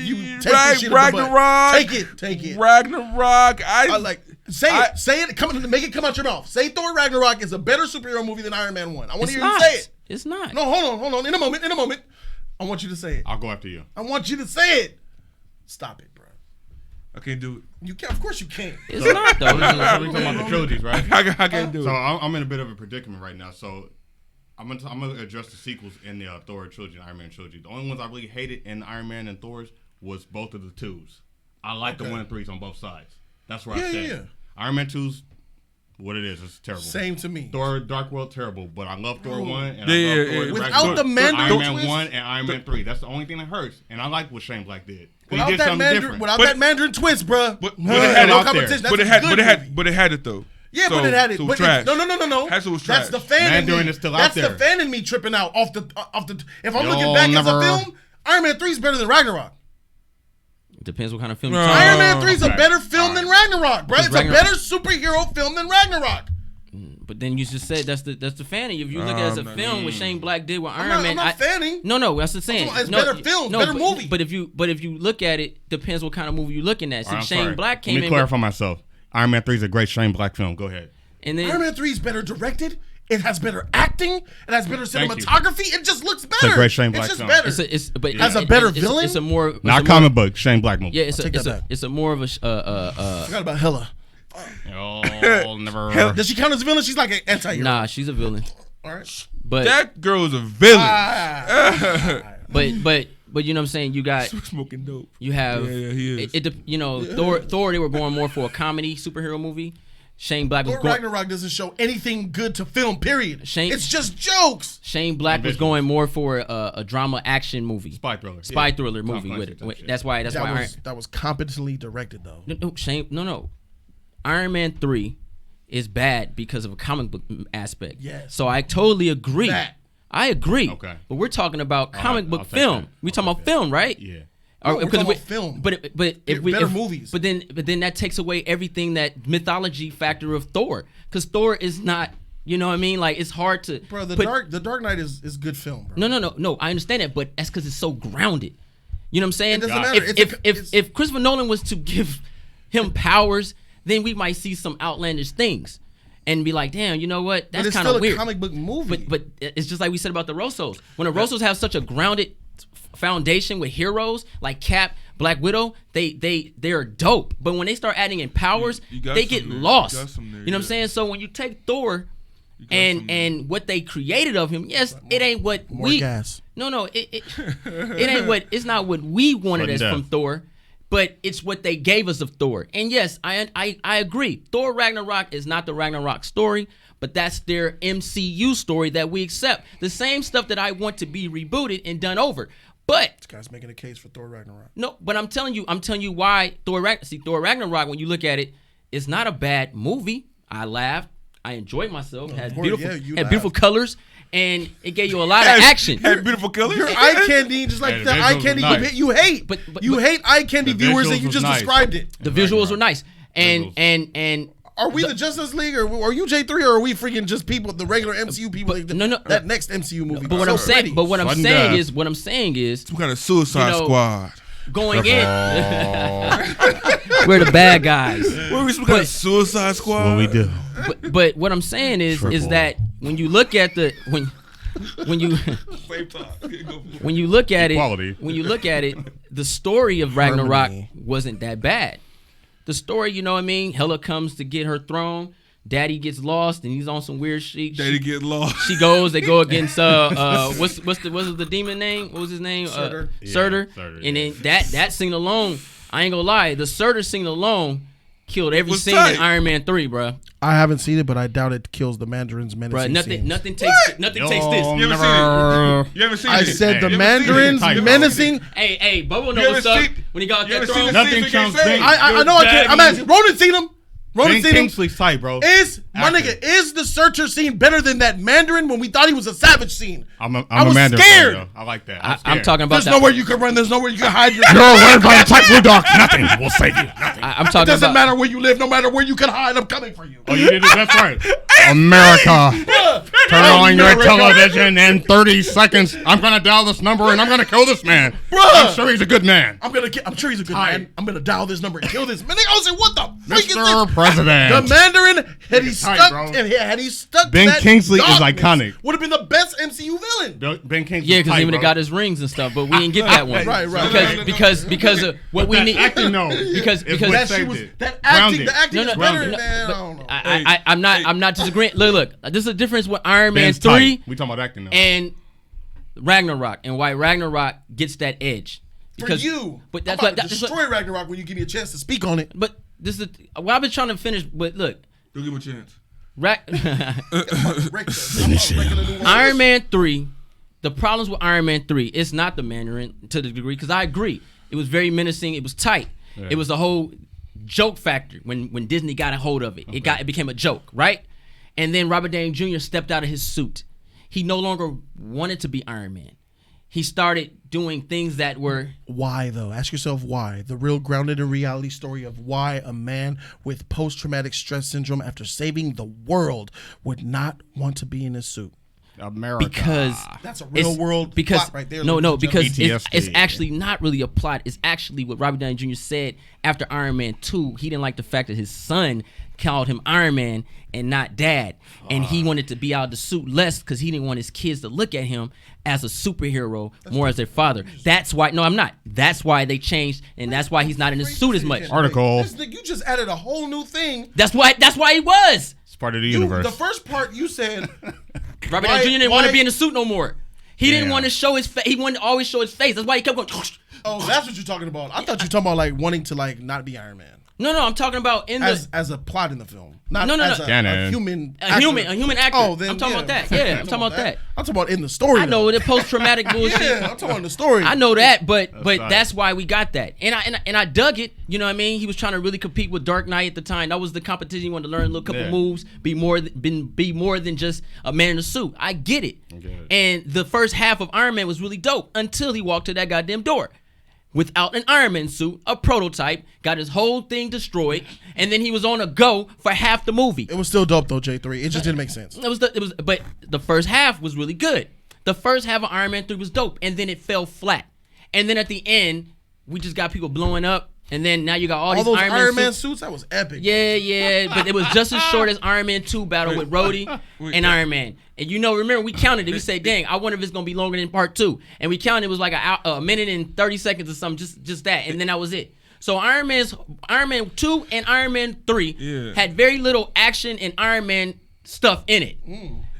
You take this shit Ragnarok. Take it. Ragnarok. I like say it. Make it come out your mouth. Say Thor Ragnarok is a better superhero movie than Iron Man 1. I want to hear you say it. It's not. No, hold on. In a moment. I want you to say it. I'll go after you. I want you to say it. Stop it, bro. I can't do it. You can. Of course you can't. It's not though. We're talking about the trilogies, right? I can't do it. So I'm in a bit of a predicament right now. So I'm gonna address the sequels in the Thor trilogy and Iron Man trilogy. The only ones I really hated in Iron Man and Thor's was both of the 2s. I like the 1 and 3s on both sides. That's where I stand. Yeah. Iron Man 2's what it is. It's terrible. Same to me. Thor Dark World, terrible. But I love Thor 1 and I love Thor without the Mandarin Iron Man 1 and Iron Man 3. That's the only thing that hurts. And I like what Shane Black did. Without that Mandarin twist, bro. But it had it though. Yeah, but it had it. So but trash. No. That's what was trash. That's the fan in me. Is still out there. The fan in me tripping out off the. If I'm looking back as a film, Iron Man 3 is better than Ragnarok. Depends what kind of film. Iron Man 3 is a better film than Ragnarok, bro. It's a better superhero film than Ragnarok. But then you just said that's the fanning. If you look at it as a film, what Shane Black did with Iron Man, I'm not fanning. No, that's the saying. It's better film, better movie. But if you look at it, depends what kind of movie you're looking at. See, Shane Black came in. Let me clarify myself. Iron Man 3 is a great Shane Black film. Go ahead. And then Iron Man 3 is better directed. It has better acting. It has better cinematography. It just looks better. It's a great Shane Black film. But it has a better villain. It's a more not comic book Shane Black movie. Yeah, it's a more of a. I forgot about Hela. Oh, never. Does she count as a villain? She's like an anti-hero. Nah, she's a villain. All right. But that girl is a villain. But you know what I'm saying? You got smoking dope. You have he is. Thor. They were going more for a comedy superhero movie. Shane Black was going. Ragnarok doesn't show anything good to film. Period. It's just jokes. Shane Black was going more for a drama action movie, spy thriller movie with it. That's why that was competently directed though. No. Iron Man 3 is bad because of a comic book aspect. Yes. So I totally agree. I agree. Okay. But we're talking about comic book film. We're talking about film, right? Yeah. We're talking about film. But if better movies. But then that takes away everything, that mythology factor of Thor, because Thor is not. You know what I mean? Like, it's hard to. Bro, the Dark Knight is good film, bro. No. I understand that, but that's because it's so grounded. You know what I'm saying? It doesn't matter. If Christopher Nolan was to give him powers, then we might see some outlandish things and be like, damn, you know what? That's kind of weird. It's still a comic book movie. But it's just like we said about the Russos. When the Russos have such a grounded foundation with heroes like Cap, Black Widow, they're dope. But when they start adding in powers, they get lost. You know what I'm saying? So when you take Thor and what they created of him, yes, it ain't what gas. No, it ain't it's not what we wanted as from Thor. But it's what they gave us of Thor. And yes, I agree. Thor Ragnarok is not the Ragnarok story, but that's their MCU story that we accept. The same stuff that I want to be rebooted and done over. But this guy's making a case for Thor Ragnarok. No, but I'm telling you why Thor Ragnarok, when you look at it, it's not a bad movie. I laughed. I enjoyed myself. Had beautiful colors. And it gave you a lot of action. Had beautiful colors. Your eye candy, just like the eye candy you hate. But you hate eye candy viewers, and you just described it. The visuals were nice. And are we the Justice League, or are you J3, or are we freaking just people, the regular MCU people? That next MCU movie. But what I'm saying is, some kind of Suicide Squad. Going in, we're the bad guys. We're some kind of Suicide Squad. What we do. But what I'm saying is that when you look at when you look at it, the story of Ragnarok wasn't that bad. The story, you know what I mean? Hela comes to get her throne. Daddy gets lost and he's on some weird shit. Daddy get lost. She goes. They go against what's the demon name? What was his name? Surtur. Surtur. And then that scene alone, I ain't gonna lie, the Surtur scene alone killed every scene in Iron Man 3, bro. I haven't seen it, but I doubt it kills the Mandarin's menacing scenes. Nothing takes this. You haven't seen it. I said the Mandarin's menacing. Hey, Bubba knows what's up when he got that throne. Nothing counts. I know I can't. I'm asking. Ronan seen him. Kingsley's tight, bro. Is the Surtur scene better than that Mandarin when we thought he was a savage scene? I was Mandarin scared. Fan, I like that. I'm talking about. There's nowhere you can run. There's nowhere you can hide. You're worried about a tight blue dog. Nothing will save you. Nothing. I'm talking. It doesn't matter where you live. No matter where you can hide. I'm coming for you. Oh, you did it. That's right. America. Turn on your television in 30 seconds. I'm gonna dial this number and I'm gonna kill this man. I'm sure he's a good man. I'm sure he's a good man. I'm gonna dial this number and kill this man. I was like, what the freak is this? Mr. President. The Mandarin Had he stuck Ben to that Kingsley is darkness, iconic. would have been the best MCU villain. Ben Kingsley. Yeah, because he would have got his rings and stuff, but we didn't get that one. Right. Because of what we need. Acting, no. Because the acting is better, man. I'm not disagreeing. Look, this is a difference with Iron Man Ben's 3. tight. We talking about acting now. And Ragnarok, and why Ragnarok gets that edge. Because, for you, but that's I'm what about to destroy Ragnarok when you give me a chance to speak on it. But this is I've been trying to finish. But look, don't give him a chance. Iron Man 3. The problems with Iron Man 3, it's not the Mandarin to the degree, because I agree. It was very menacing. It was tight. Yeah. It was a whole joke factor when Disney got a hold of it. Okay. It became a joke, right? And then Robert Downey Jr. stepped out of his suit. He no longer wanted to be Iron Man. He started doing things that were... Why, though? Ask yourself why. The real grounded in reality story of why a man with post-traumatic stress syndrome after saving the world would not want to be in a suit. America. Because... That's a real world plot right there. No, because it's actually not really a plot. It's actually what Robert Downey Jr. said after Iron Man 2. He didn't like the fact that his son called him Iron Man and not Dad. And he wanted to be out of the suit less because he didn't want his kids to look at him as a superhero, more as their father. That's why. No, I'm not. That's why they changed, and that's why he's not in the suit as much. Article. You just added a whole new thing. That's why he was. It's part of the universe. The first part you said, Robert Downey Jr. didn't want to be in the suit no more. He didn't want to show his face. He wanted to always show his face. That's why he kept going. Oh, that's what you're talking about. I thought you were talking about like wanting to like not be Iron Man. No, I'm talking about as a plot in the film. Not as a human actor. Oh, then, I'm talking about that. Yeah, I'm talking about that. I'm talking about in the story. I know the post-traumatic bullshit. Yeah, I'm talking about the story. I know that, but that's why we got that. And I dug it. You know what I mean? He was trying to really compete with Dark Knight at the time. That was the competition. He wanted to learn a little couple moves, be more than just a man in a suit. I get it. And the first half of Iron Man was really dope until he walked to that goddamn door. Without an Iron Man suit, a prototype, got his whole thing destroyed, and then he was on a go for half the movie. It was still dope though, J3. It just didn't make sense. But the first half was really good. The first half of Iron Man 3 was dope, and then it fell flat. And then at the end, we just got people blowing up, and then now you got all these those Iron Man suits. That was epic. Yeah, but it was just as short as Iron Man 2 battle with Rhodey and Iron Man. And remember, we counted it. We said, dang, I wonder if it's going to be longer than part 2. And we counted it was like a minute and 30 seconds or something, just that. And then that was it. So Iron Man 2 and Iron Man 3 had very little action and Iron Man stuff in it.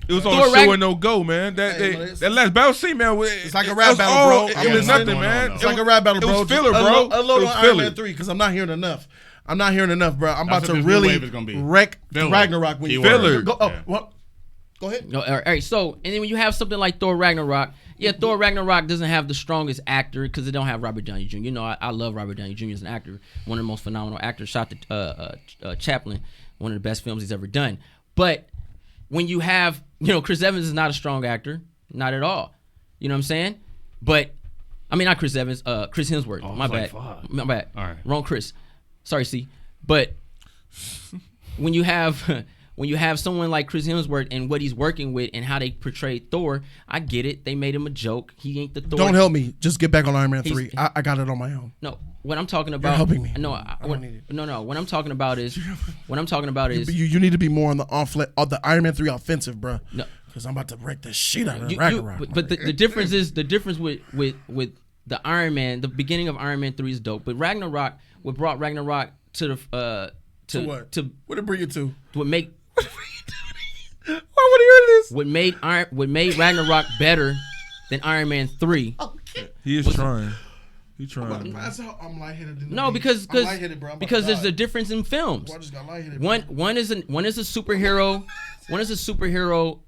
It was on show and no go, man. That last battle scene, man. It's like a rap battle, bro. It was nothing, man. It's like a rap battle, bro. It was filler, bro. Unload on Iron Man 3 because I'm not hearing enough. Bro. I'm about to really wreck Ragnarok when you filler. Go ahead. No, all right. So, and then when you have something like Thor Ragnarok, Thor Ragnarok doesn't have the strongest actor because it don't have Robert Downey Jr. You know, I love Robert Downey Jr. as an actor, one of the most phenomenal actors. Shot the Chaplin, one of the best films he's ever done. But when you have, Chris Evans is not a strong actor, not at all. You know what I'm saying? But I mean, not Chris Evans, Chris Hemsworth. My bad. My bad. All right. Wrong Chris. Sorry, C. But when you have someone like Chris Hemsworth and what he's working with and how they portrayed Thor, I get it. They made him a joke. He ain't the Thor. Don't help me. Just get back on Iron Man 3. I got it on my own. No, what I'm talking about. You're helping me. No, no. What I'm talking about is. You need to be more on the Iron Man 3 offensive, bro. No, because I'm about to wreck the shit out of Ragnarok. But the difference with the Iron Man, the beginning of Iron Man 3 is dope. But Ragnarok, what brought Ragnarok to the to what? What did it bring you to? What make Why would I hear this? What made Ragnarok better than Iron Man 3? He is trying. He's trying. I'm lightheaded. No, because there's a difference in films. I just got lightheaded. One is a superhero. One is a superhero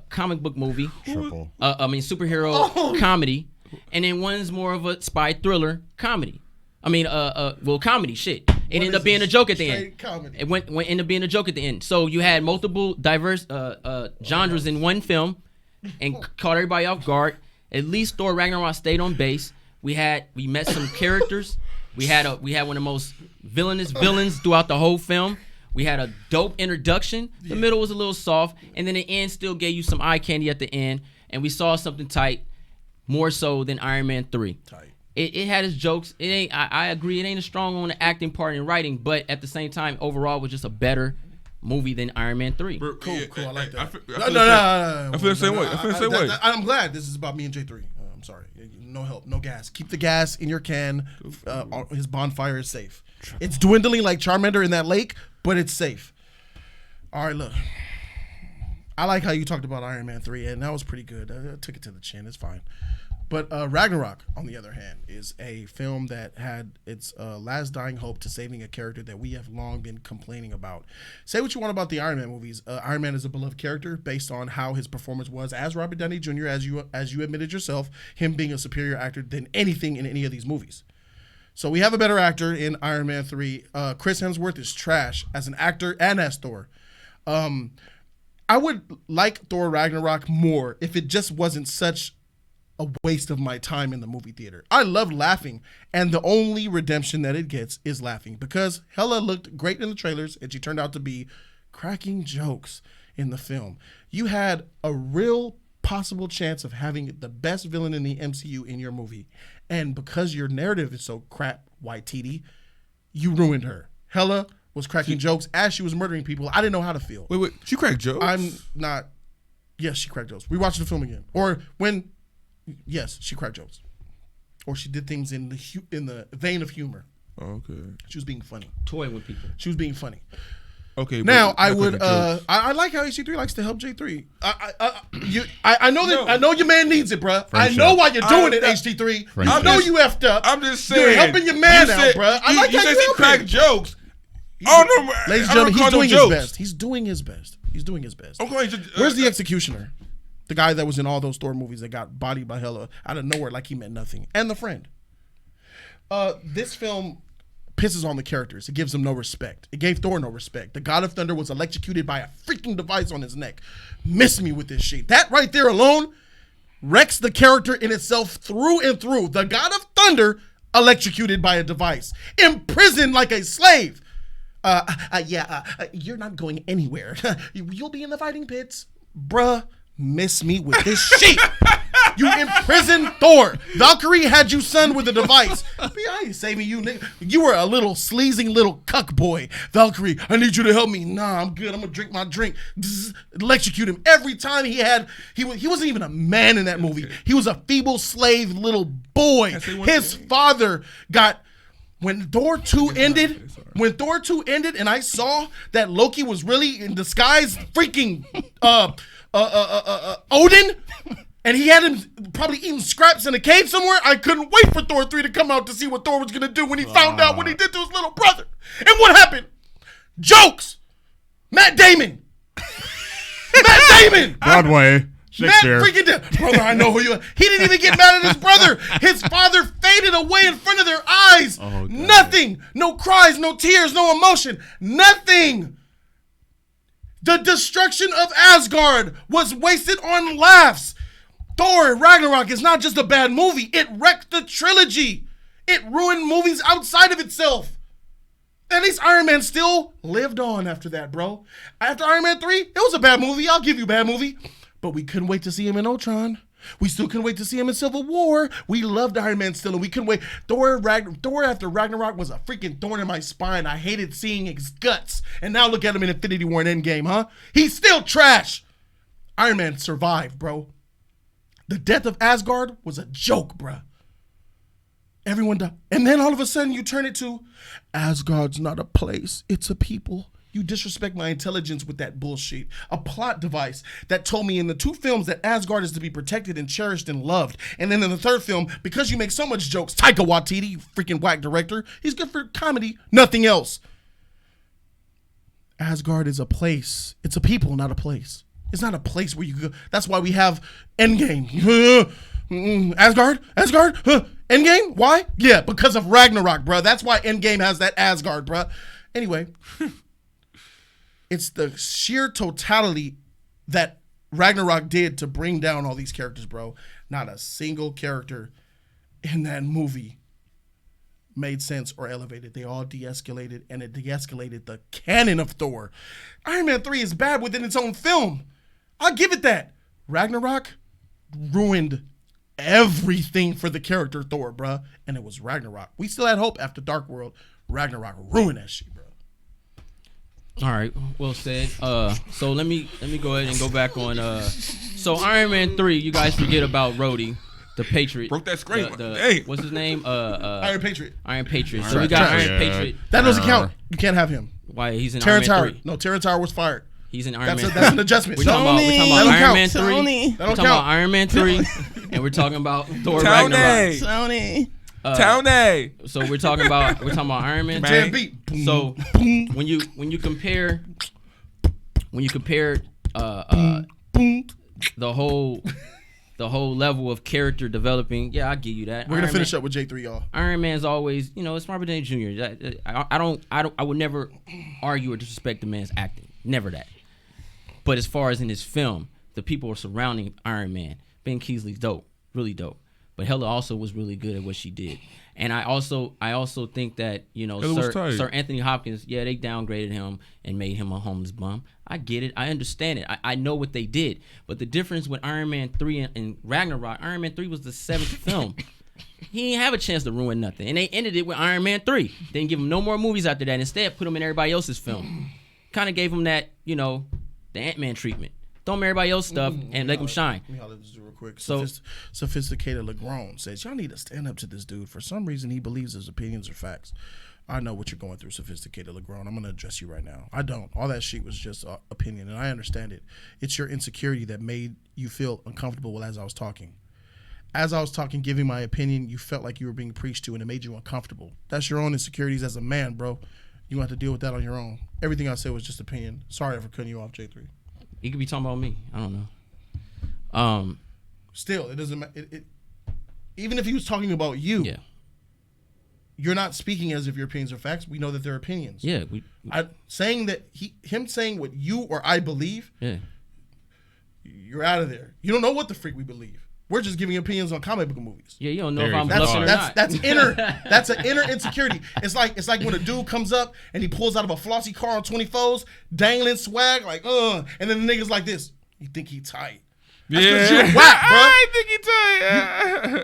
comic book movie. Superhero comedy, and then one's more of a spy thriller comedy. Comedy shit. It ended up being a joke at the end. Comedy. It ended up being a joke at the end. So you had multiple diverse genres in one film, and caught everybody off guard. At least Thor Ragnarok stayed on base. We met some characters. We had one of the most villainous villains throughout the whole film. We had a dope introduction. The middle was a little soft, and then the end still gave you some eye candy at the end. And we saw something tight, more so than Iron Man 3. Tight. It had its jokes. It ain't. I agree. It ain't as strong on the acting part and writing, but at the same time, overall, was just a better movie than Iron Man 3. Cool. I like that. I feel the same way. I'm glad this is about me and J3. I'm sorry. No help, no gas. Keep the gas in your can. His bonfire is safe. It's dwindling like Charmander in that lake, but it's safe. All right, look. I like how you talked about Iron Man 3, and that was pretty good. I took it to the chin. It's fine. But Ragnarok, on the other hand, is a film that had its last dying hope to saving a character that we have long been complaining about. Say what you want about the Iron Man movies. Iron Man is a beloved character based on how his performance was as Robert Downey Jr., as you admitted yourself, him being a superior actor than anything in any of these movies. So we have a better actor in Iron Man 3. Chris Hemsworth is trash as an actor and as Thor. I would like Thor Ragnarok more if it just wasn't such a waste of my time in the movie theater. I love laughing, and the only redemption that it gets is laughing, because Hela looked great in the trailers, and she turned out to be cracking jokes in the film. You had a real possible chance of having the best villain in the MCU in your movie, and because your narrative is so crap, Waititi, you ruined her. Hela was cracking jokes as she was murdering people. I didn't know how to feel. Wait, she cracked jokes? Yes, she cracked jokes. We watched the film again. Yes, she cracked jokes, or she did things in the vein of humor. Okay. She was being funny. Toying with people. She was being funny. Okay. Now I would. I like how HG3 likes to help J3. I know that. I know your man needs it, bro. I know why you're doing it, HG3. I know you effed up. I'm just saying. You're helping your man out, bro. I like how you he cracked jokes. Ladies and gentlemen, he's doing his best. He's doing his best. He's doing his best. Where's the executioner? The guy that was in all those Thor movies that got bodied by Hela out of nowhere like he meant nothing. And the friend. This film pisses on the characters. It gives them no respect. It gave Thor no respect. The God of Thunder was electrocuted by a freaking device on his neck. Miss me with this shit. That right there alone wrecks the character in itself through and through. The God of Thunder electrocuted by a device. Imprisoned like a slave. You're not going anywhere. You'll be in the fighting pits. Bruh. Miss me with this shit. You imprisoned Thor. Valkyrie had you son with a device. I ain't saving you, nigga. You were a little sleazing little cuck boy. Valkyrie, I need you to help me. Nah, I'm good. I'm gonna drink my drink. Electrocute him. Every time he wasn't even a man in that movie. He was a feeble slave little boy. His father got. When Thor 2 ended, and I saw that Loki was really in disguise freaking Odin, and he had him probably eating scraps in a cave somewhere, I couldn't wait for Thor 3 to come out to see what Thor was going to do when he found out what he did to his little brother. And what happened? Jokes! Matt Damon! Broadway. Shakespeare. Matt freaking brother, I know who you are. He didn't even get mad at his brother. His father faded away in front of their eyes. Oh, nothing. No cries, no tears, no emotion. Nothing. The destruction of Asgard was wasted on laughs. Thor Ragnarok is not just a bad movie. It wrecked the trilogy. It ruined movies outside of itself. At least Iron Man still lived on after that, bro. After Iron Man 3, it was a bad movie. I'll give you a bad movie. But we couldn't wait to see him in Ultron. We still couldn't wait to see him in Civil War. We loved Iron Man still, and we couldn't wait. Thor after Ragnarok was a freaking thorn in my spine. I hated seeing his guts. And now look at him in Infinity War and Endgame, huh? He's still trash. Iron Man survived, bro. The death of Asgard was a joke, bro. Everyone died. And then all of a sudden you turn it to, Asgard's not a place, it's a people. You disrespect my intelligence with that bullshit. A plot device that told me in the 2 films that Asgard is to be protected and cherished and loved. And then in the 3rd film, because you make so much jokes, Taika Waititi, you freaking whack director, he's good for comedy, nothing else. Asgard is a place. It's a people, not a place. It's not a place where you go. That's why we have Endgame. Asgard? Endgame? Why? Yeah, because of Ragnarok, bro. That's why Endgame has that Asgard, bro. Anyway. It's the sheer totality that Ragnarok did to bring down all these characters, bro. Not a single character in that movie made sense or elevated. They all de-escalated, and it de-escalated the canon of Thor. Iron Man 3 is bad within its own film. I'll give it that. Ragnarok ruined everything for the character Thor, bro. And it was Ragnarok. We still had hope after Dark World. Ragnarok ruined that shit, bro. All right, well said. So let me go ahead and go back on. So Iron Man 3, you guys forget about Rhodey, the Patriot. Broke that screen. What's his name? Iron Patriot. Iron Patriot. So we got Iron Patriot. That doesn't count. You can't have him. Why? He's in Terrence Iron Man Howard. 3. No, Terrence Howard was fired. He's in Iron Man 3. That's an adjustment. We're talking about Iron Man 3. We're talking about Iron Man 3, and we're talking about Thor Ragnarok. Tony. So we're talking about Iron Man 3. So when you compare the whole level of character developing, yeah, I'll give you that. We're gonna finish up with J3, y'all. Iron Man's always, it's Robert Downey Jr. I would never argue or disrespect the man's acting, never that. But as far as in his film, the people surrounding Iron Man, Ben Kingsley's dope, really dope. But Hela also was really good at what she did. And I also think that, Sir Anthony Hopkins, yeah, they downgraded him and made him a homeless bum. I get it. I understand it. I know what they did. But the difference with Iron Man 3 and Ragnarok, Iron Man 3 was the 7th film. He didn't have a chance to ruin nothing. And they ended it with Iron Man 3. They didn't give him no more movies after that. Instead, put him in everybody else's film. Kind of gave him that, the Ant-Man treatment. Throw him everybody else's stuff and let him shine. Let me holler this real quick. So, Sophisticated Legrone says, y'all need to stand up to this dude. For some reason, he believes his opinions are facts. I know what you're going through, Sophisticated Legrone. I'm going to address you right now. I don't. All that shit was just opinion, and I understand it. It's your insecurity that made you feel uncomfortable as I was talking. As I was talking, giving my opinion, you felt like you were being preached to, and it made you uncomfortable. That's your own insecurities as a man, bro. You have to deal with that on your own. Everything I said was just opinion. Sorry for cutting you off, J3. He could be talking about me. I don't know. Still, it doesn't matter. Even if he was talking about you, you're not speaking as if your opinions are facts. We know that they're opinions. Yeah, saying that him saying what you or I believe. Yeah, you're out of there. You don't know what the freak we believe. We're just giving opinions on comic book movies. Yeah, you don't know if I'm bluffing or not. That's inner. That's an inner insecurity. It's like when a dude comes up and he pulls out of a flossy car on 24s, dangling swag like, and then the nigga's like this. You think he tight? That's you're whack, bro. I think he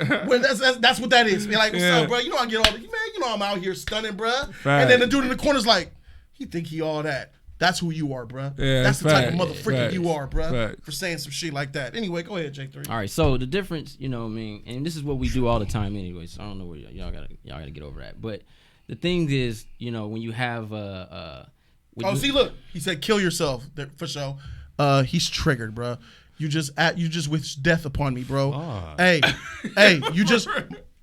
tight. Well, that's what that is. Be like, what's up, bro? You know I get all man. You know I'm out here stunning, bro. And then the dude in the corner's like, he think he all that. That's who you are, bro. Yeah, that's the type of motherfucker you are, bro. For saying some shit like that. Anyway, go ahead, J3. All right, so the difference, and this is what we do all the time anyway, so I don't know where y'all gotta get over that. But the thing is, when you have see, look, he said kill yourself for sure. He's triggered, bro. You just wish death upon me, bro. Oh. Hey, you just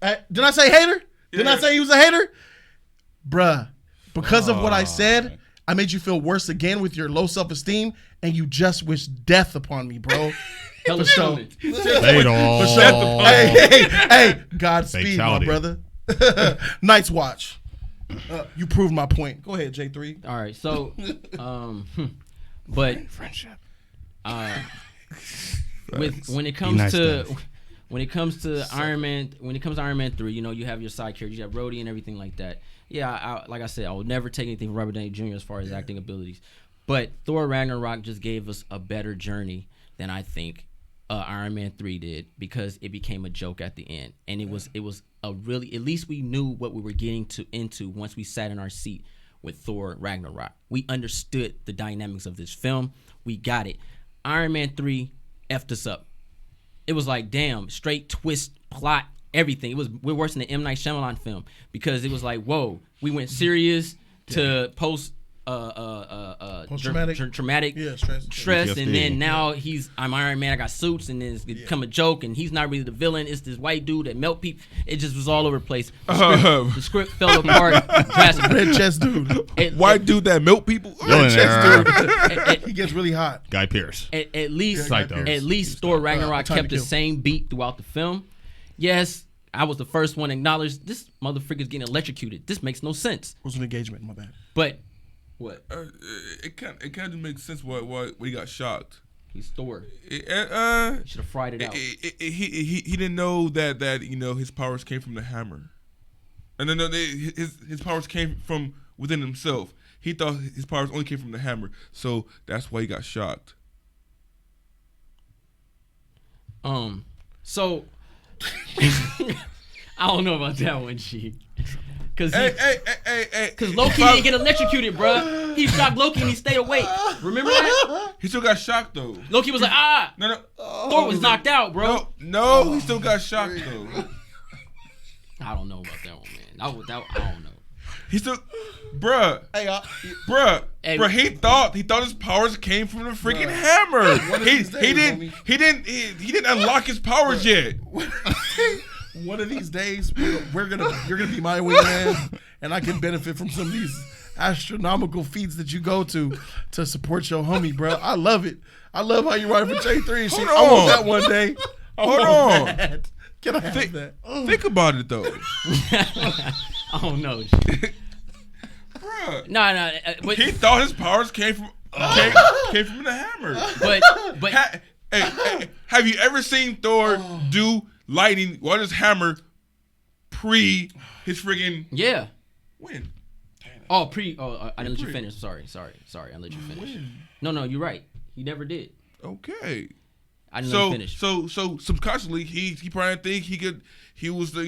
did I say hater? Didn't I say he was a hater? Bruh, because of what I said, I made you feel worse again with your low self-esteem, and you just wish death upon me, bro. Hella show. Hey, Godspeed, my brother. Night's Watch. You proved my point. Go ahead, J3. All right, so, but friendship. When it comes to Iron Man 3, you have your side characters, you have Rhodey and everything like that. Yeah, like I said, I would never take anything from Robert Downey Jr. as far as acting abilities. But Thor Ragnarok just gave us a better journey than I think Iron Man 3 did, because it became a joke at the end. And it was a really, at least we knew what we were getting into once we sat in our seat with Thor Ragnarok. We understood the dynamics of this film. We got it. Iron Man 3 effed us up. It was like, damn, straight twist, plot, everything. We're worse than the M. Night Shyamalan film, because it was like, whoa, we went serious to traumatic stress, and then now I'm Iron Man, I got suits, and then it's become a joke, and he's not really the villain, it's this white dude that melt people. It just was all over the place. The script fell apart drastically. Red chest dude. White dude that melt people. Red chest dude. He gets really hot. Guy Pearce. At least Thor Ragnarok kept the same beat throughout the film. Yes, I was the first one to acknowledge this motherfucker's getting electrocuted. This makes no sense. It was an engagement, my bad. But what? It kind of makes sense why he got shocked. He's Thor. He should have fried it out. He didn't know that his powers came from the hammer, and then his powers came from within himself. He thought his powers only came from the hammer, so that's why he got shocked. So I don't know about that one, G. Cause hey. Cause Loki didn't get electrocuted, bro. He shocked Loki and he stayed awake. Remember that? He still got shocked though. Loki was like, No. Thor was knocked out, bro. No, he still got shocked though. I don't know about that one, man. I don't know. He still, bruh. He thought his powers came from the freaking hammer. He didn't unlock his powers yet. One of these days, you're gonna be my wingman, and I can benefit from some of these astronomical feats that you go to support your homie, bro. I love it. I love how you ride for J3 and shit. I want that one day. Hold on. Can I have that? Think about it though. I don't know. Bruh. No. But he thought his powers came from the hammer. But hey, have you ever seen Thor do lightning while his hammer pre his friggin' when? I didn't let you finish. Sorry. I let you finish. When? No, you're right. He never did. Okay. I didn't let you finish. So subconsciously he probably think he was the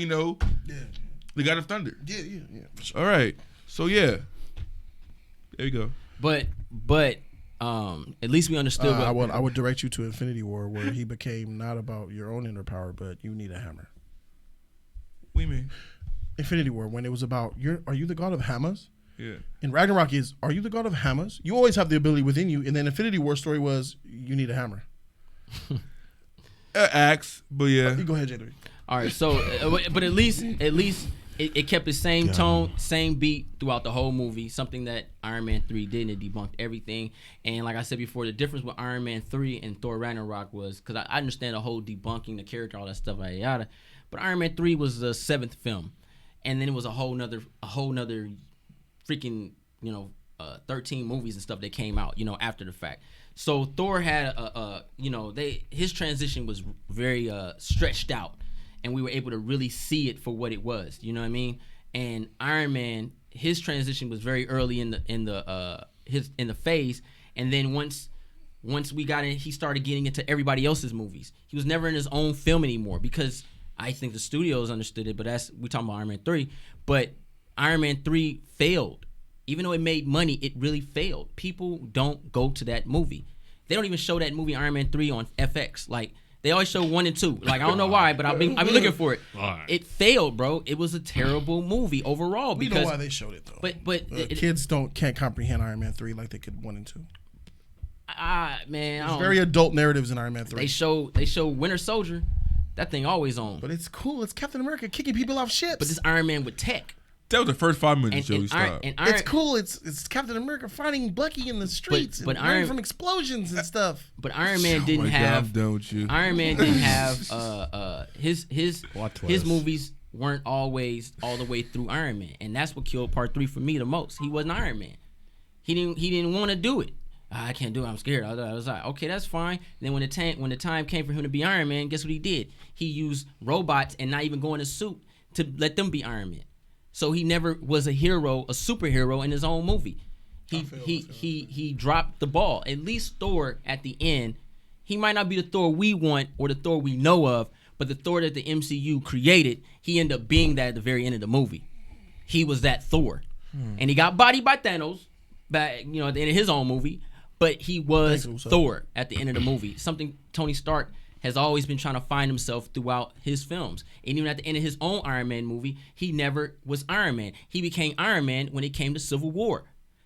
the God of Thunder. Yeah. For sure. All right. So yeah. There you go. But at least we understood. I would direct you to Infinity War, where he became not about your own inner power, but you need a hammer. What do you mean? Infinity War, when it was about are you the god of hammers? Yeah. In Ragnarok are you the god of hammers? You always have the ability within you, and then Infinity War story was you need a hammer. Axe, but yeah. You go ahead, Jody. All right, so but at least it kept the same tone, same beat throughout the whole movie. Something that Iron Man 3 did, and it debunked everything. And like I said before, the difference with Iron Man 3 and Thor Ragnarok was, because I understand the whole debunking the character, all that stuff, yada. But Iron Man 3 was the 7th film, and then it was a whole nother freaking 13 movies and stuff that came out after the fact. So Thor had his transition was very stretched out, and we were able to really see it for what it was. You know what I mean? And Iron Man, his transition was very early in the phase, and then once we got in, he started getting into everybody else's movies. He was never in his own film anymore, because I think the studios understood it. But we talking about Iron Man 3. But Iron Man 3 failed. Even though it made money, it really failed. People don't go to that movie. They don't even show that movie Iron Man 3 on FX. Like, they always show 1 and 2. Like, I don't know why, but I've been looking for it. Right. It failed, bro. It was a terrible movie overall. We know why they showed it though. But kids can't comprehend Iron Man 3 like they could 1 and 2. Man, there's very adult narratives in Iron Man 3. They show Winter Soldier. That thing always on. But it's cool. It's Captain America kicking people off ships. But this Iron Man with tech. That was the first 5 minutes, Jody. Stop. It's cool. It's Captain America fighting Bucky in the streets, but running from explosions and stuff. But Iron Man didn't have. Don't you? Iron Man didn't have. His movies weren't always all the way through Iron Man, and that's what killed Part 3 for me the most. He wasn't Iron Man. He didn't want to do it. I can't do it. I'm scared. I was like, okay, that's fine. And then when the time came for him to be Iron Man, guess what he did? He used robots and not even go in a suit to let them be Iron Man. So he never was a superhero in his own movie. He dropped the ball. At least Thor at the end, he might not be the Thor we want or the Thor we know of, but the Thor that the MCU created, he ended up being that at the very end of the movie. He was that Thor. And he got bodied by Thanos at the end of his own movie, but he was Thor at the end of the movie. Something Tony Stark has always been trying to find himself throughout his films. And even at the end of his own Iron Man movie, he never was Iron Man. He became Iron Man when it came to Civil War.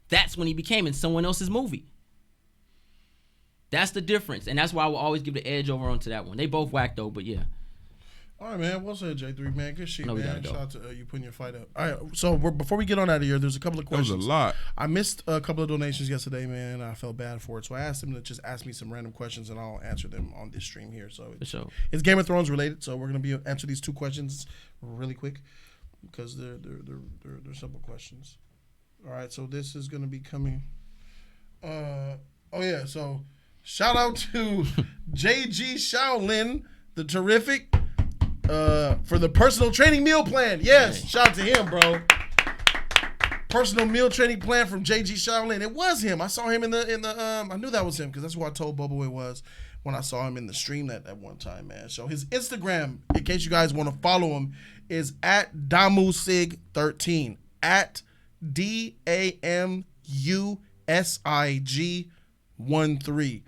That's when he became in someone else's movie. That's the difference. And that's why I will always give the edge over onto that one. They both whack though, but yeah. All right, man. Well said, J3, man. Good shit, man. Shout out to you putting your fight up. All right, so before we get on out of here, there's a couple of questions. That was a lot. I missed a couple of donations yesterday, man. I felt bad for it. So I asked them to just ask me some random questions, and I'll answer them on this stream here. So it's Game of Thrones related, so we're going to answer these 2 questions really quick because they're simple questions. All right, so this is going to be coming. So shout out to JG Shaolin, the terrific, for the personal training meal plan. Yes, shout out to him, bro. Personal meal training plan from JG Shaolin. It was him. I saw him in the I knew that was him because that's who I told Bobo it was when I saw him in the stream that one time, man. So his Instagram, in case you guys want to follow him, is at Damusig13. At DAMUSIG13.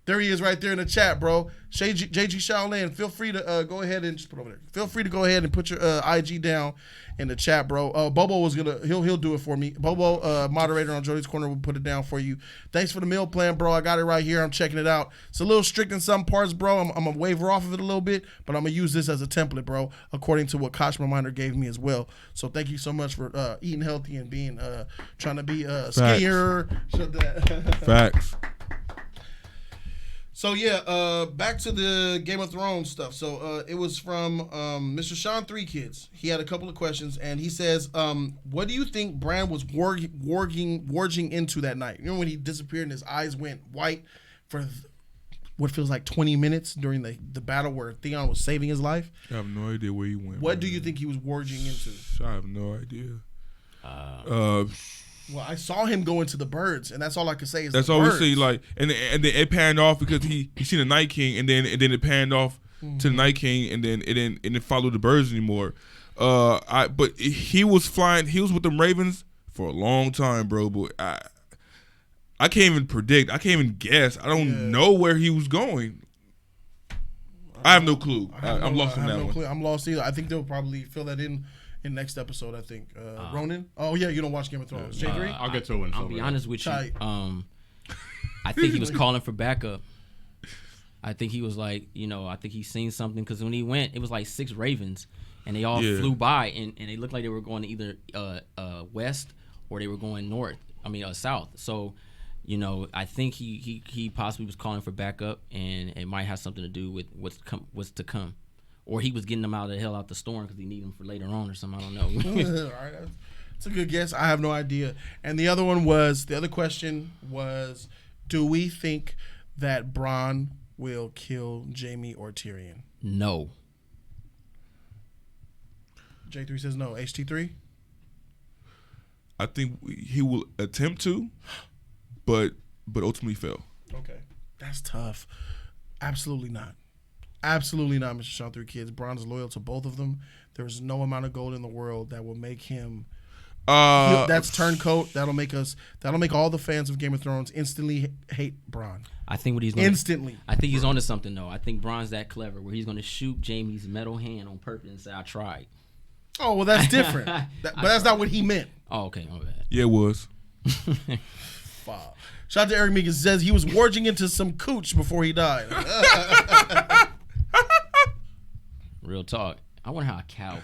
There he is right there in the chat, bro. JG Shaolin, feel free to go ahead and just put over there. Feel free to go ahead and put your IG down in the chat, bro. Bobo was gonna he'll do it for me. Bobo, moderator on Jody's Corner, will put it down for you. Thanks for the meal plan, bro. I got it right here. I'm checking it out. It's a little strict in some parts, bro. I'm gonna waver off of it a little bit, but I'm gonna use this as a template, bro, according to what Kosh Reminder gave me as well. So thank you so much for eating healthy and being trying to be skinnier. Facts. So yeah, back to the Game of Thrones stuff. So it was from Mr. Sean 3 Kids. He had a couple of questions, and he says, "What do you think Bran was warging into that night? You know when he disappeared and his eyes went white for what feels like 20 minutes during the battle where Theon was saving his life? I have no idea where he went. What do you think he was warging into? I have no idea. Well, I saw him go into the birds, and that's all I can say is that's all birds. We see. Like, and then it panned off because he seen the Night King, and then it panned off to the Night King, and then it didn't follow the birds anymore. But he was flying. He was with them Ravens for a long time, bro. But I can't even predict. I can't even guess. I don't know where he was going. I have no clue. I'm lost in that one. I'm lost either. I think they'll probably fill that in next episode, I think. Ronan? Oh, yeah, you don't watch Game of Thrones. J3? I'll get to it when I'll be honest with you. I think he was calling for backup. I think he was like, I think he seen something because when he went, it was like 6 Ravens, and they all flew by, and they looked like they were going to either west or they were going south. So, I think he possibly was calling for backup, and it might have something to do with what's to come. Or he was getting them out of the hell out the storm because he needed them for later on or something. I don't know. All right, that's a good guess. I have no idea. And the other question was, do we think that Bronn will kill Jaime or Tyrion? No. J3 says no. HT3? I think he will attempt to, but ultimately fail. Okay. That's tough. Absolutely not. Absolutely not, Mr. Sean 3 Kids. Bronn is loyal to both of them. There's no amount of gold in the world that will make him. That's turncoat. That'll make all the fans of Game of Thrones instantly hate Bronn. I think what he's instantly. I think he's onto something though. I think Bronn's that clever where he's going to shoot Jaime's metal hand on purpose and say, "I tried." Oh well, that's different. But that's not what he meant. Oh, okay, my bad. Yeah, it was. Wow. Shout out to Eric Meegan, says he was warging into some cooch before he died. Real talk. I wonder how a cow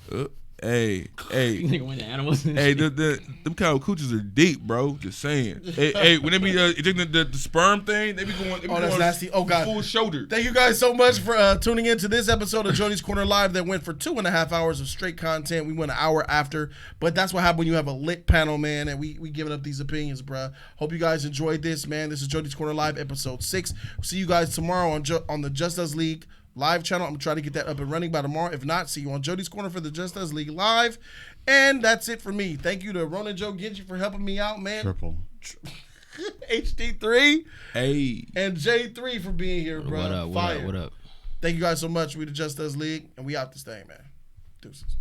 feels. Hey. When the animals them cow cooches are deep, bro. Just saying. hey, when they be drinking the sperm thing, they be going. That's nasty. Oh God. Full shoulder. Thank you guys so much for tuning in to this episode of Jody's Corner Live that went for 2.5 hours of straight content. We went an hour after, but that's what happens when you have a lit panel, man, and we giving up these opinions, bro. Hope you guys enjoyed this, man. This is Jody's Corner Live, episode 6. We'll see you guys tomorrow on the Just Us League live channel. I'm trying to get that up and running by tomorrow. If not, see you on Jody's Corner for the Just Us League live. And that's it for me. Thank you to Ronan Joe Genji for helping me out, man. Triple. HD3. Hey. And J3 for being here, bro. What up? Thank you guys so much. We the Just Us League, and we out this thing, man. Deuces.